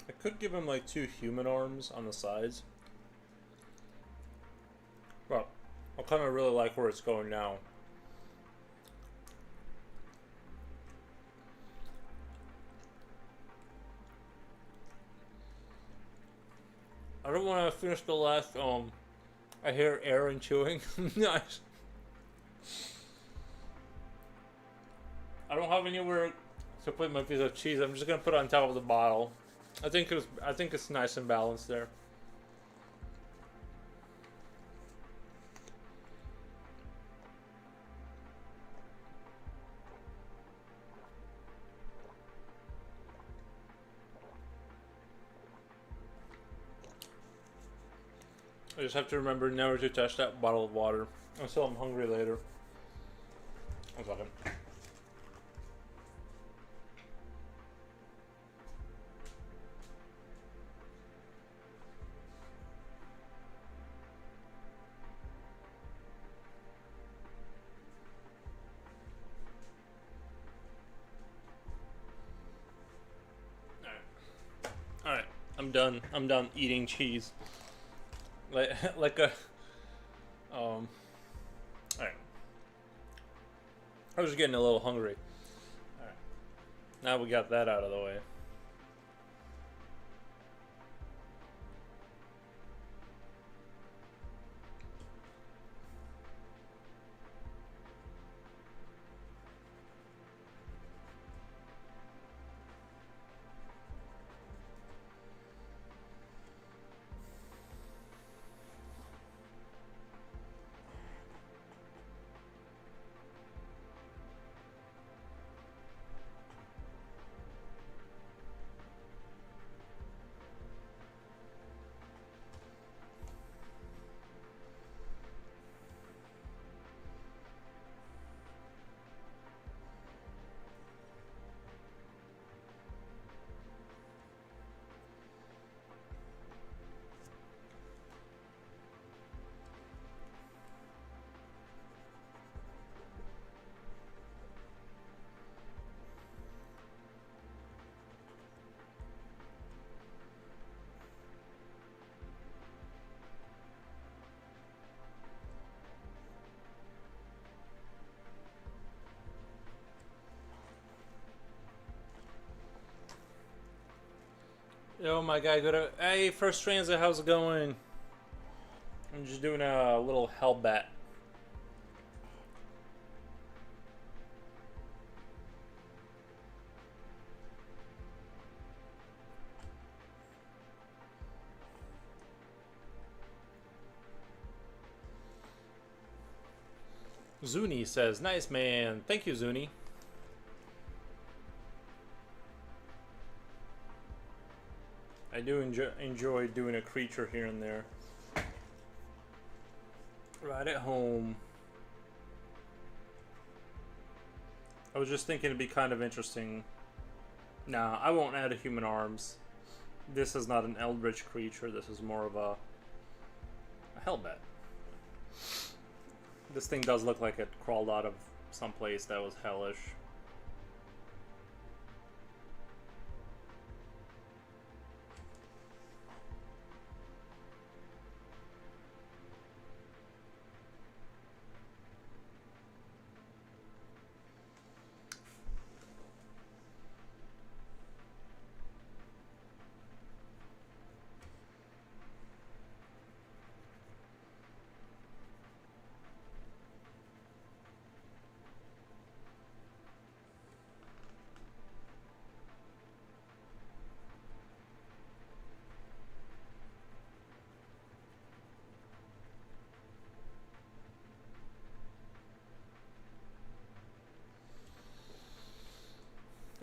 I could give him like 2 human arms on the sides. But I kind of really like where it's going now. I don't want to finish the last, I hear Aaron chewing. Nice. I don't have anywhere to put my piece of cheese. I'm just gonna put it on top of the bottle. I think it's nice and balanced there. I just have to remember never to touch that bottle of water until I'm hungry later. One second. I'm done. I'm done eating cheese. Like like a All right. I was just getting a little hungry. All right. Now we got that out of the way. Yo, my guy, hey, First Transit, how's it going? I'm just doing a little hell bet. Zuni says, nice man. Thank you, Zuni. I do enjoy doing a creature here and there. Right at home. I was just thinking it'd be kind of interesting. Nah, I won't add a human arms. This is not an eldritch creature. This is more of a hellbat. This thing does look like it crawled out of someplace that was hellish.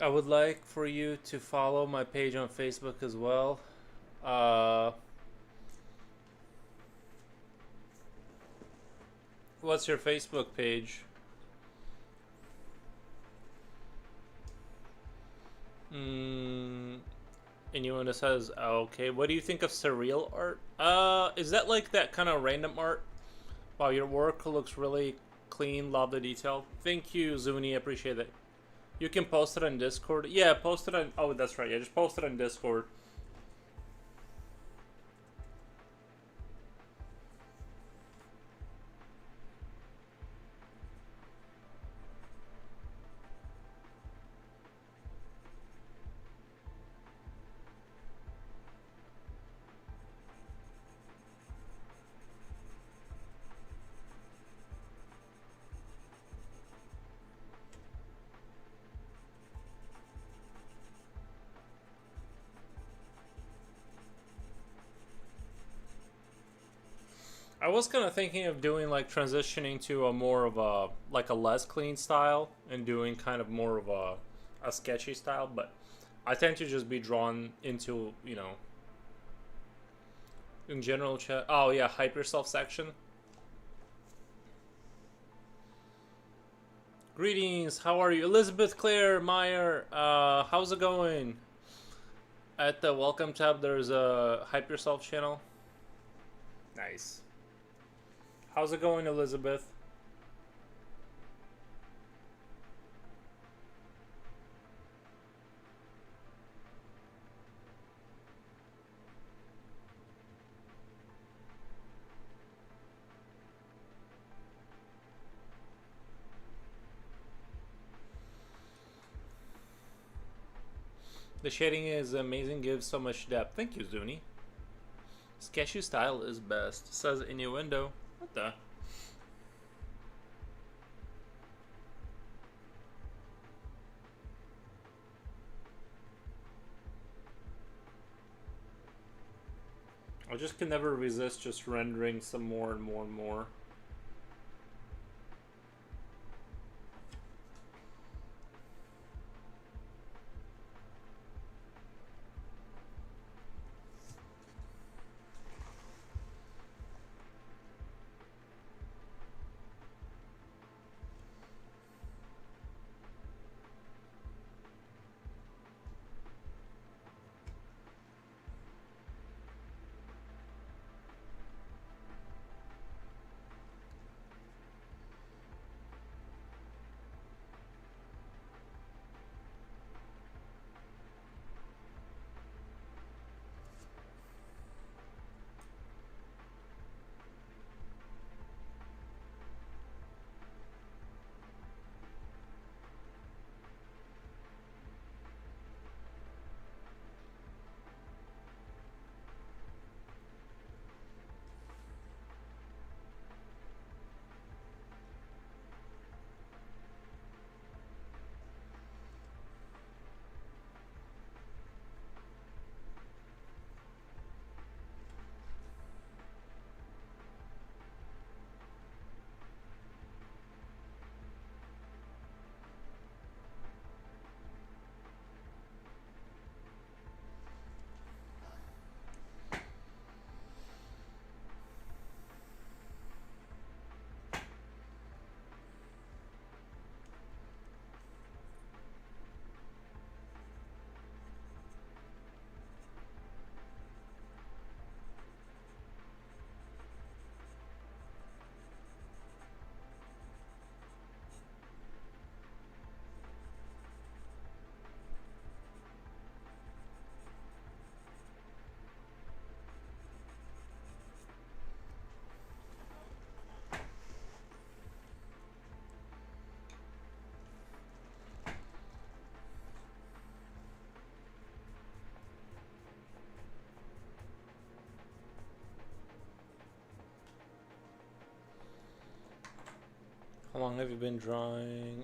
I would like for you to follow my page on Facebook as well. What's your Facebook page? Anyone that says, okay, what do you think of surreal art? Is that like that kind of random art? Wow, your work looks really clean, love the detail. Thank you, Zuni, appreciate it. You can post it on Discord. Yeah, post it on, oh, that's right, yeah, just post it on Discord. I was kind of thinking of doing like transitioning to a more of a like a less clean style and doing kind of more of a sketchy style, but I tend to just be drawn into, you know, in general chat. Oh yeah, hype yourself section. Greetings, how are you? Elizabeth Claire Meyer, how's it going? At the welcome tab there's a hype yourself channel. Nice. How's it going, Elizabeth? The shading is amazing, gives so much depth. Thank you, Zuni. Sketchy style is best, says Innuendo. What the? I just can never resist just rendering some more and more and more. How long have you been drawing?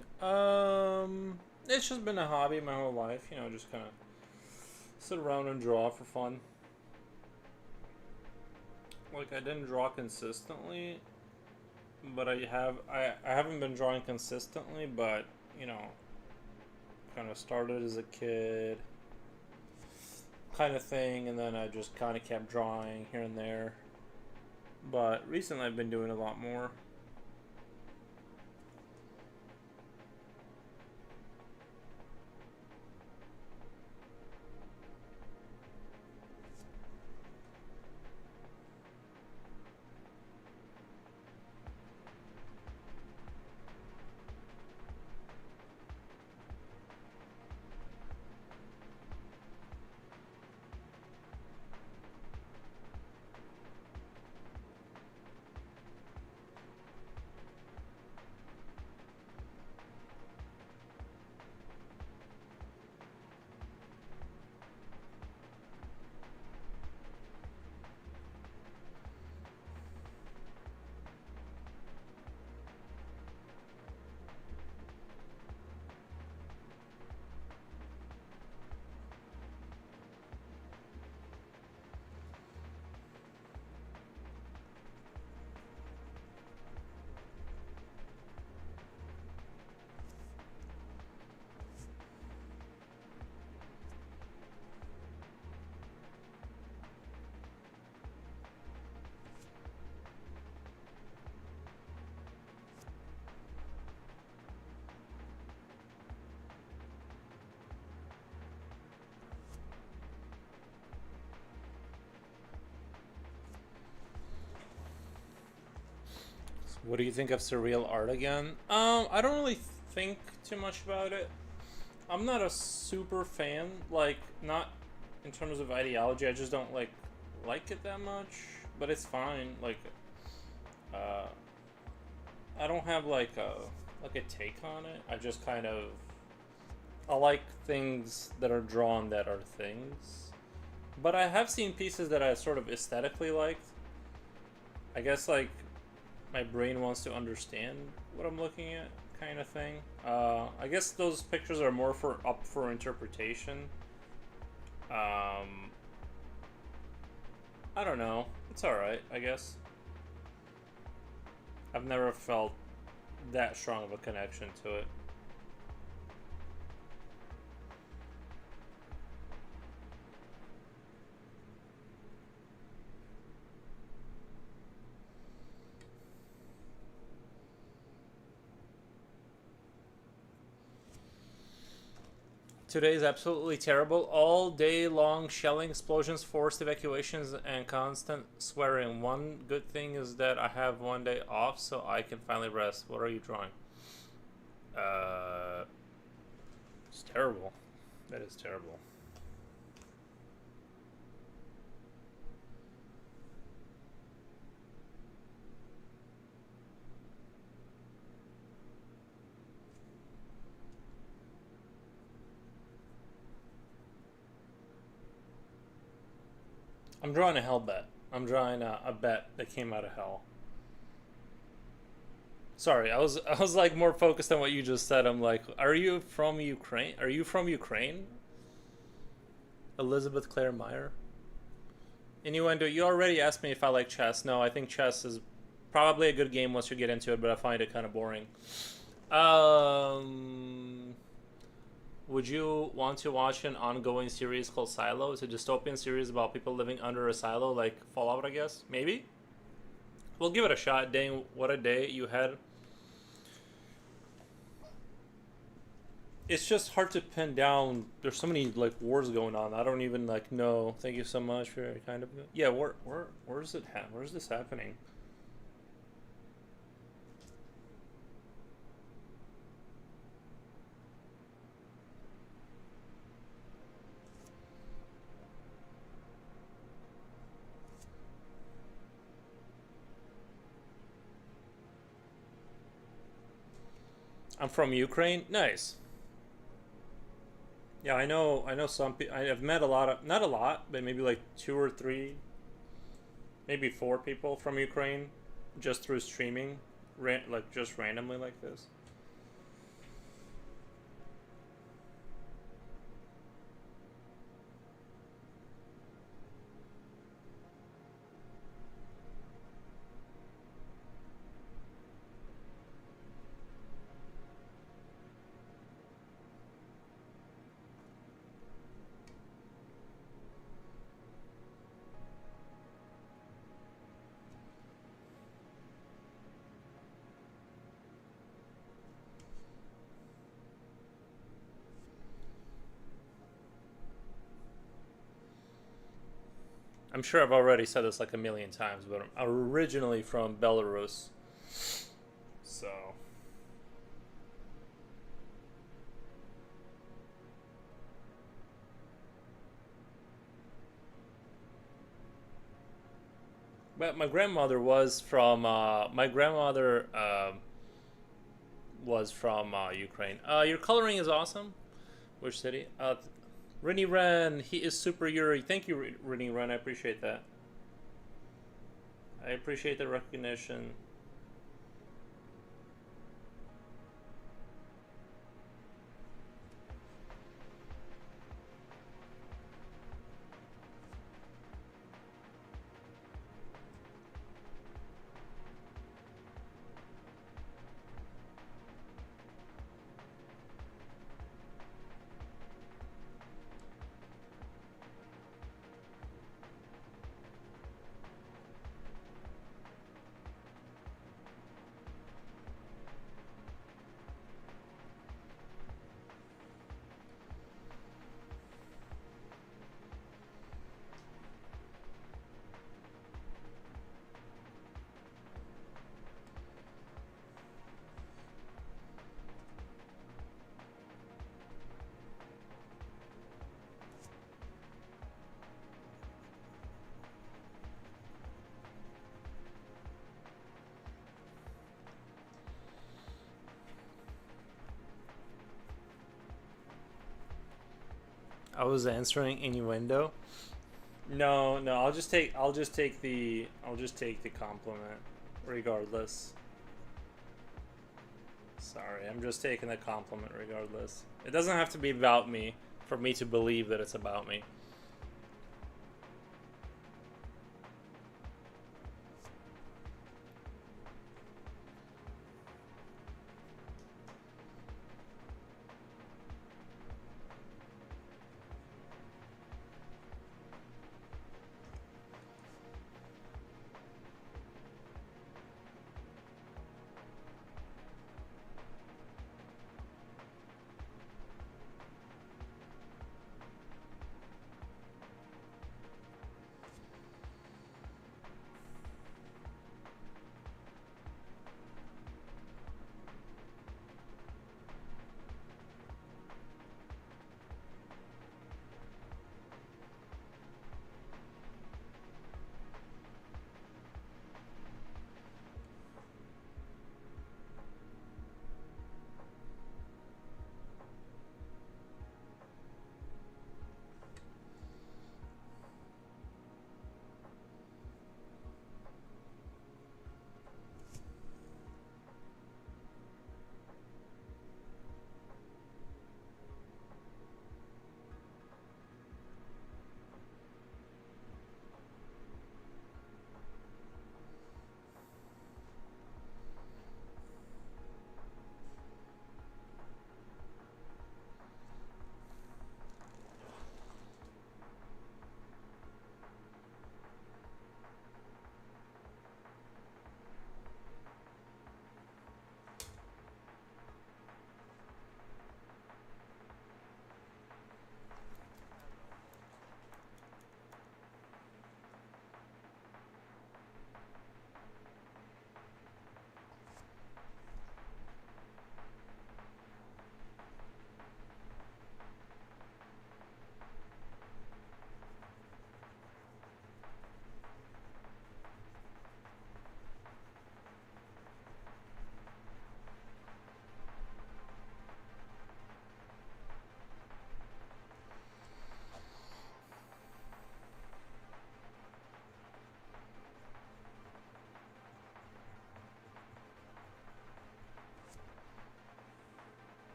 It's just been a hobby my whole life, you know, just kind of sit around and draw for fun. Like, I didn't draw consistently, but I haven't been drawing consistently, but, you know, kind of started as a kid kind of thing, and then I just kind of kept drawing here and there. But recently I've been doing a lot more. What do you think of surreal art again? I don't really think too much about it. I'm not a super fan, like, not in terms of ideology, I just don't like it that much, but it's fine. Like, uh, I don't have like a take on it. I just kind of I like things that are drawn that are things. But I have seen pieces that I sort of aesthetically liked. I guess like my brain wants to understand what I'm looking at, kind of thing. I guess those pictures are more for up for interpretation. I don't know. It's alright, I guess. I've never felt that strong of a connection to it. Today is absolutely terrible. All day long shelling, explosions, forced evacuations, and constant swearing. One good thing is that I have one day off, so I can finally rest. What are you drawing? It's terrible. That is terrible. I'm drawing a hell bet. I'm drawing a bet that came out of hell. Sorry, I was like more focused on what you just said. I'm like, are you from Ukraine? Are you from Ukraine? Elizabeth Claire Meyer. Innuendo, you already asked me if I like chess. No, I think chess is probably a good game once you get into it, but I find it kind of boring. Would you want to watch an ongoing series called Silo? It's a dystopian series about people living under a silo, like Fallout, I guess. Maybe. We'll give it a shot. Dang, what a day you had. It's just hard to pin down. There's so many like wars going on. I don't even like know. Thank you so much for your kind of. Yeah, where's it? Where's this happening? I'm from Ukraine. Nice. Yeah, I know. I know some people. I've met a lot of, not a lot, but maybe like two or three, maybe four people from Ukraine, just through streaming, like just randomly like this. I'm sure I've already said this like a million times, but I'm originally from Belarus, so. But my grandmother was from. My grandmother was from Ukraine. Your coloring is awesome. Which city? Rennie Ren. He is super Yuri. Thank you, Rennie Ren. I appreciate that. I appreciate the recognition. I was answering innuendo. No, no, I'll just take the compliment regardless. Sorry, I'm just taking the compliment regardless. It doesn't have to be about me for me to believe that it's about me.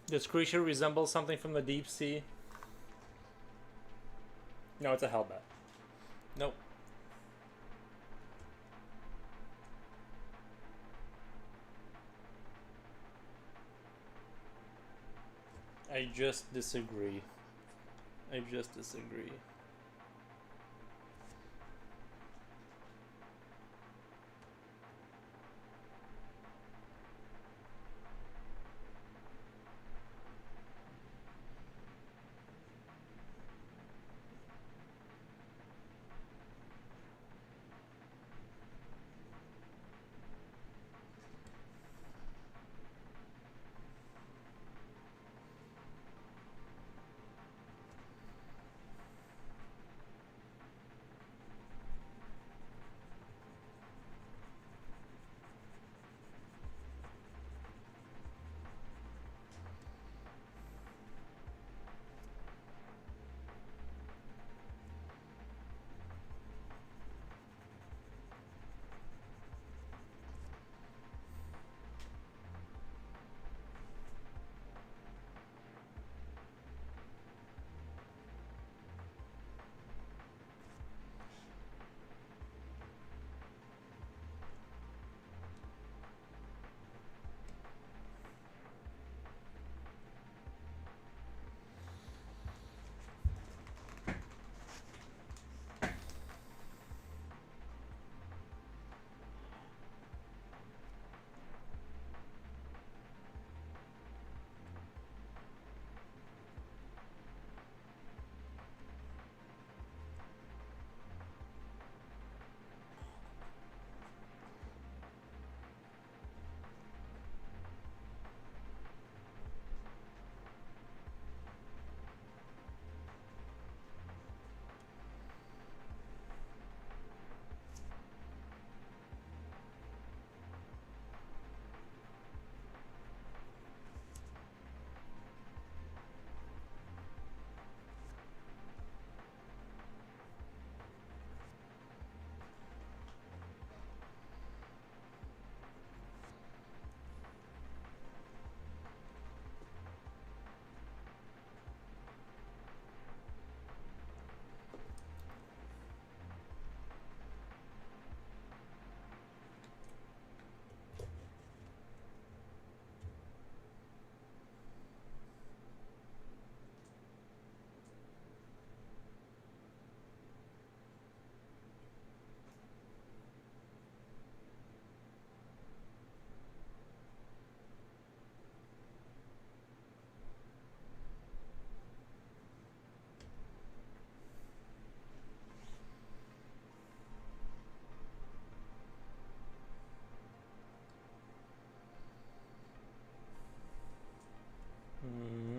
Does creature resemble something from the deep sea? No, it's a hellbat. Nope. I just disagree. I just disagree.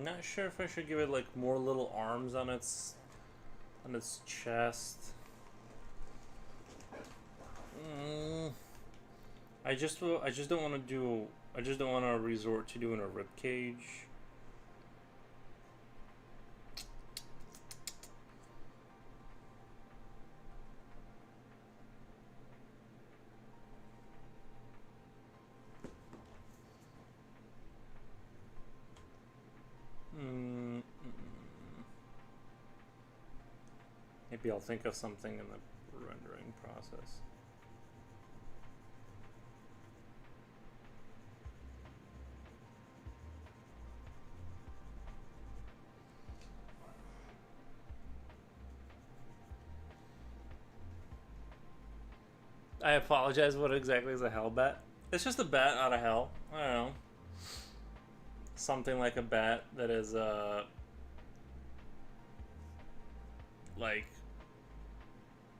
Not sure if I should give it like more little arms on its chest. I just don't want to do. I just don't want to resort to doing a rib cage. Maybe I'll think of something in the rendering process. I apologize. What exactly is a hell bat? It's just a bat out of hell. I don't know. Something like a bat that is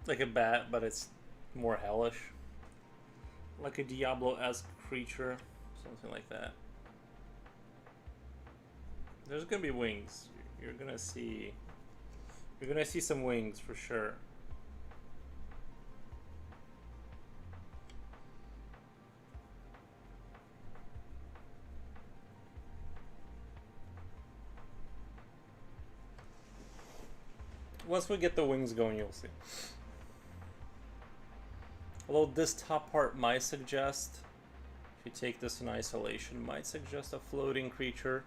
like a bat, but it's more hellish. Like a Diablo-esque creature, something like that. There's gonna be wings. You're gonna see some wings for sure. Once we get the wings going, you'll see. Although this top part might suggest, if you take this in isolation, might suggest a floating creature.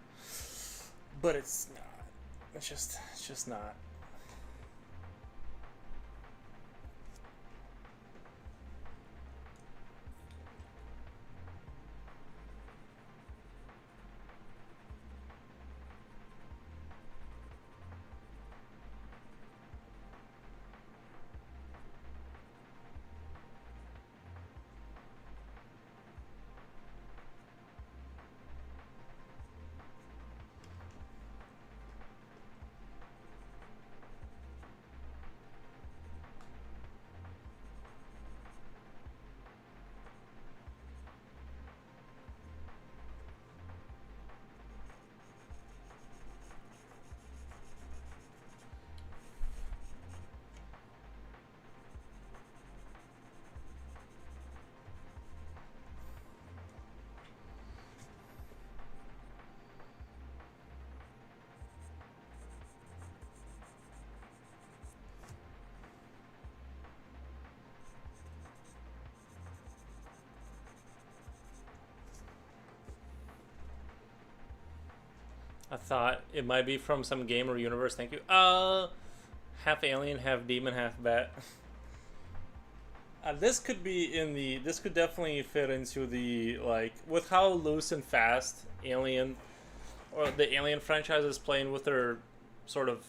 but it's not. It's just not. I thought it might be from some game or universe. Thank you. Half alien, half demon, half bat. This could be in the. This could definitely fit into the, like, with how loose and fast Alien or the Alien franchise is playing with their sort of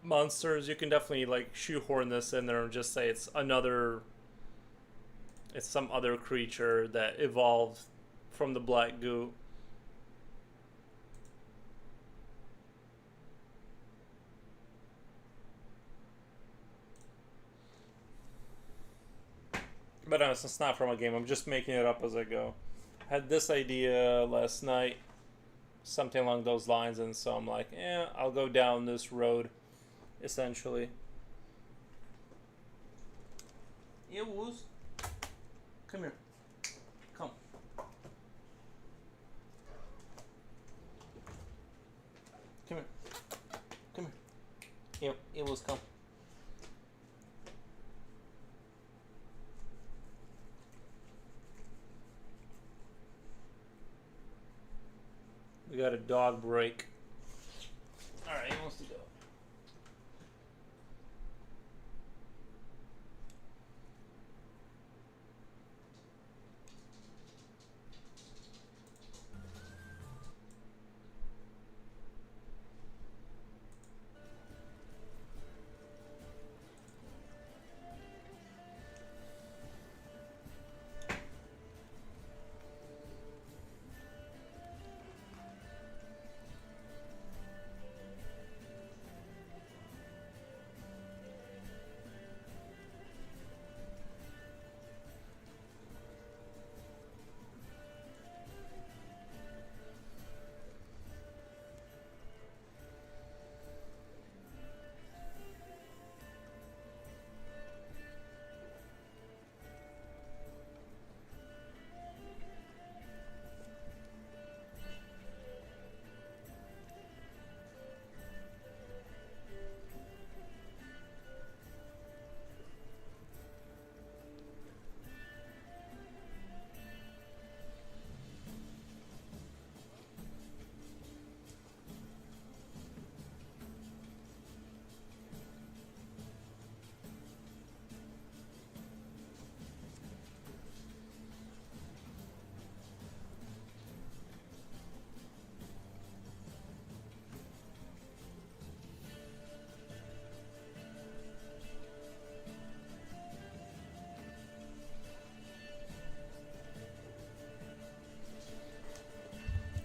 monsters. You can definitely like shoehorn this in there and just say it's another. It's some other creature that evolved from the black goo. But no, it's not from a game. I'm just making it up as I go. I had this idea last night, something along those lines, and so I'm like, I'll go down this road, essentially. Yeah, Woos. Come here. Come. Come here. Come here. Yeah, Woos, come. We got a dog break. Alright, he wants to go.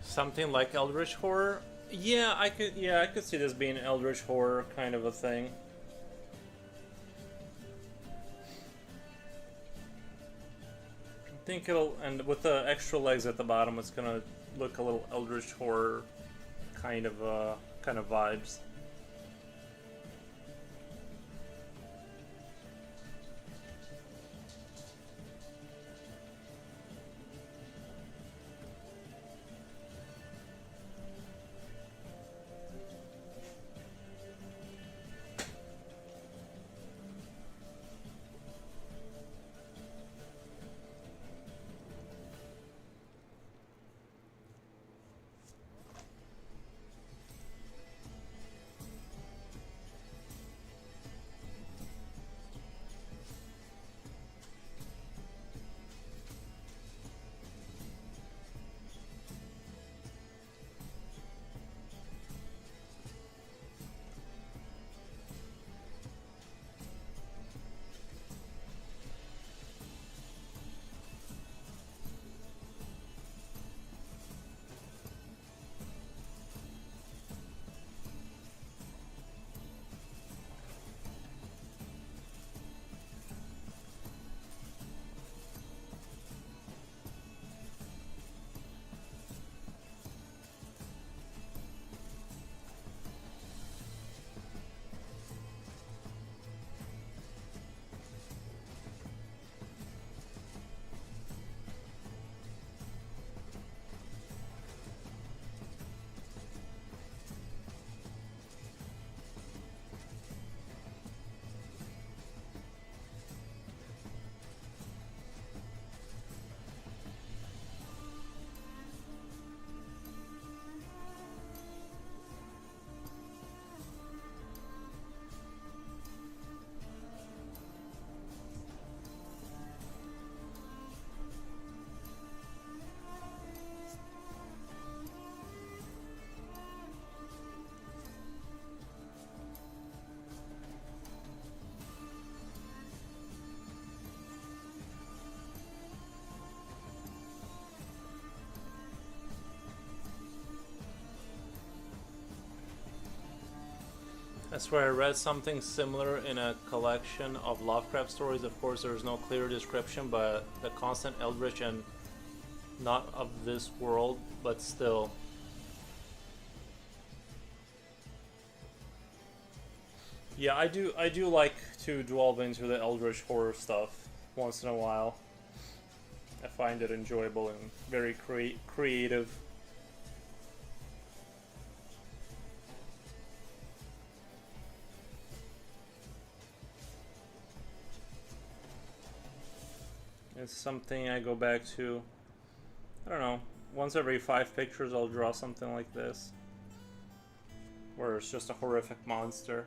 Something like Eldritch Horror? Yeah, I could see this being Eldritch Horror kind of a thing. I think it'll, and with the extra legs at the bottom, it's gonna look a little Eldritch Horror kind of vibes. I swear I read something similar in a collection of Lovecraft stories. Of course, there is no clear description, but the constant eldritch and not of this world, but still. Yeah, I do like to delve into the eldritch horror stuff once in a while. I find it enjoyable and very creative. It's something I go back to, I don't know, once every 5 pictures I'll draw something like this, where it's just a horrific monster.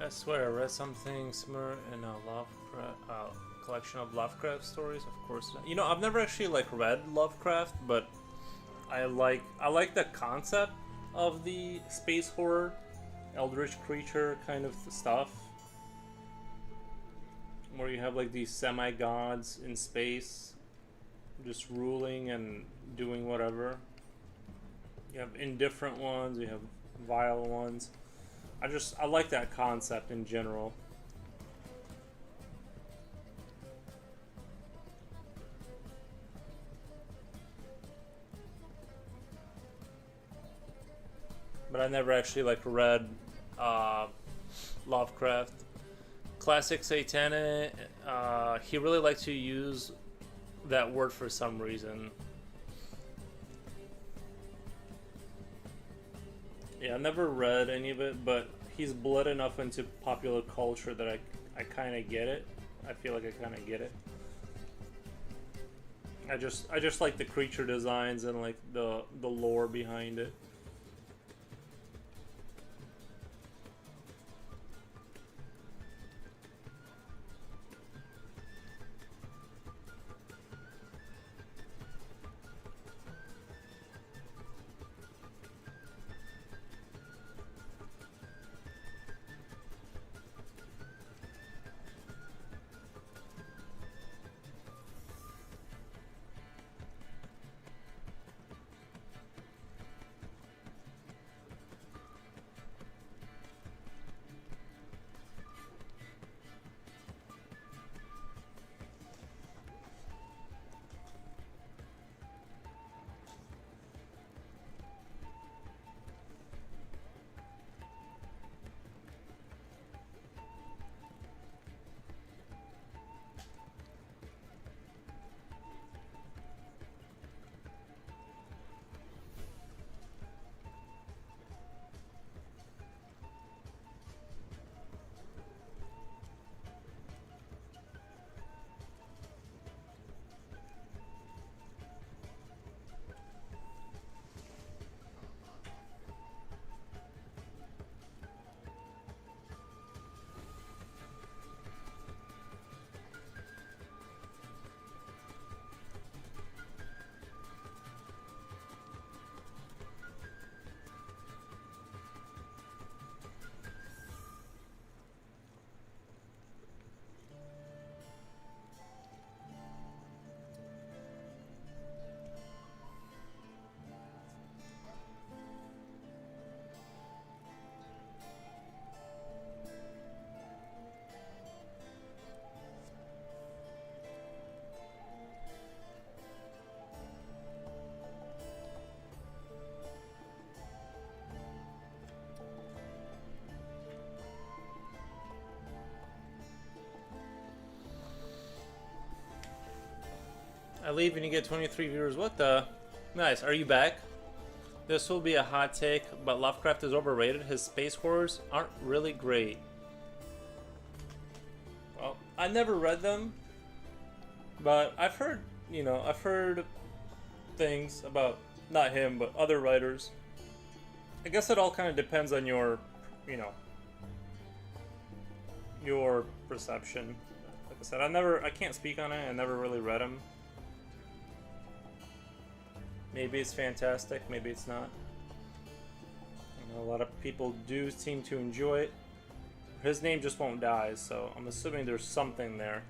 I swear I read something similar in a Lovecraft collection of Lovecraft stories. Of course, you know, I've never actually like read Lovecraft, but I like the concept of the space horror, eldritch creature kind of stuff, where you have like these semi-gods in space, just ruling and doing whatever. You have indifferent ones, you have vile ones. I like that concept in general. But I never actually like read Lovecraft. Classic Satanic, he really liked to use that word for some reason. Yeah, I never read any of it, but he's bled enough into popular culture that I kind of get it. I feel like I kind of get it. I just like the creature designs and like the lore behind it. I leave and you get 23 viewers. What the? Nice. Are you back? This will be a hot take, but Lovecraft is overrated. His space horrors aren't really great. Well, I never read them, but I've heard, I've heard things about, not him, but other writers. I guess it all kind of depends on your, your perception. Like I said, I can't speak on it. I never really read them. Maybe it's fantastic, maybe it's not. A lot of people do seem to enjoy it. His name just won't die, so I'm assuming there's something there.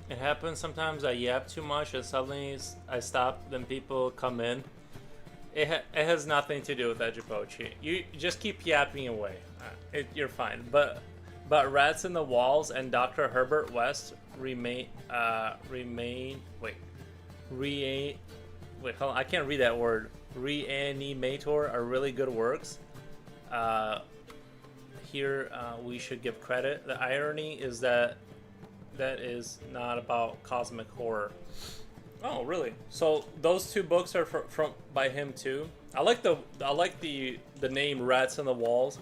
It happens sometimes. I yap too much and suddenly I stop, then people come in. It has nothing to do with Egipochi. You just keep yapping away. You're fine. But Rats in the Walls and Dr. Herbert West wait, hold on, I can't read that word. Reanimator are really good works. Here we should give credit. The irony is that is not about cosmic horror. Oh, really? So those two books are from by him too. I like the name Rats in the Walls.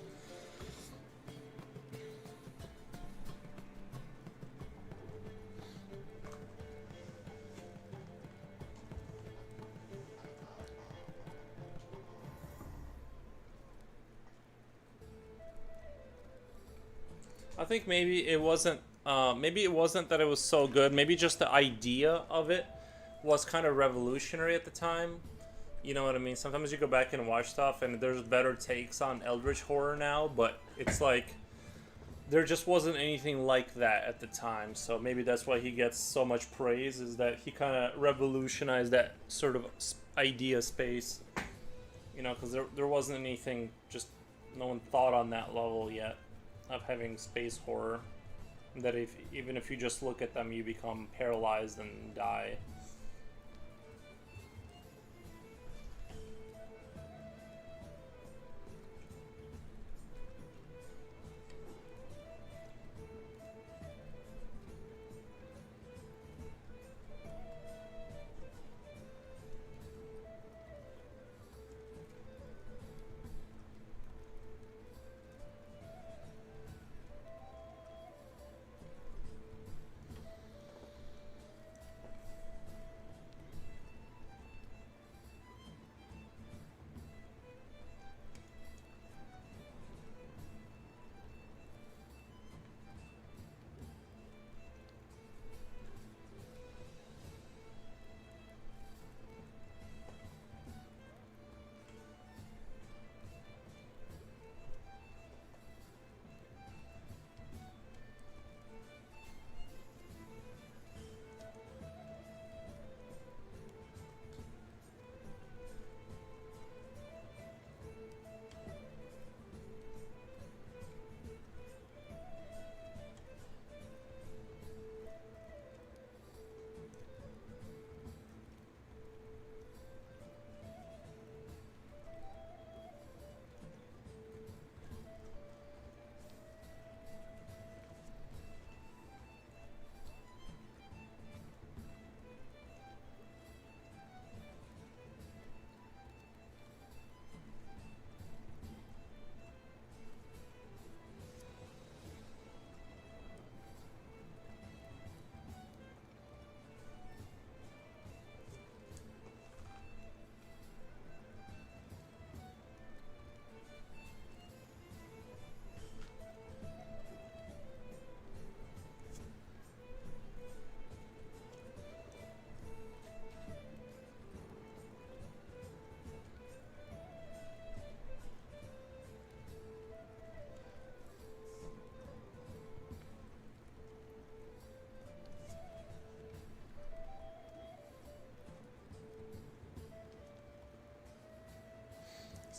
I think maybe it wasn't that it was so good. Maybe just the idea of it was kind of revolutionary at the time. You know what I mean? Sometimes you go back and watch stuff and there's better takes on Eldritch horror now, but it's like there just wasn't anything like that at the time. So maybe that's why he gets so much praise, is that he kind of revolutionized that sort of idea space. Because there wasn't anything, just no one thought on that level yet of having space horror. That even if you just look at them, you become paralyzed and die.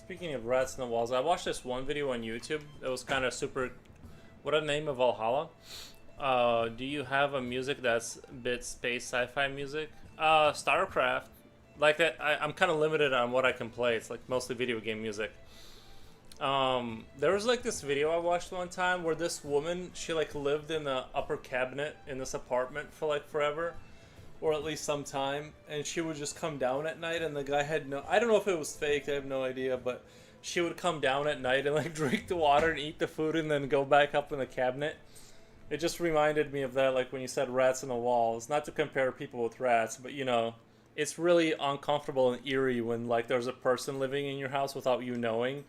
Speaking of rats in the walls, I watched this one video on YouTube that was kind of super. What a name of Valhalla. Do you have a music that's a bit space sci-fi music? StarCraft. Like that, I'm kind of limited on what I can play. It's like mostly video game music. There was like this video I watched one time where this woman, she like lived in the upper cabinet in this apartment for like forever, or at least some time, and she would just come down at night, and the guy had no, I don't know if it was fake, I have no idea, but she would come down at night and like drink the water and eat the food and then go back up in the cabinet. It just reminded me of that, like when you said rats in the walls. Not to compare people with rats, but you know, it's really uncomfortable and eerie when like there's a person living in your house without you knowing.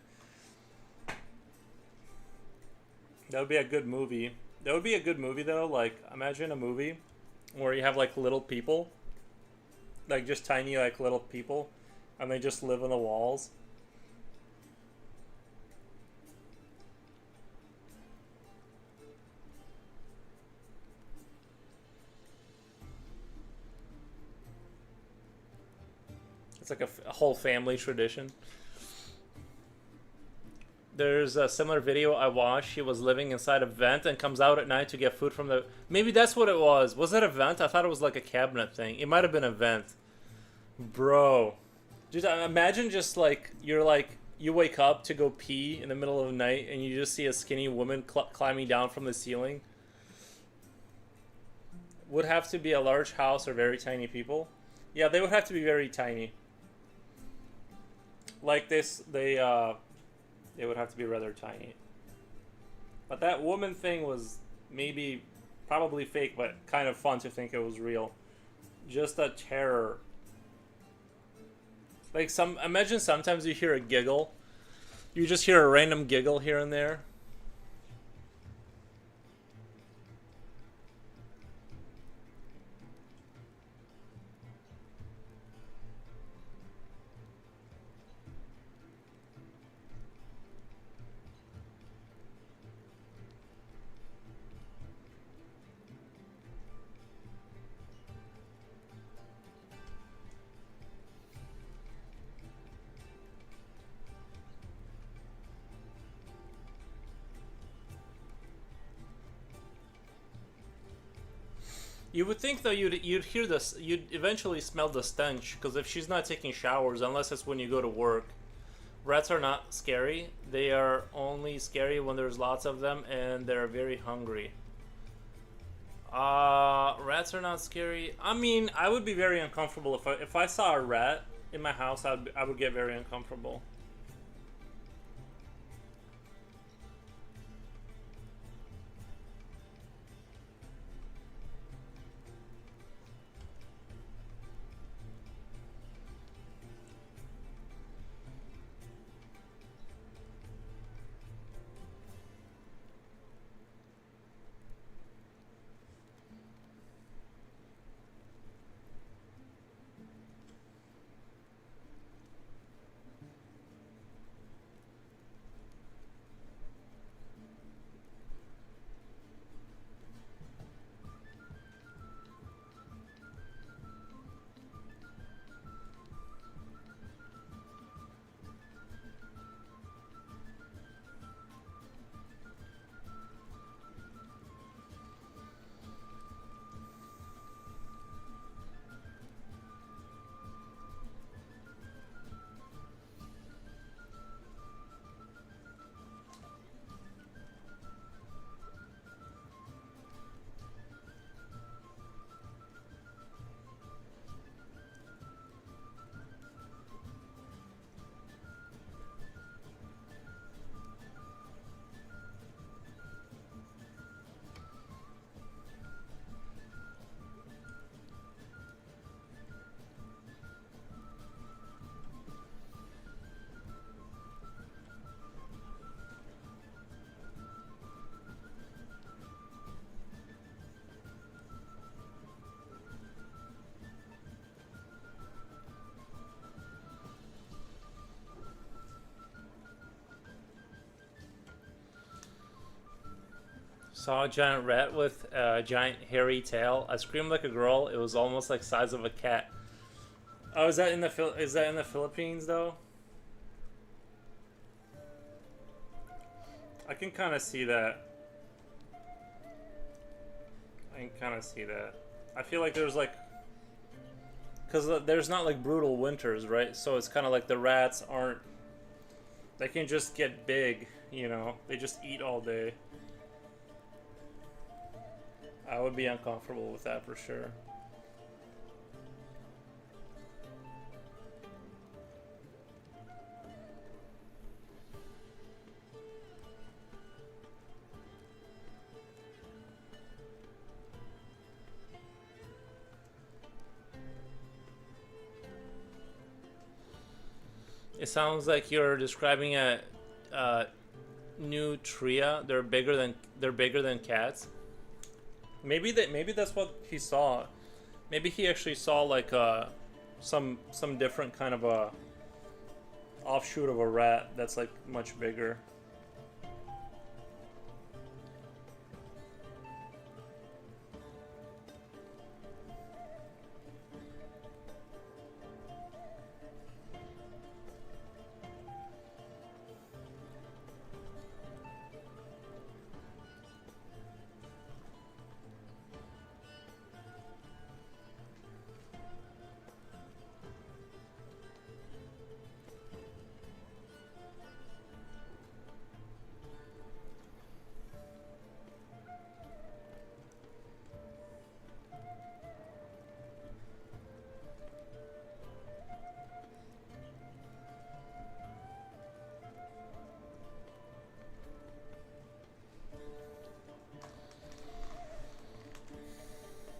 That would be a good movie. That would be a good movie though. Like imagine a movie where you have like little people, like just tiny like little people, and they just live in the walls. It's like a whole family tradition. There's a similar video I watched. She was living inside a vent and comes out at night to get food from the... Maybe that's what it was. Was it a vent? I thought it was like a cabinet thing. It might have been a vent. Bro. Just imagine just like, you're like, you wake up to go pee in the middle of the night and you just see a skinny woman climbing down from the ceiling. Would have to be a large house or very tiny people. Yeah, they would have to be very tiny. Like this, they would have to be rather tiny. But that woman thing was maybe, probably fake, but kind of fun to think it was real. Just a terror. Like imagine sometimes you hear a giggle. You just hear a random giggle here and there. You would think though you'd hear this, you'd eventually smell the stench, because if she's not taking showers, unless it's when you go to work. Rats are not scary. They are only scary when there's lots of them and they're very hungry. Rats are not scary. I mean, I would be very uncomfortable if I saw a rat in my house. I would get very uncomfortable. Saw a giant rat with a giant hairy tail. I screamed like a girl. It was almost like size of a cat. Oh, is that in the Philippines though? I can kind of see that. I can kind of see that. I feel like there's like, because there's not like brutal winters, right? So it's kind of like the rats aren't, they can just get big, you know? They just eat all day. I would be uncomfortable with that for sure. It sounds like you're describing a nutria. They're bigger than cats. Maybe that's what he saw. Maybe he actually saw like some different kind of a offshoot of a rat that's like much bigger.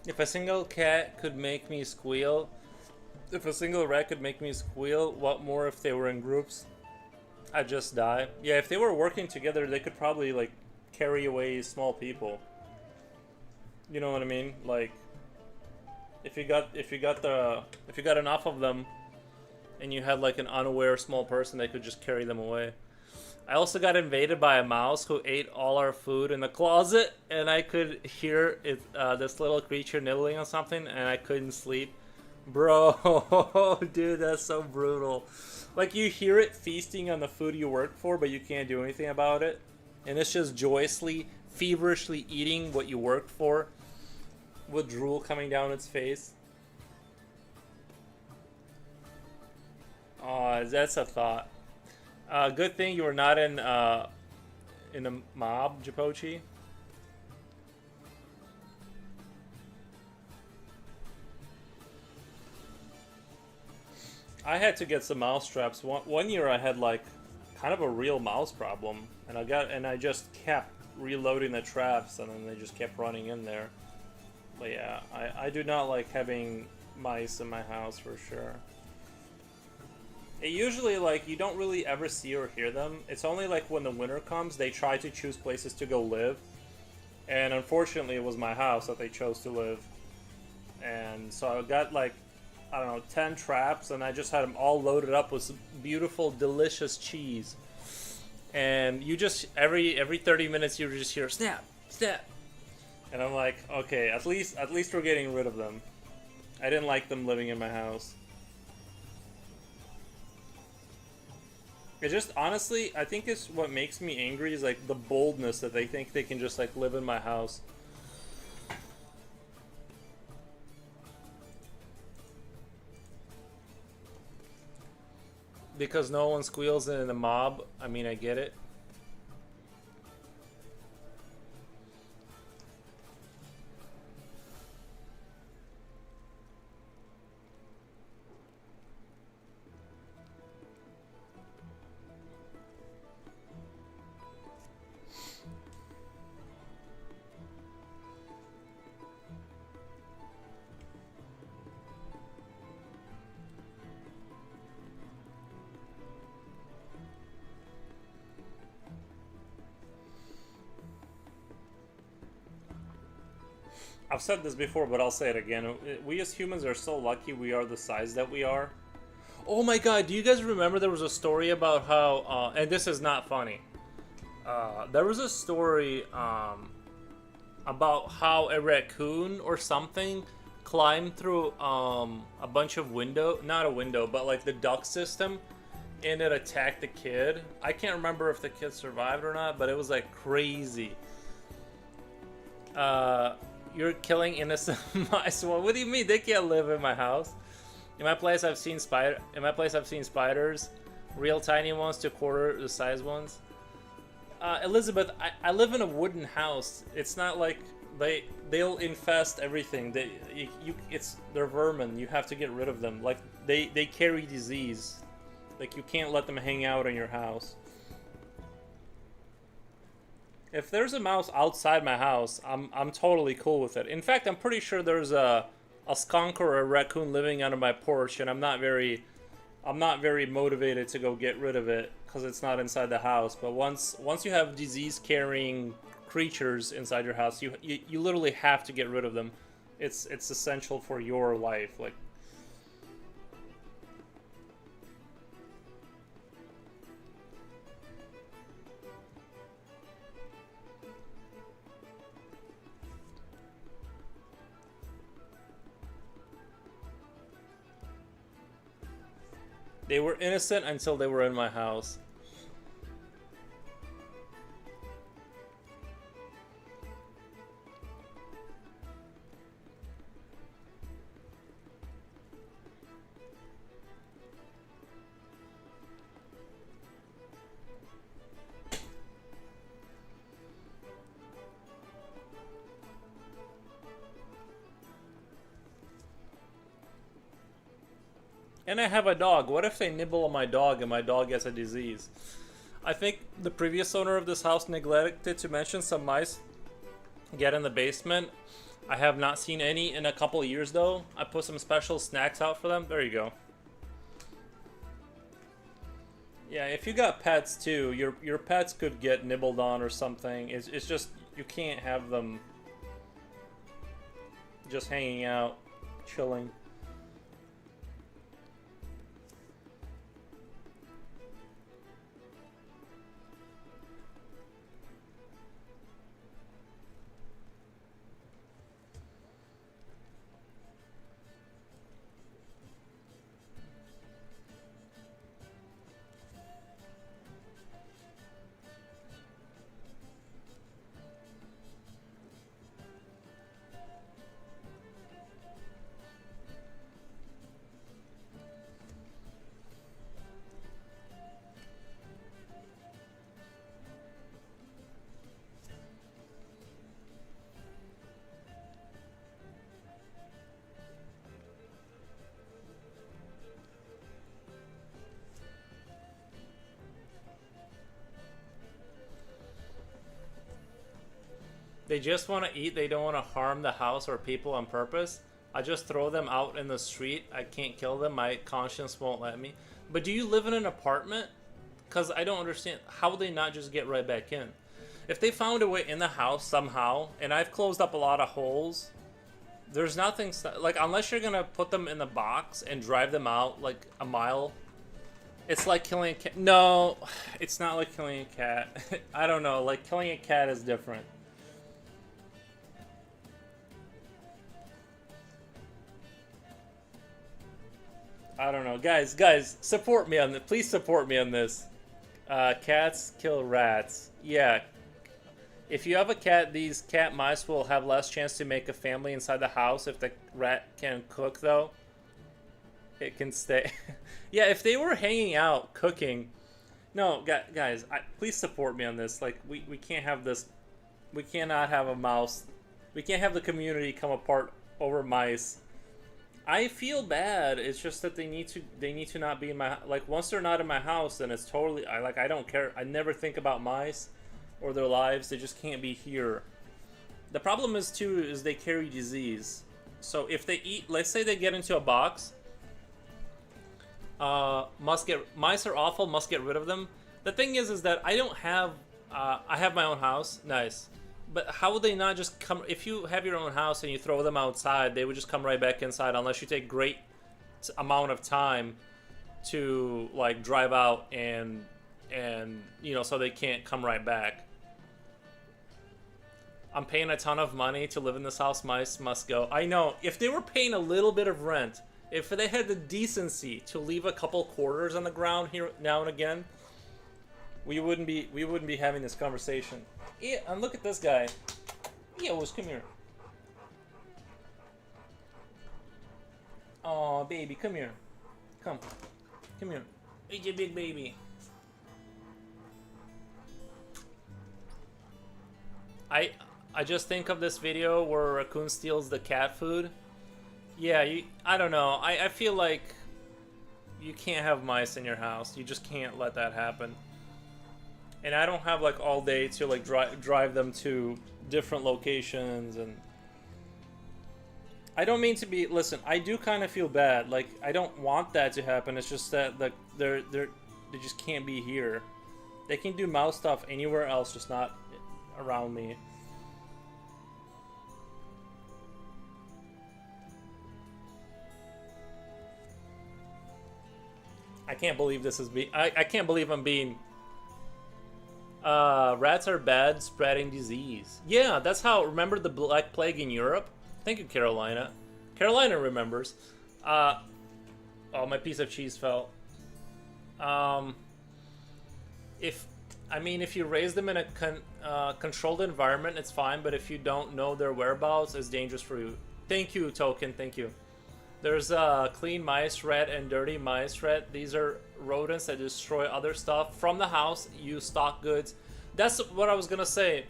If a single cat could make me squeal, if a single rat could make me squeal, what more if they were in groups? I'd just die. Yeah, if they were working together, they could probably like carry away small people. You know what I mean? Like if you got enough of them and you had like an unaware small person, they could just carry them away. I also got invaded by a mouse who ate all our food in the closet, and I could hear it, this little creature nibbling on something, and I couldn't sleep. Bro, dude, that's so brutal. Like, you hear it feasting on the food you work for, but you can't do anything about it. And it's just joyously, feverishly eating what you worked for, with drool coming down its face. That's a thought. Good thing you were not in a mob, Japochi. I had to get some mouse traps. One year I had like kind of a real mouse problem, and I just kept reloading the traps, and then they just kept running in there. But yeah, I do not like having mice in my house for sure. It usually, like, you don't really ever see or hear them. It's only, like, when the winter comes, they try to choose places to go live. And unfortunately, it was my house that they chose to live. And so I got, like, I don't know, 10 traps, and I just had them all loaded up with beautiful, delicious cheese. And you just, every 30 minutes, you just hear, snap, snap. And I'm like, okay, at least we're getting rid of them. I didn't like them living in my house. It just, honestly, I think it's what makes me angry is, like, the boldness that they think they can just, like, live in my house. Because no one squeals in the mob. I mean, I get it. I've said this before, but I'll say it again. We as humans are so lucky we are the size that we are. Oh my god, do you guys remember there was a story about how, and this is not funny. There was a story about how a raccoon or something climbed through a bunch of not a window, but like the duct system and it attacked the kid. I can't remember if the kid survived or not, but it was like crazy. You're killing innocent mice. Well, what do you mean? They can't live in my house. In my place, I've seen spiders, real tiny ones to quarter the size ones. Elizabeth, I live in a wooden house. It's not like they'll infest everything. They're vermin. You have to get rid of them. Like they carry disease. Like you can't let them hang out in your house. If there's a mouse outside my house, I'm totally cool with it. In fact, I'm pretty sure there's a skunk or a raccoon living under my porch, and I'm not very motivated to go get rid of it because it's not inside the house. But once you have disease carrying creatures inside your house, you literally have to get rid of them. It's essential for your life. Like, they were innocent until they were in my house. And I have a dog. What if they nibble on my dog and my dog gets a disease? I think the previous owner of this house neglected to mention some mice get in the basement. I have not seen any in a couple of years though. I put some special snacks out for them. There you go. Yeah, if you got pets too, your pets could get nibbled on or something. It's just you can't have them just hanging out, chilling. They just want to eat. They don't want to harm the house or people on purpose. I just throw them out in the street. I can't kill them. My conscience won't let me. But do you live in an apartment? Because I don't understand. How would they not just get right back in? If they found a way in the house somehow, and I've closed up a lot of holes, there's nothing... Like, unless you're going to put them in the box and drive them out, like, a mile... It's like killing a cat. No, it's not like killing a cat. I don't know. Like, killing a cat is different. I don't know. Guys, support me on this. Please support me on this. Cats kill rats. Yeah. If you have a cat, these cat mice will have less chance to make a family inside the house. If the rat can cook, though, it can stay. Yeah, if they were hanging out, cooking... No, guys, please support me on this. Like, we can't have this... We cannot have a mouse. We can't have the community come apart over mice. I feel bad. It's just that they need to not be in my... Like, once they're not in my house, then it's totally... I don't care. I never think about mice or their lives. They just can't be here. The problem is, too, is they carry disease. So if they eat... Let's say they get into a box. Mice are awful. Must get rid of them. The thing is that I don't have... I have my own house. Nice. But how would they not just come... If you have your own house and you throw them outside, they would just come right back inside unless you take great amount of time to, like, drive out and you know, so they can't come right back. I'm paying a ton of money to live in this house. Mice must go. I know. If they were paying a little bit of rent If they had the decency to leave a couple quarters on the ground here now and again, we wouldn't be having this conversation. Yeah, and look at this guy. Eos, come here. Oh, baby, come here. Come here. Eat your big baby. I just think of this video where a raccoon steals the cat food. Yeah, I don't know. I feel like you can't have mice in your house. You just can't let that happen. And I don't have like all day to like drive them to different locations, and I don't mean to be. Listen, I do kind of feel bad. Like I don't want that to happen. It's just that like they just can't be here. They can do mouse stuff anywhere else, just not around me. I can't believe this is I can't believe I'm being. Rats are bad, spreading disease. Yeah, that's how. Remember the Black Plague in Europe? Thank you, Carolina. Carolina remembers. Oh, my piece of cheese fell. If you raise them in a controlled environment, it's fine. But if you don't know their whereabouts, it's dangerous for you. Thank you, Token. Thank you. There's clean mice rat and dirty mice rat. These are rodents that destroy other stuff from the house. Use stock goods. That's what I was gonna say.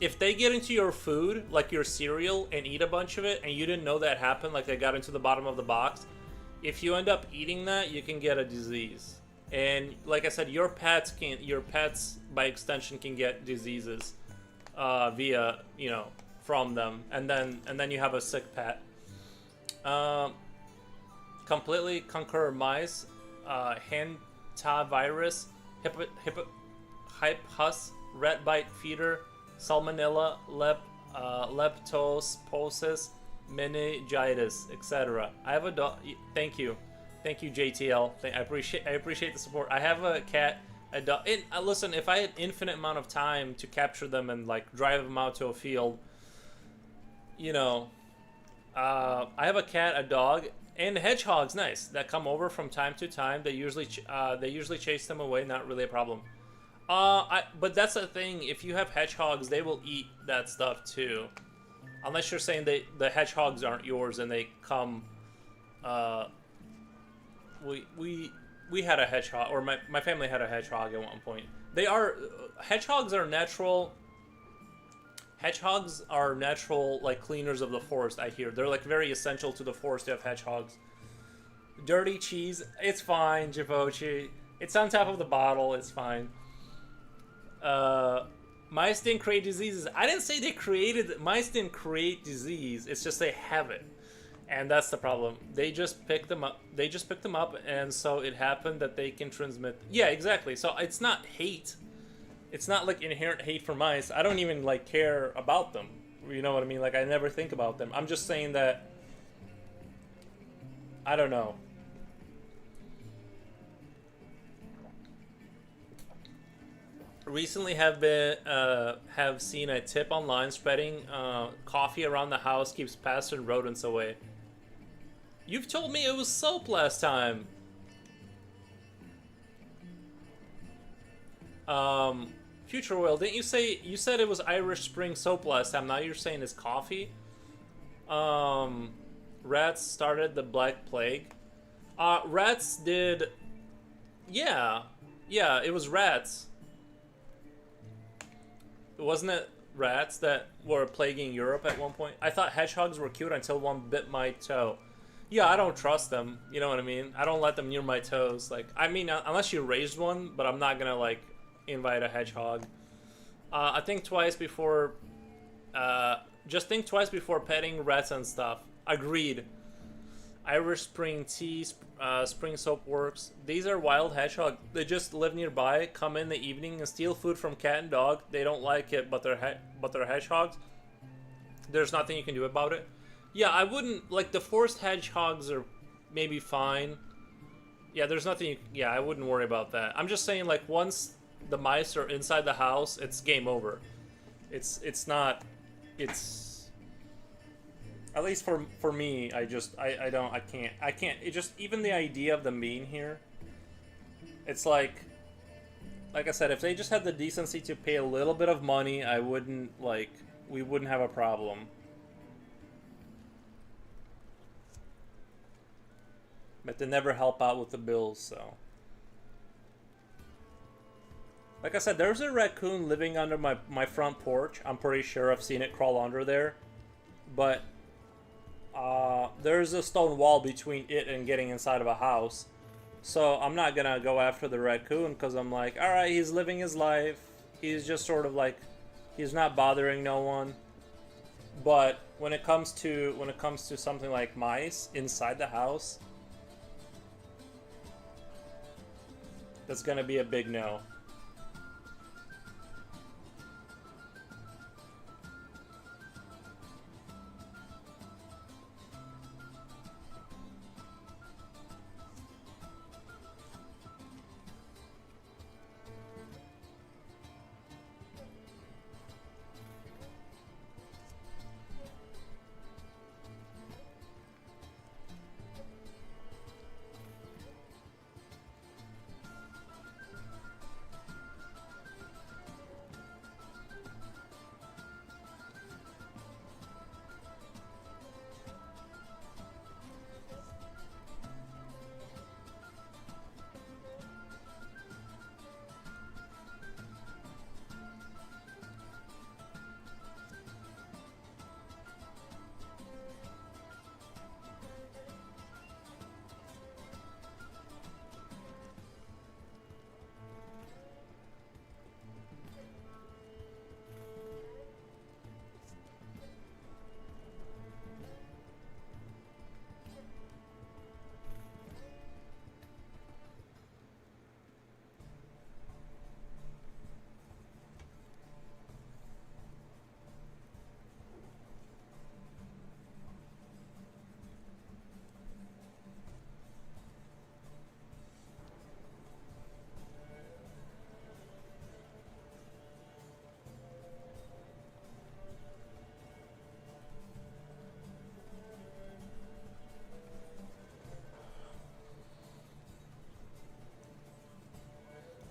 If they get into your food, like your cereal, and eat a bunch of it, and you didn't know that happened, like they got into the bottom of the box, if you end up eating that, you can get a disease. And like I said, your pets by extension can get diseases via from them, and then you have a sick pet. Completely concur mice, hantavirus, hyphus, rat bite feeder, salmonella, leptospirosis, meningitis, etc. I have a dog. Thank you, JTL. I appreciate the support. I have a cat, a dog. Listen, if I had infinite amount of time to capture them and like drive them out to a field, I have a cat, a dog, and hedgehogs. Nice, that come over from time to time. They usually chase them away. Not really a problem. But that's the thing. If you have hedgehogs, they will eat that stuff too, unless you're saying the hedgehogs aren't yours and they come. We had a hedgehog, or my family had a hedgehog at one point. Hedgehogs are natural. Hedgehogs are natural, like, cleaners of the forest, I hear. They're, like, very essential to the forest to have hedgehogs. Dirty cheese, it's fine, Javochi. It's on top of the bottle, it's fine. Mice didn't create diseases. I didn't say mice didn't create disease, it's just they have it. And that's the problem. They just picked them up, and so it happened that they can transmit. Yeah, exactly. So it's not hate. It's not like inherent hate for mice. I don't even like care about them. You know what I mean? Like I never think about them. I'm just saying that I don't know. Recently have seen a tip online spreading coffee around the house keeps pests and rodents away. You've told me it was soap last time. Future Oil, didn't you say, you said it was Irish Spring soap last time, now you're saying it's coffee? Rats started the Black Plague. Rats did, yeah, it was rats. Wasn't it rats that were plaguing Europe at one point? I thought hedgehogs were cute until one bit my toe. Yeah, I don't trust them, you know what I mean? I don't let them near my toes. Like, I mean, unless you raised one, but I'm not gonna, like, invite a hedgehog. I think twice before, just think twice before petting rats and stuff. Agreed. Irish Spring tea, spring soap works. These are wild hedgehog. They just live nearby, come in the evening and steal food from cat and dog. They don't like it, but they're hedgehogs. There's nothing you can do about it. Yeah, I wouldn't, like, the forest hedgehogs are maybe fine. Yeah, there's nothing, yeah, I wouldn't worry about that. I'm just saying, like, once the mice are inside the house, it's game over. It's not, At least for me, I can't. It just even the idea of them being here. It's like I said, if they just had the decency to pay a little bit of money, I wouldn't like we wouldn't have a problem. But they never help out with the bills, so. Like I said, there's a raccoon living under my front porch. I'm pretty sure I've seen it crawl under there. But there's a stone wall between it and getting inside of a house. So I'm not gonna go after the raccoon because I'm like, alright, he's living his life. He's just sort of like, he's not bothering no one. But when it comes to something like mice inside the house, that's gonna be a big no.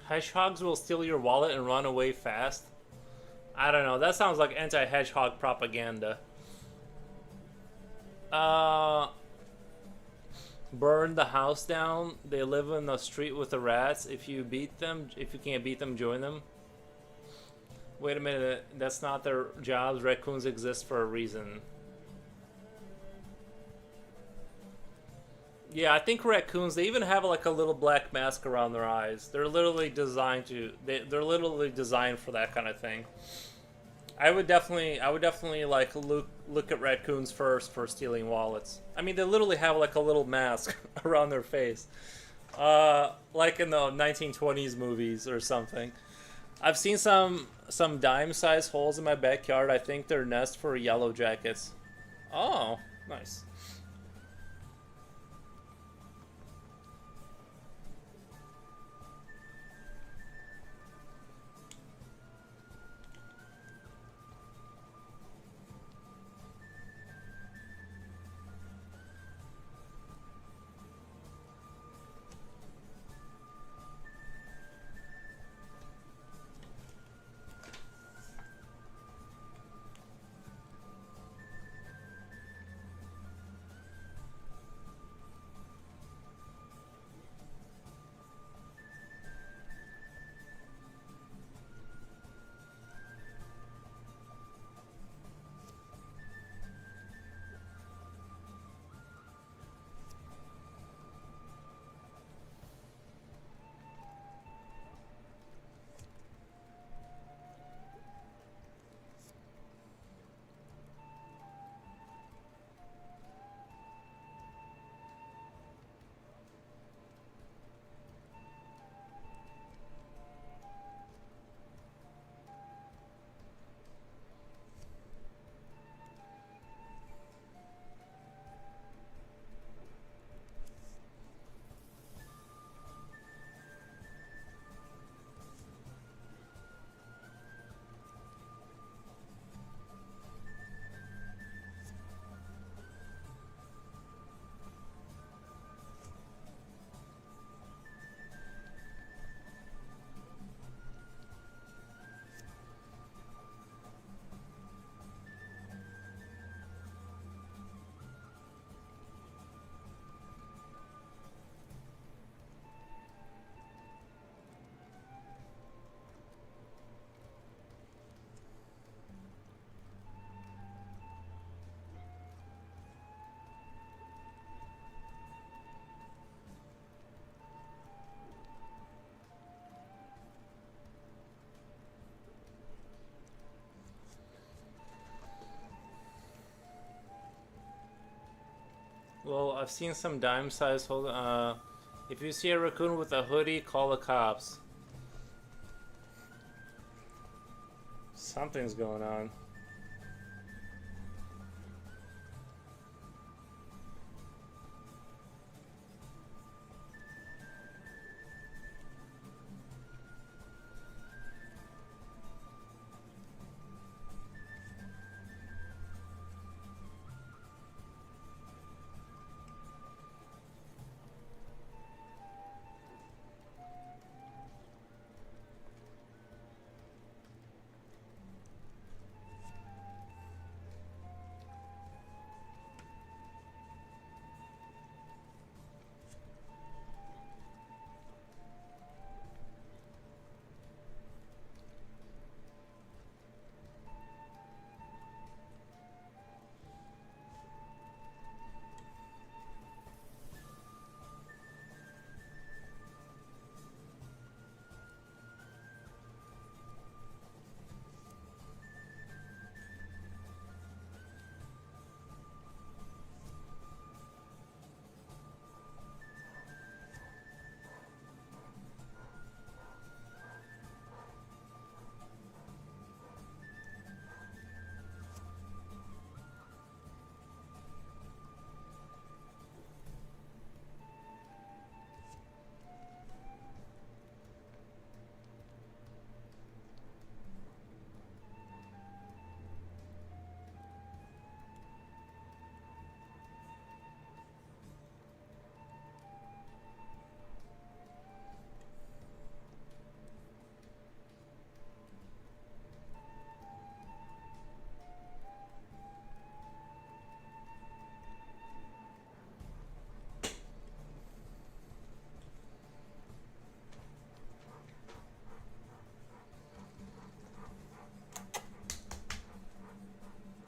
Hedgehogs will steal your wallet and run away fast. I don't know. That sounds like anti-hedgehog propaganda. Burn the house down. They live in the street with the rats. If you can't beat them, join them. Wait a minute. That's not their jobs. Raccoons exist for a reason. Yeah, I think raccoons, they even have like a little black mask around their eyes. They're literally designed they're literally designed for that kind of thing. I would definitely like look at raccoons first for stealing wallets. I mean, they literally have like a little mask around their face. Like in the 1920s movies or something. I've seen some dime-sized holes in my backyard. I think they're nests for yellow jackets. Oh, nice. I've seen some dime size hold. If you see a raccoon with a hoodie, call the cops. Something's going on.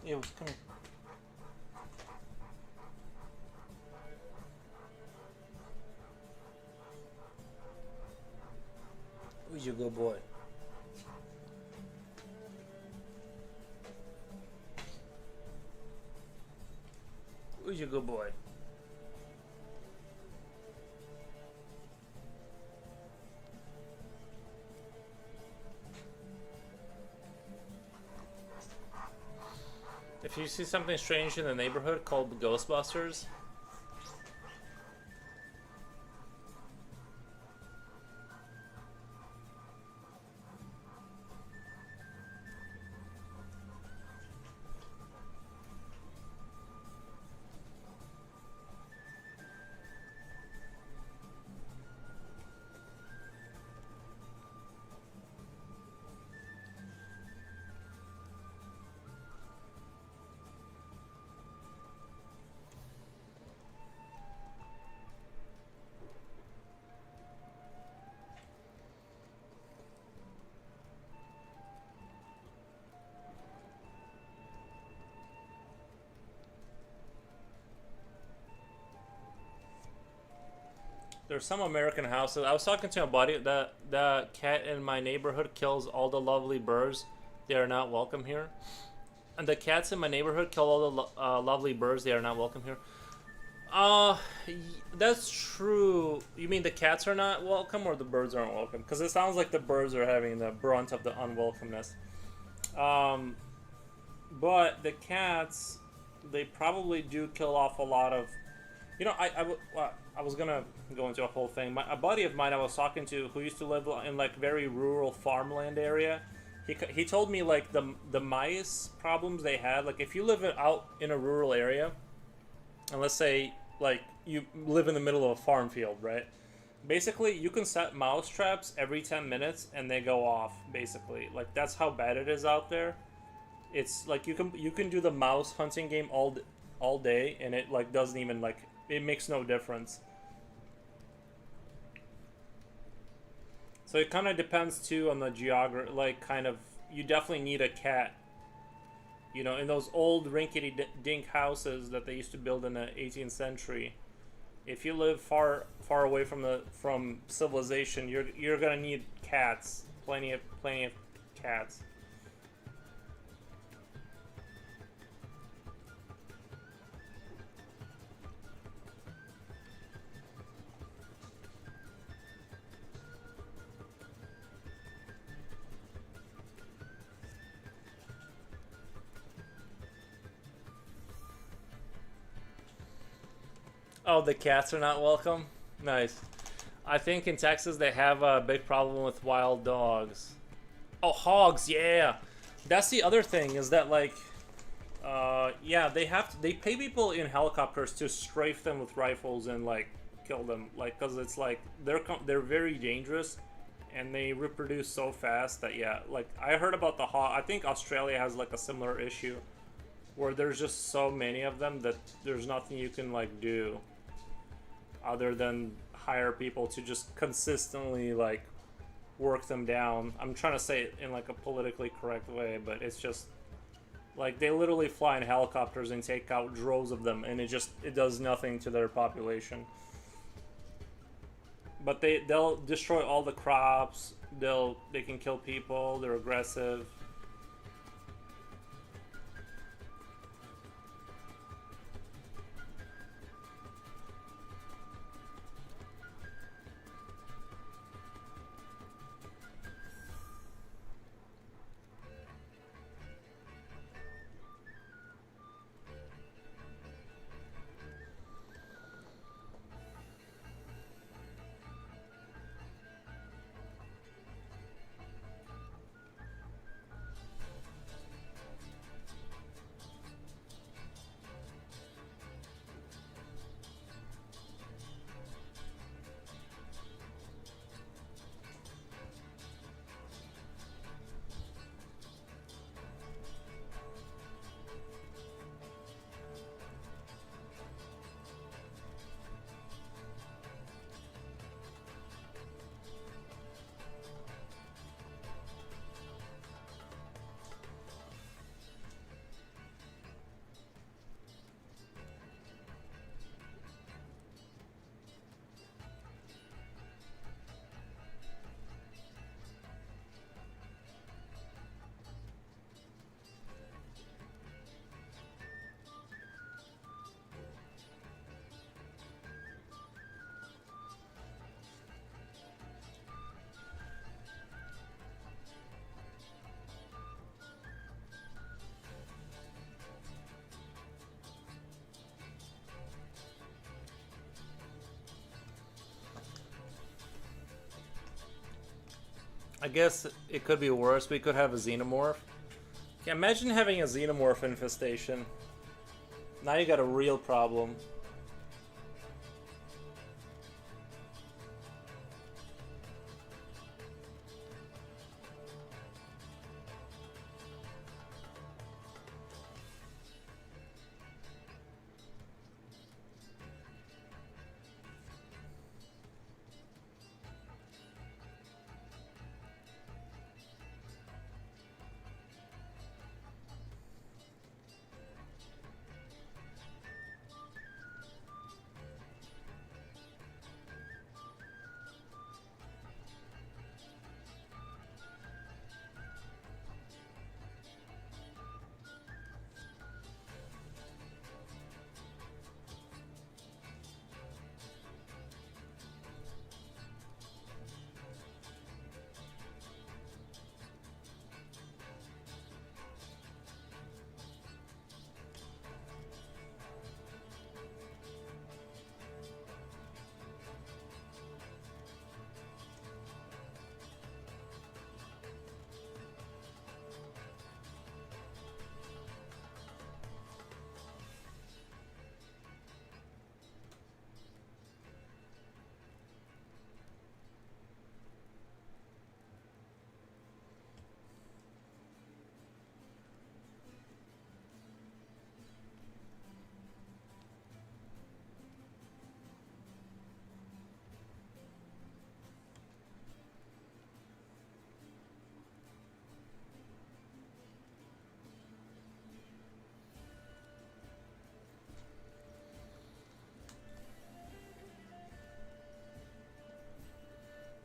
Ew, come here. Who's your good boy? Who's your good boy? If you see something strange in the neighborhood, call the Ghostbusters. There's some American houses. I was talking to a buddy. The cat in my neighborhood kills all the lovely birds. They are not welcome here. And the cats in my neighborhood kill all the lovely birds. They are not welcome here. That's true. You mean the cats are not welcome or the birds aren't welcome? Because it sounds like the birds are having the brunt of the unwelcomeness. But the cats, they probably do kill off a lot of... You know, I was gonna go into a whole thing. A buddy of mine I was talking to who used to live in like very rural farmland area. He told me like the mice problems they had. Like if you live out in a rural area, and let's say like you live in the middle of a farm field, right? Basically, you can set mouse traps every 10 minutes and they go off. Basically, like that's how bad it is out there. It's like you can do the mouse hunting game all day and it like doesn't even like. It makes no difference. So it kind of depends too on the geography. Like, kind of, you definitely need a cat. You know, in those old rinkety-dink houses that they used to build in the 18th century. If you live far away from civilization, you're gonna need cats. Plenty of cats. Oh, the cats are not welcome? Nice. I think in Texas they have a big problem with wild dogs. Oh, hogs, yeah. That's the other thing is that like, yeah, they pay people in helicopters to strafe them with rifles and like kill them, like, cause it's like they're very dangerous, and they reproduce so fast that yeah, like I heard about the hog. I think Australia has like a similar issue where there's just so many of them that there's nothing you can like do other than hire people to just consistently like work them down. I'm trying to say it in like a politically correct way, but it's just like they literally fly in helicopters and take out droves of them, and it does nothing to their population. But they'll destroy all the crops. They can kill people. They're aggressive. I guess it could be worse. We could have a xenomorph. Yeah, imagine having a xenomorph infestation. Now you got a real problem.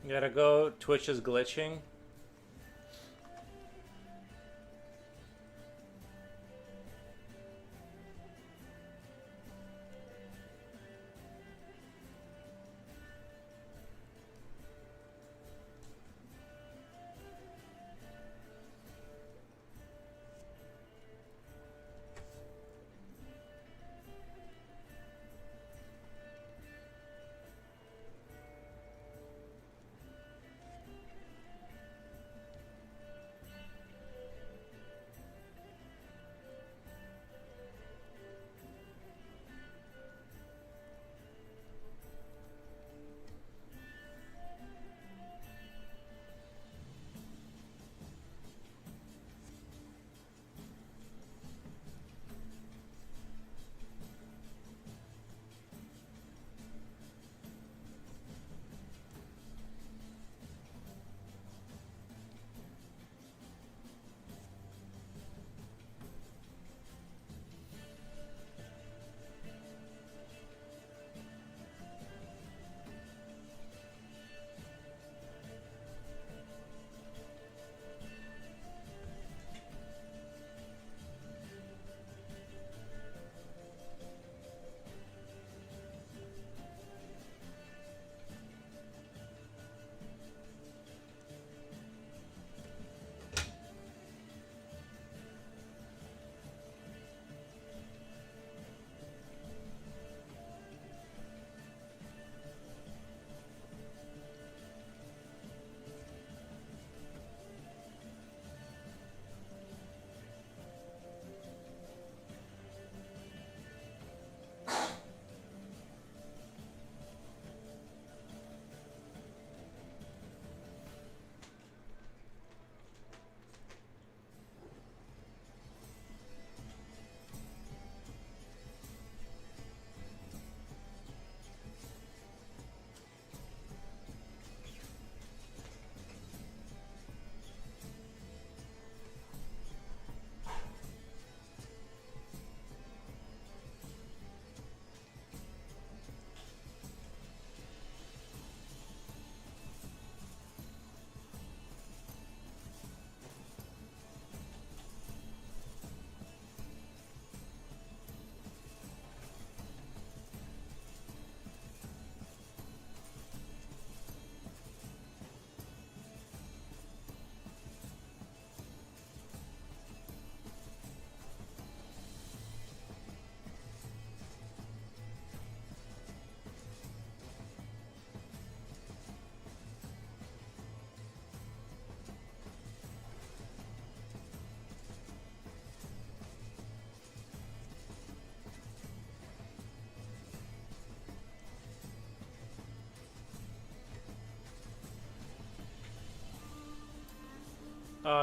You gotta go. Twitch is glitching.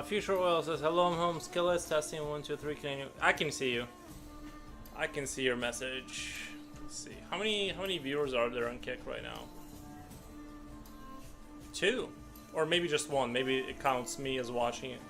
Future Oil says, hello, I'm home. Skillets testing 1, 2, 3. Can you? I can see you. I can see your message. Let's see. How many viewers are there on Kick right now? 2, or maybe just 1. Maybe it counts me as watching it.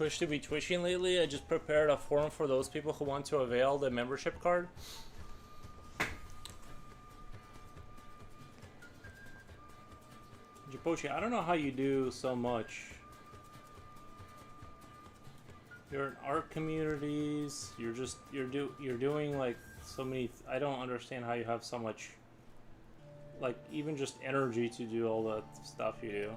Twitch to be twitching lately. I just prepared a form for those people who want to avail the membership card. Japochi, I don't know how you do so much. You're in art communities. You're doing like so many. I don't understand how you have so much, like even just energy to do all the stuff you do.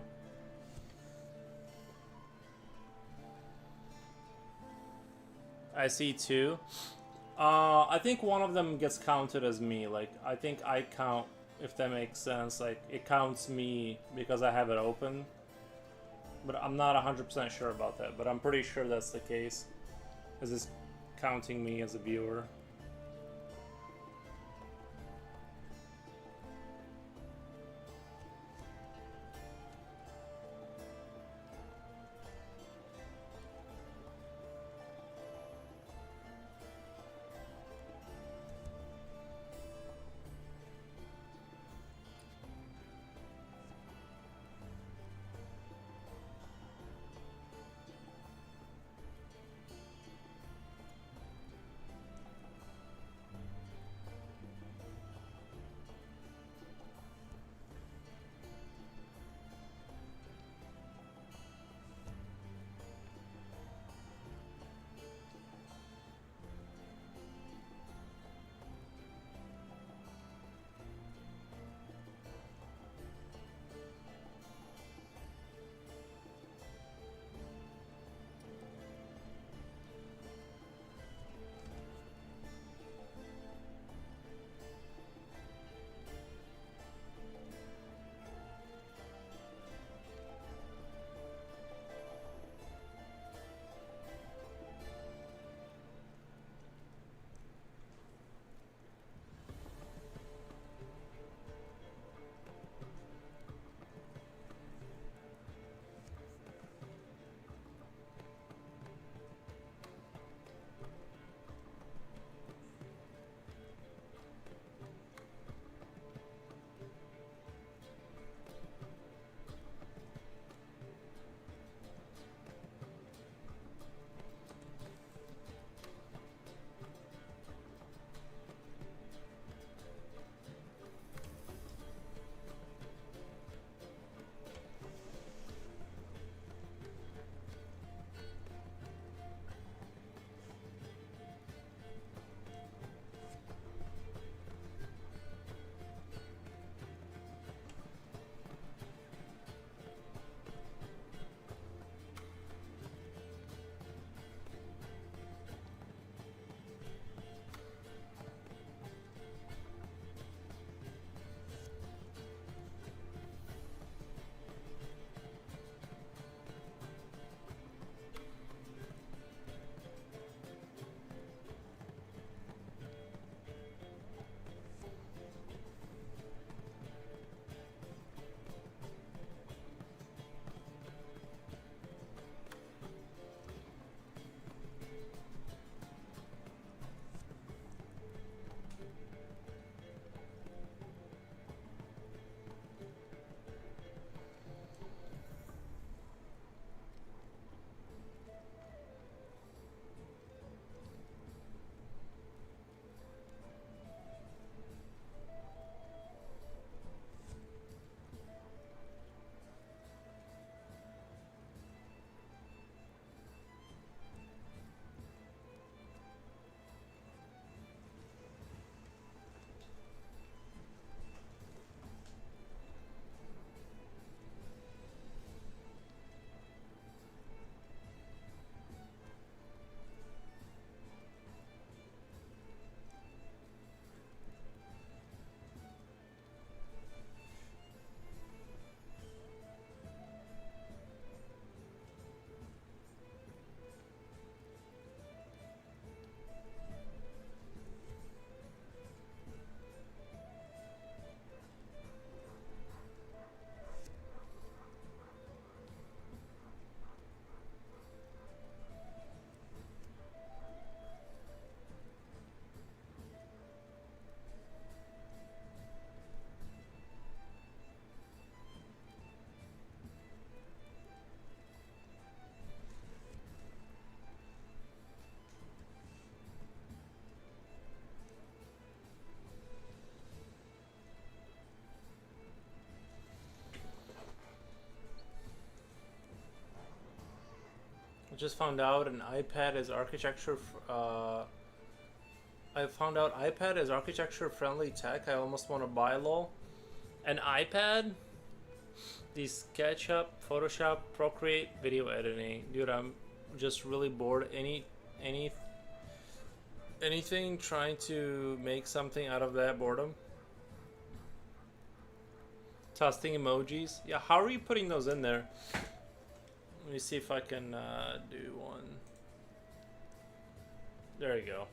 I see two. I think one of them gets counted as me. Like, I think I count, if that makes sense. Like, it counts me because I have it open. But I'm not 100% sure about that. But I'm pretty sure that's the case. Because it's counting me as a viewer. just found out an iPad is architecture. I found out iPad is architecture friendly tech. I almost want to buy lol. An iPad? The SketchUp, Photoshop, Procreate, video editing. Dude, I'm just really bored. Anything trying to make something out of that boredom? Testing emojis. Yeah, how are you putting those in there? Let me see if I can do one. There you go.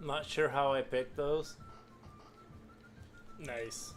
Not sure how I picked those. Nice.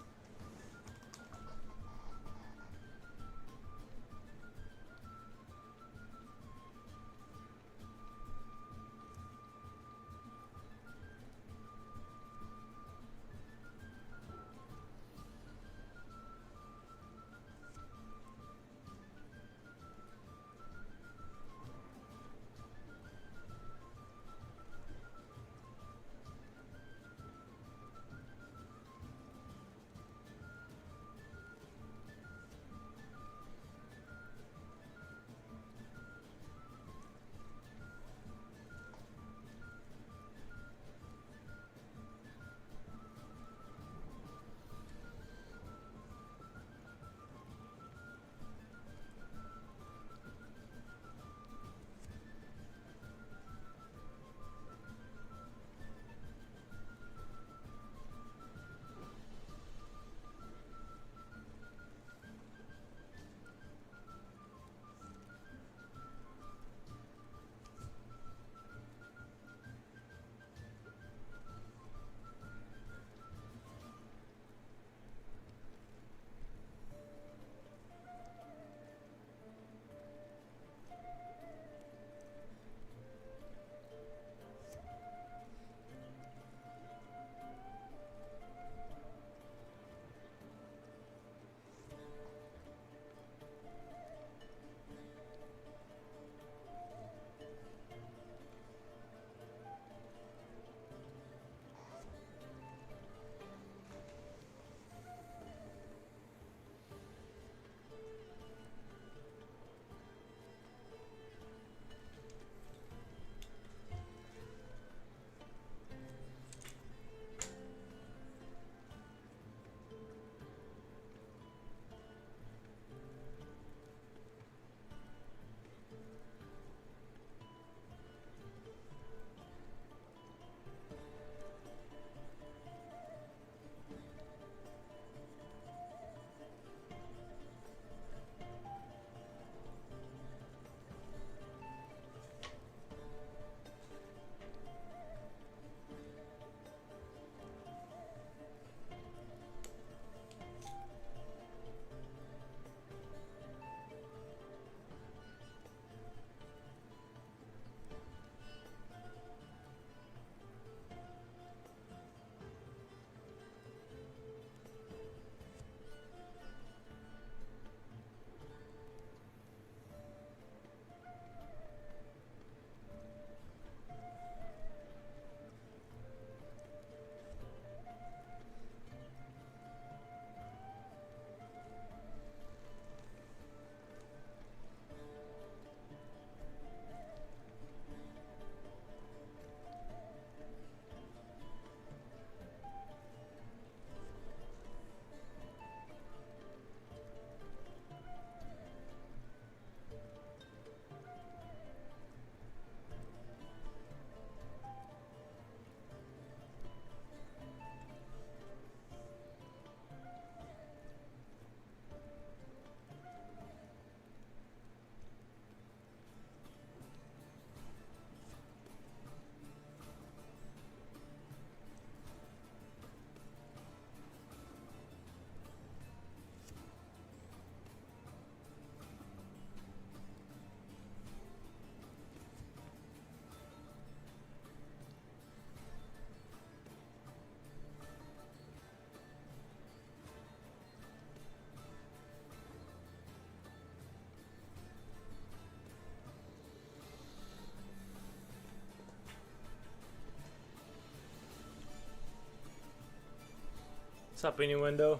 What's up, Innuendo?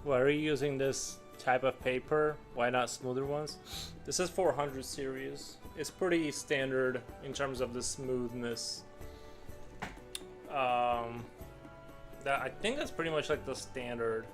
Why are you using this type of paper? Why not smoother ones? This is 400 series. It's pretty standard in terms of the smoothness. That I think that's pretty much like the standard.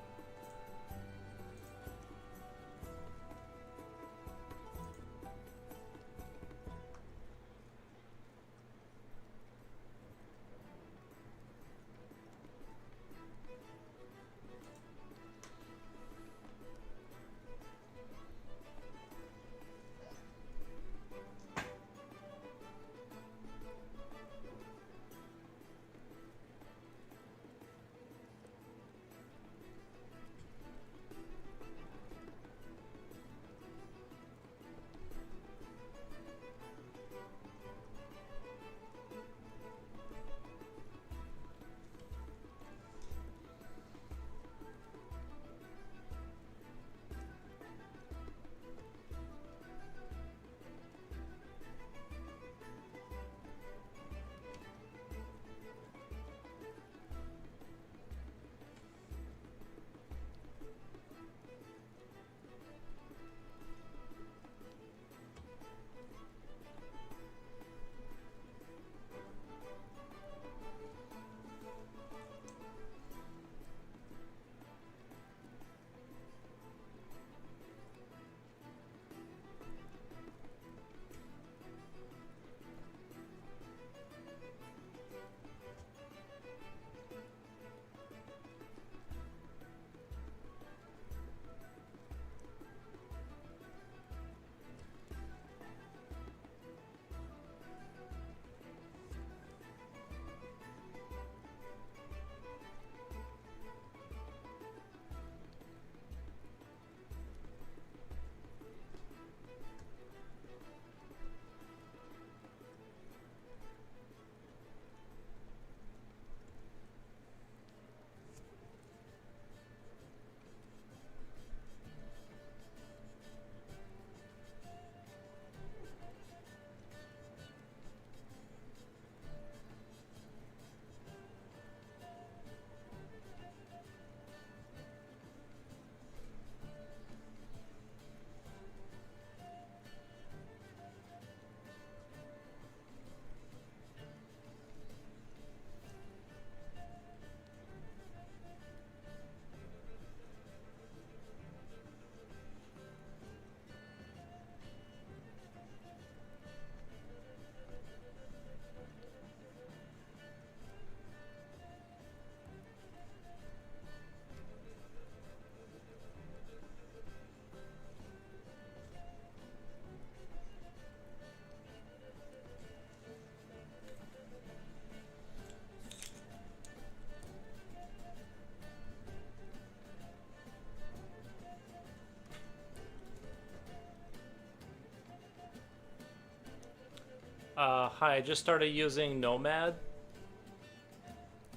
Hi, I just started using Nomad.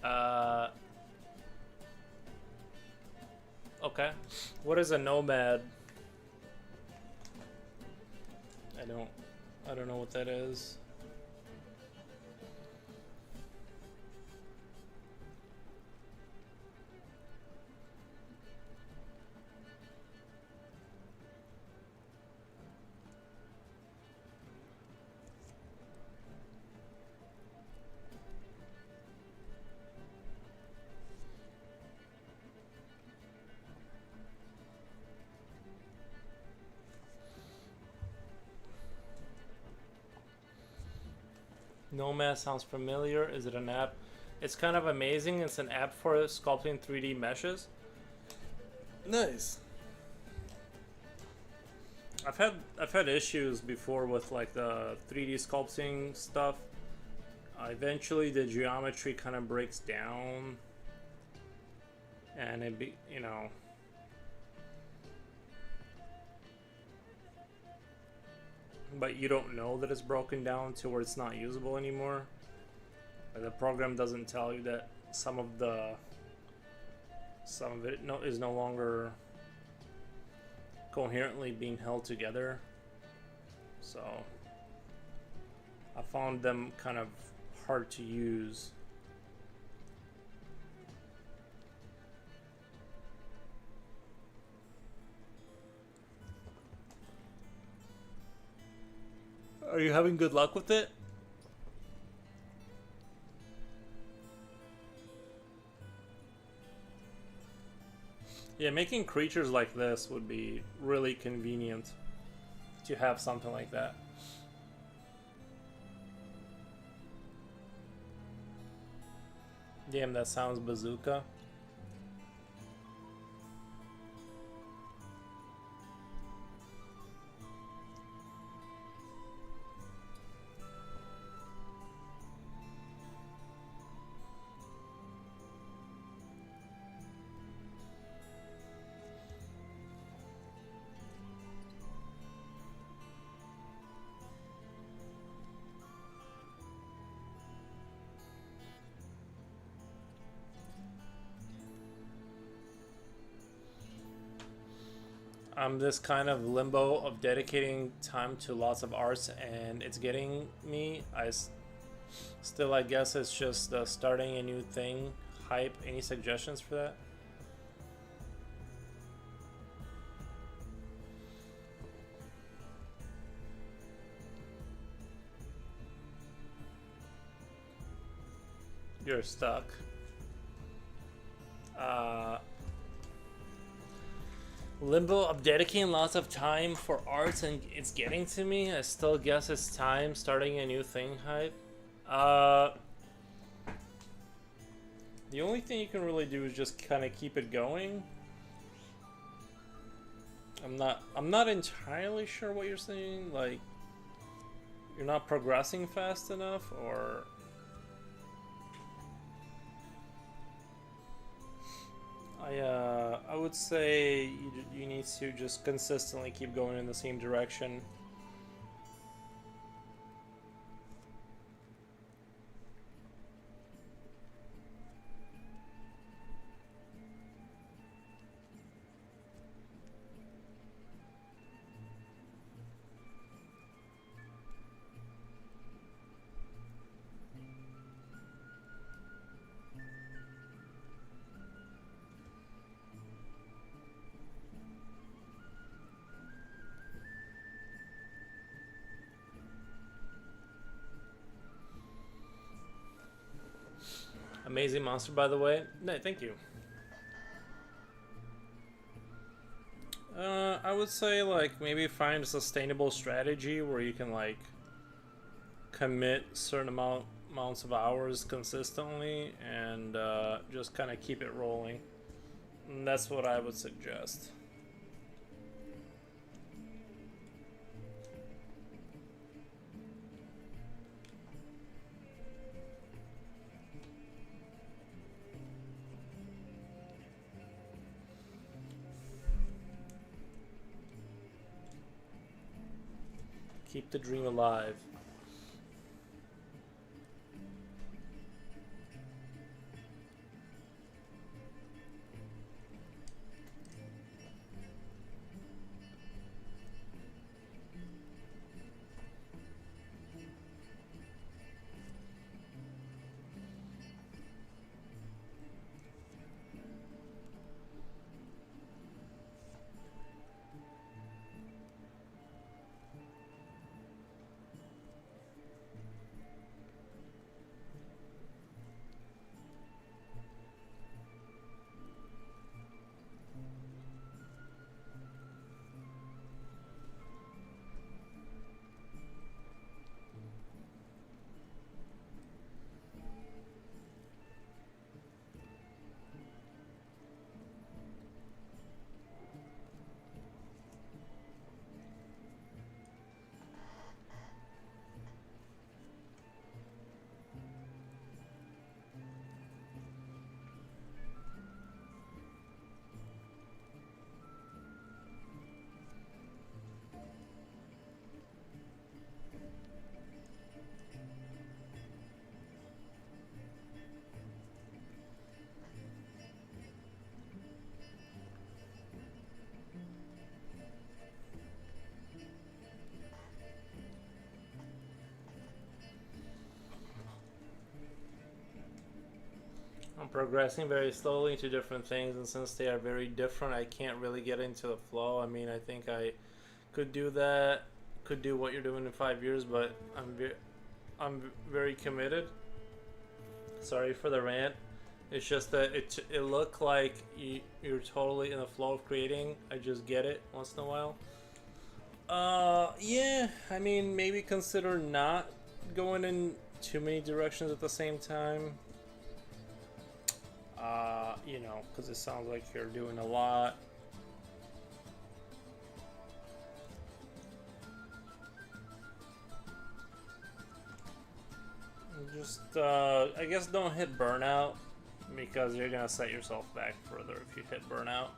Uh, okay. What is a Nomad? I don't know what that is. Nomad sounds familiar. Is it an app? It's kind of amazing. It's an app for sculpting 3D meshes. Nice. I've had issues before with like the 3D sculpting stuff. Eventually, the geometry kind of breaks down, and but you don't know that it's broken down to where it's not usable anymore. The program doesn't tell you that some of it is no longer coherently being held together. So I found them kind of hard to use. Are you having good luck with it? Yeah, making creatures like this would be really convenient to have something like that. Damn, that sounds bazooka. I'm this kind of limbo of dedicating time to lots of arts, and it's getting me. Still, I guess it's just starting a new thing. Hype. Any suggestions for that? You're stuck. Uh, Limbo of dedicating lots of time for arts and it's getting to me. I still guess it's time starting a new thing hype. Uh, the only thing you can really do is just kind of keep it going. I'm not entirely sure what you're saying. Like, you're not progressing fast enough, or I would say you need to just consistently keep going in the same direction. Amazing monster, by the way. No, thank you. I would say like maybe find a sustainable strategy where you can like commit certain amounts of hours consistently and just kind of keep it rolling. And that's what I would suggest. Keep the dream alive. I'm progressing very slowly into different things, and since they are very different, I can't really get into the flow. I mean, I think I could do that could do what you're doing in 5 years, but I'm very committed. Sorry for the rant. It's just that it looked like you're totally in the flow of creating. I just get it once in a while. Yeah. I mean, maybe consider not going in too many directions at the same time. You know, because it sounds like you're doing a lot. Just, I guess don't hit burnout, because you're gonna set yourself back further if you hit burnout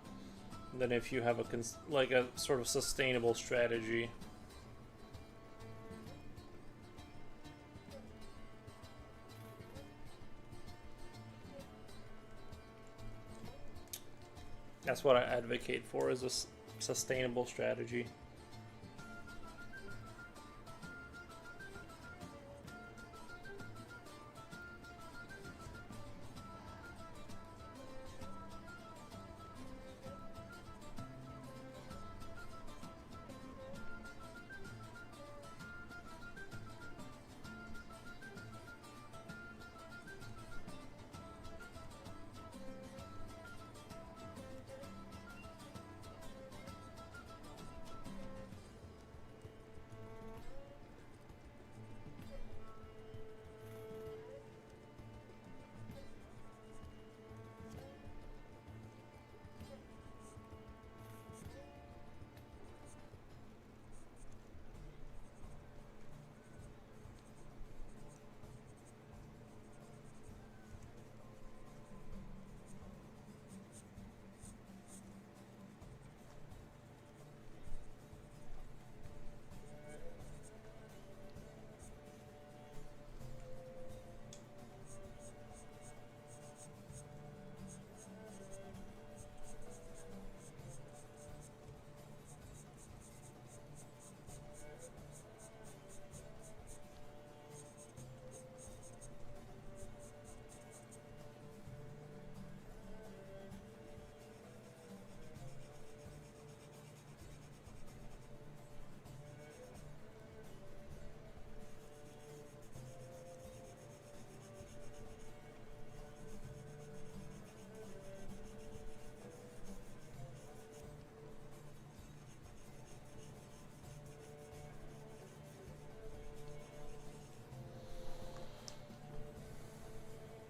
than if you have like a sort of sustainable strategy. That's what I advocate for, is a sustainable strategy.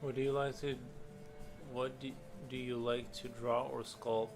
What do you like to? What do you like to draw or sculpt?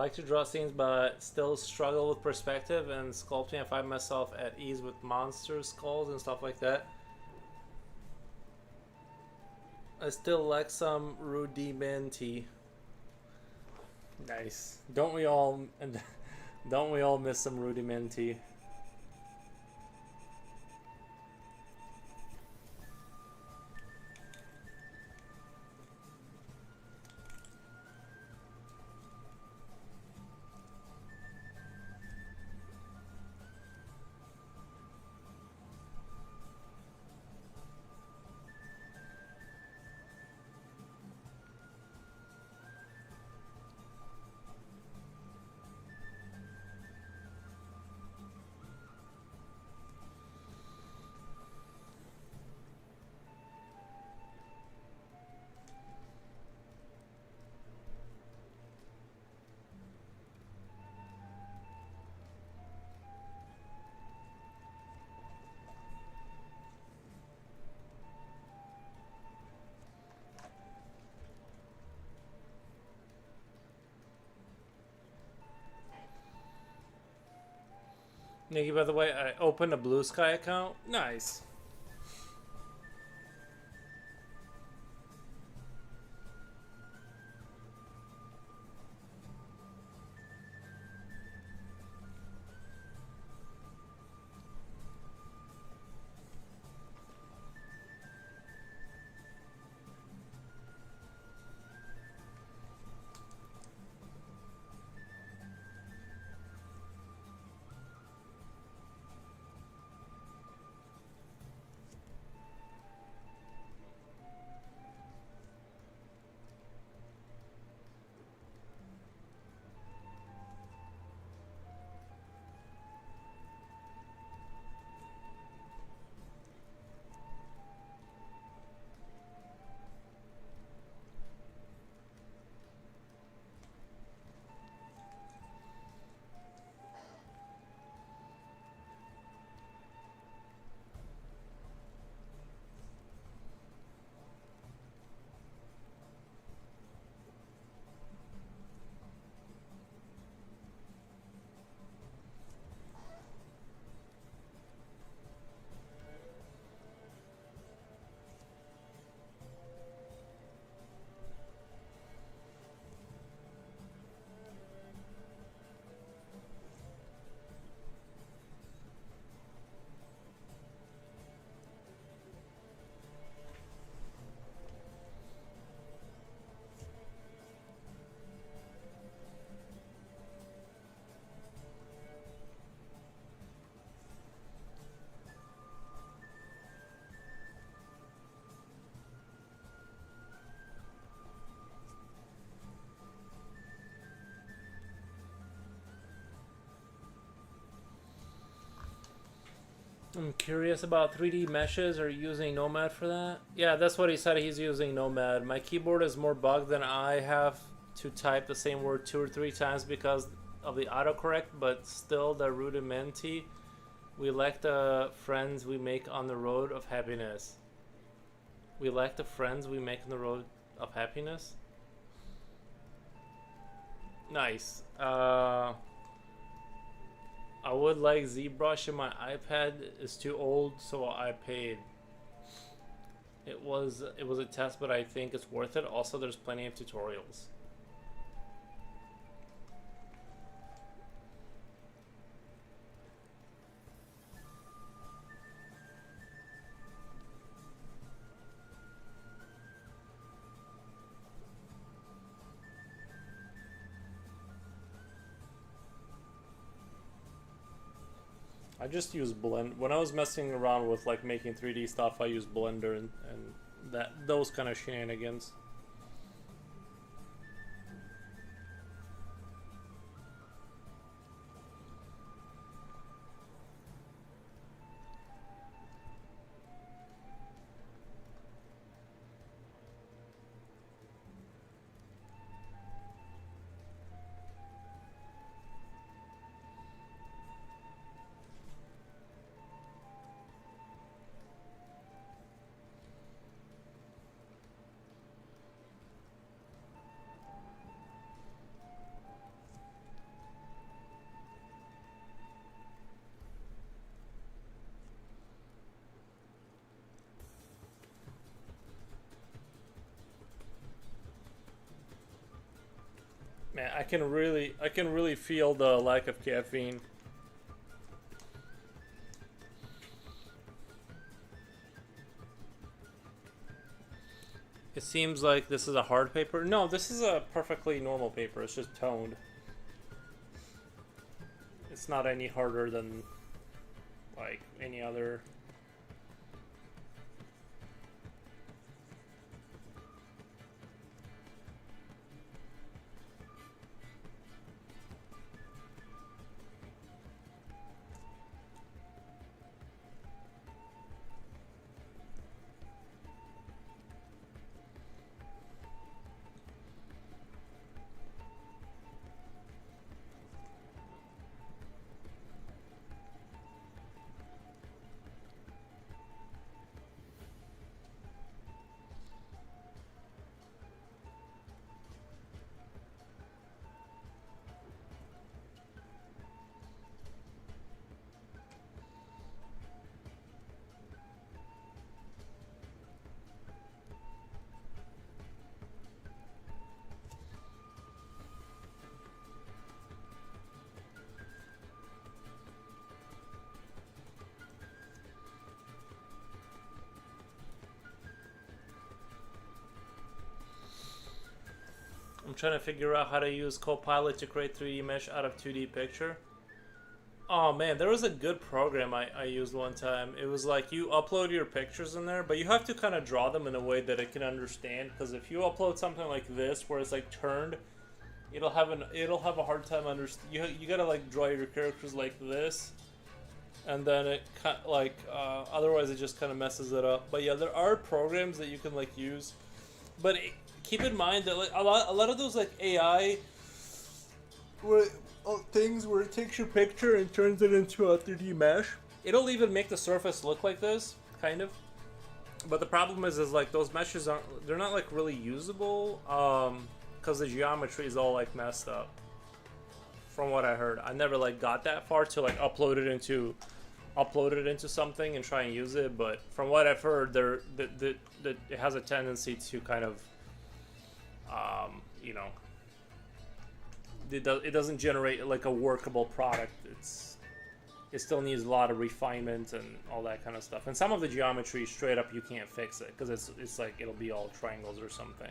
like to draw scenes, but still struggle with perspective and sculpting. I find myself at ease with monster skulls and stuff like that. I still like some rudimenti. Nice. Don't we all? Don't we all miss some rudimenti? Nikki, by the way, I opened a Blue Sky account. Nice. I'm curious about 3D meshes. Are you using Nomad for that? Yeah, that's what he said. He's using Nomad. My keyboard is more bugged than I have to type the same word 2 or 3 times because of the autocorrect, but still the rudimenti. We lack the friends we make on the road of happiness. We lack the friends we make on the road of happiness. Nice. I would like ZBrush and my iPad is too old, so I paid. It was a test, but I think it's worth it. Also, there's plenty of tutorials. I just use Blend. When I was messing around with like making 3D stuff, I used Blender and those kind of shenanigans. Man, I can really feel the lack of caffeine. It seems like this is a hard paper. No, this is a perfectly normal paper. It's just toned. It's not any harder than like any other. I'm trying to figure out how to use Copilot to create 3D mesh out of 2D picture. Oh man, there was a good program I used one time. It was like you upload your pictures in there, but you have to kind of draw them in a way that it can understand. Because if you upload something like this, where it's like turned, it'll have a hard time understand. You gotta like draw your characters like this, and then it otherwise it just kind of messes it up. But yeah, there are programs that you can like use, but keep in mind that like a lot of those like AI things where it takes your picture and turns it into a 3D mesh. It'll even make the surface look like this, kind of. But the problem is like those meshes they're not like really usable, because the geometry is all like messed up. From what I heard, I never like got that far to like upload it into something and try and use it. But from what I've heard, it has a tendency to kind of, you know, it doesn't generate like a workable product. It still needs a lot of refinement and all that kind of stuff. And some of the geometry, straight up, you can't fix it because it's like it'll be all triangles or something.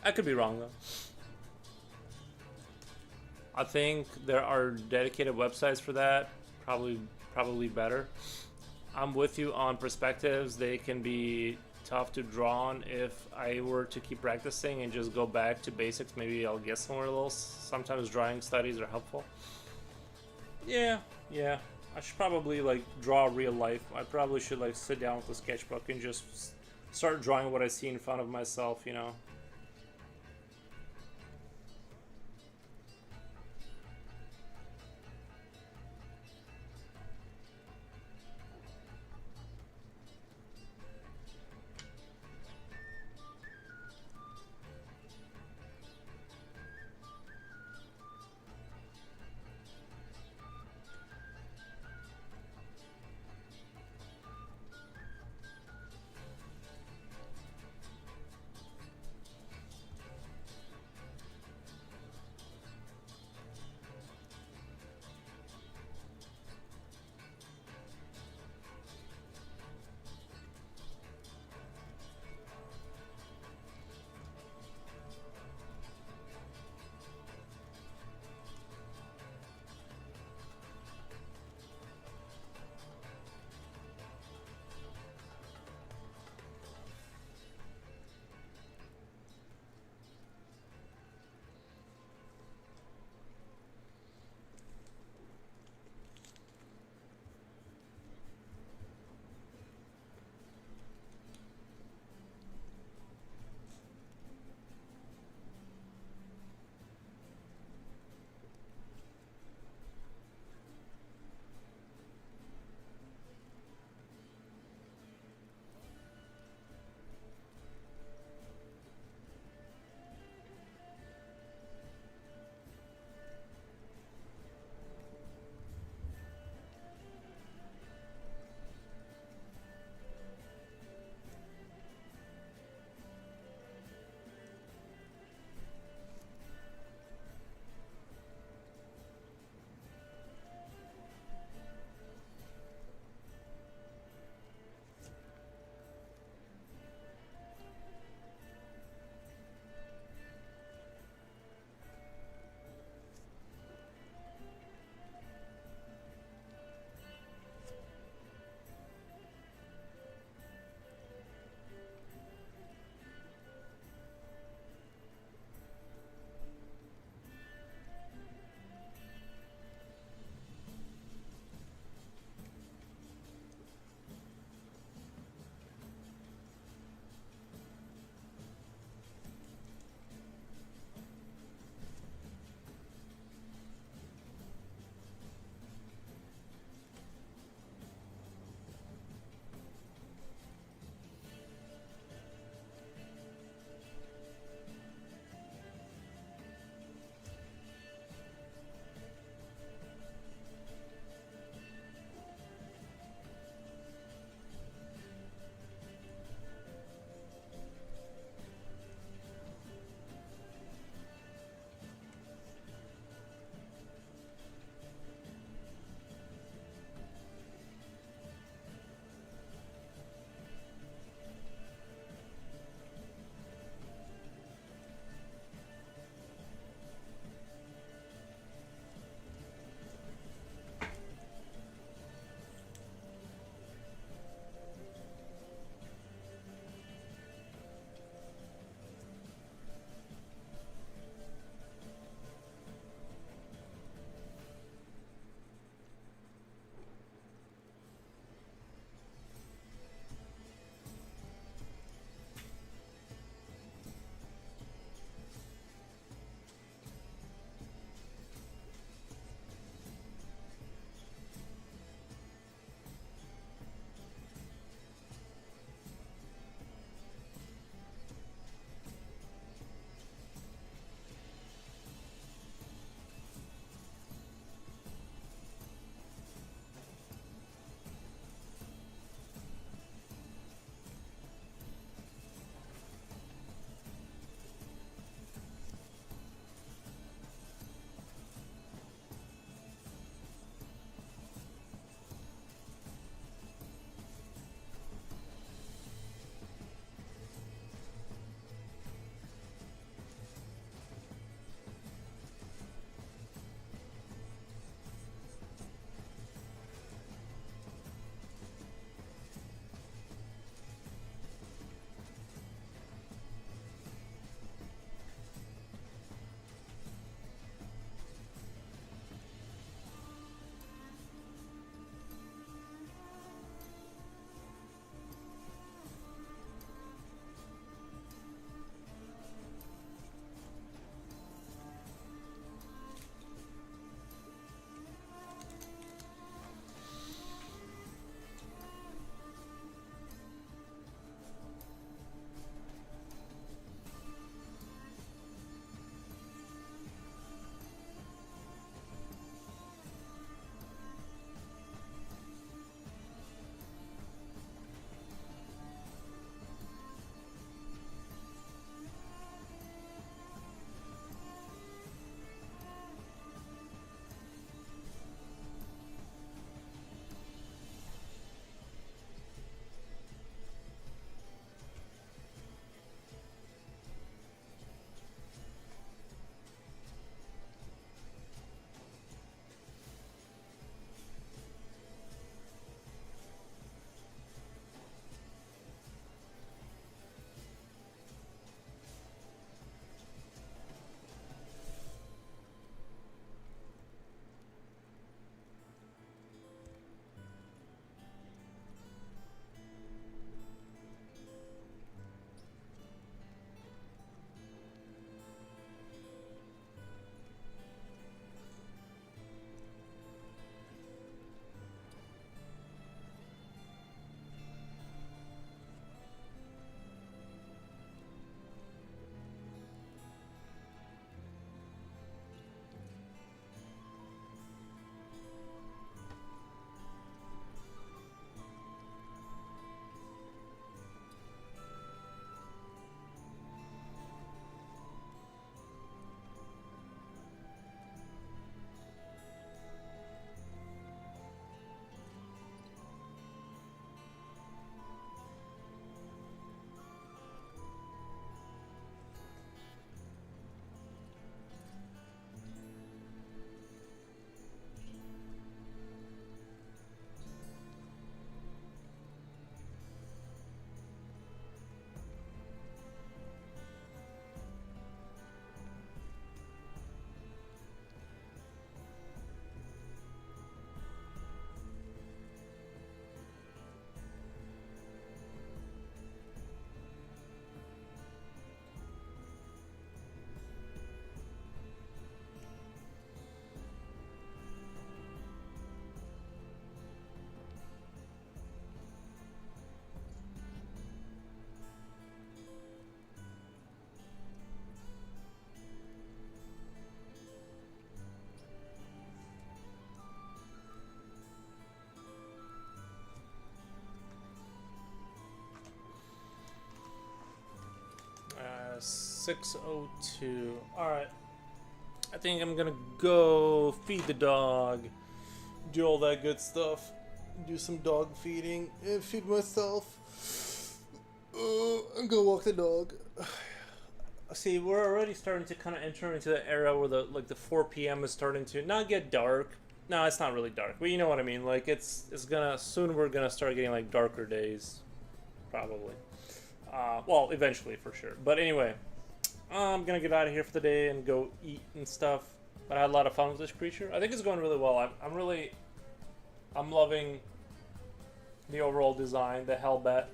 I could be wrong though. I think there are dedicated websites for that. Probably better. I'm with you on perspectives. They can be tough to draw on. If I were to keep practicing and just go back to basics, maybe I'll get somewhere a little. Sometimes drawing studies are helpful. Yeah. I should probably like draw real life. I probably should like sit down with a sketchbook and just start drawing what I see in front of myself, you know. 6:02. All right. I think I'm gonna go feed the dog, do all that good stuff, do some dog feeding, and feed myself. I'm gonna walk the dog. See, we're already starting to kind of enter into the era where the 4 p.m. is starting to not get dark. No, it's not really dark, but you know what I mean. Like it's gonna soon. We're gonna start getting like darker days, probably. Well, eventually for sure. But anyway, I'm gonna get out of here for the day and go eat and stuff. But I had a lot of fun with this creature. I think it's going really well. I'm loving the overall design, the Hellbat.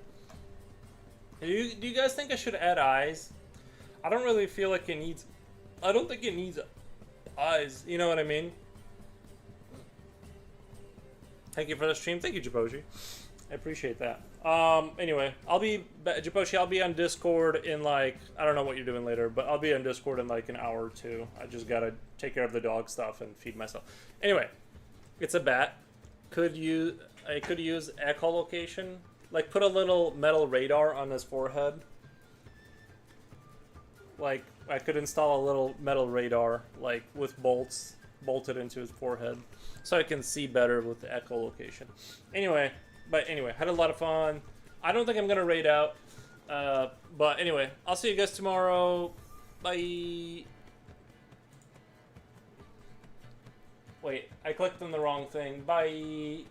Do you guys think I should add eyes? I don't really feel like it needs. I don't think it needs eyes. You know what I mean? Thank you for the stream. Thank you, Japoshi. I appreciate that. Anyway, Japoshi, I'll be on Discord in like, I don't know what you're doing later, but I'll be on Discord in like an hour or two. I just gotta take care of the dog stuff and feed myself. Anyway, it's a bat. I could use echolocation. Like, put a little metal radar on his forehead. Like, I could install a little metal radar, like, with bolts bolted into his forehead, so I can see better with the echolocation. Anyway, had a lot of fun. I don't think I'm gonna raid out, but anyway, I'll see you guys tomorrow. Bye. Wait, I clicked on the wrong thing. Bye.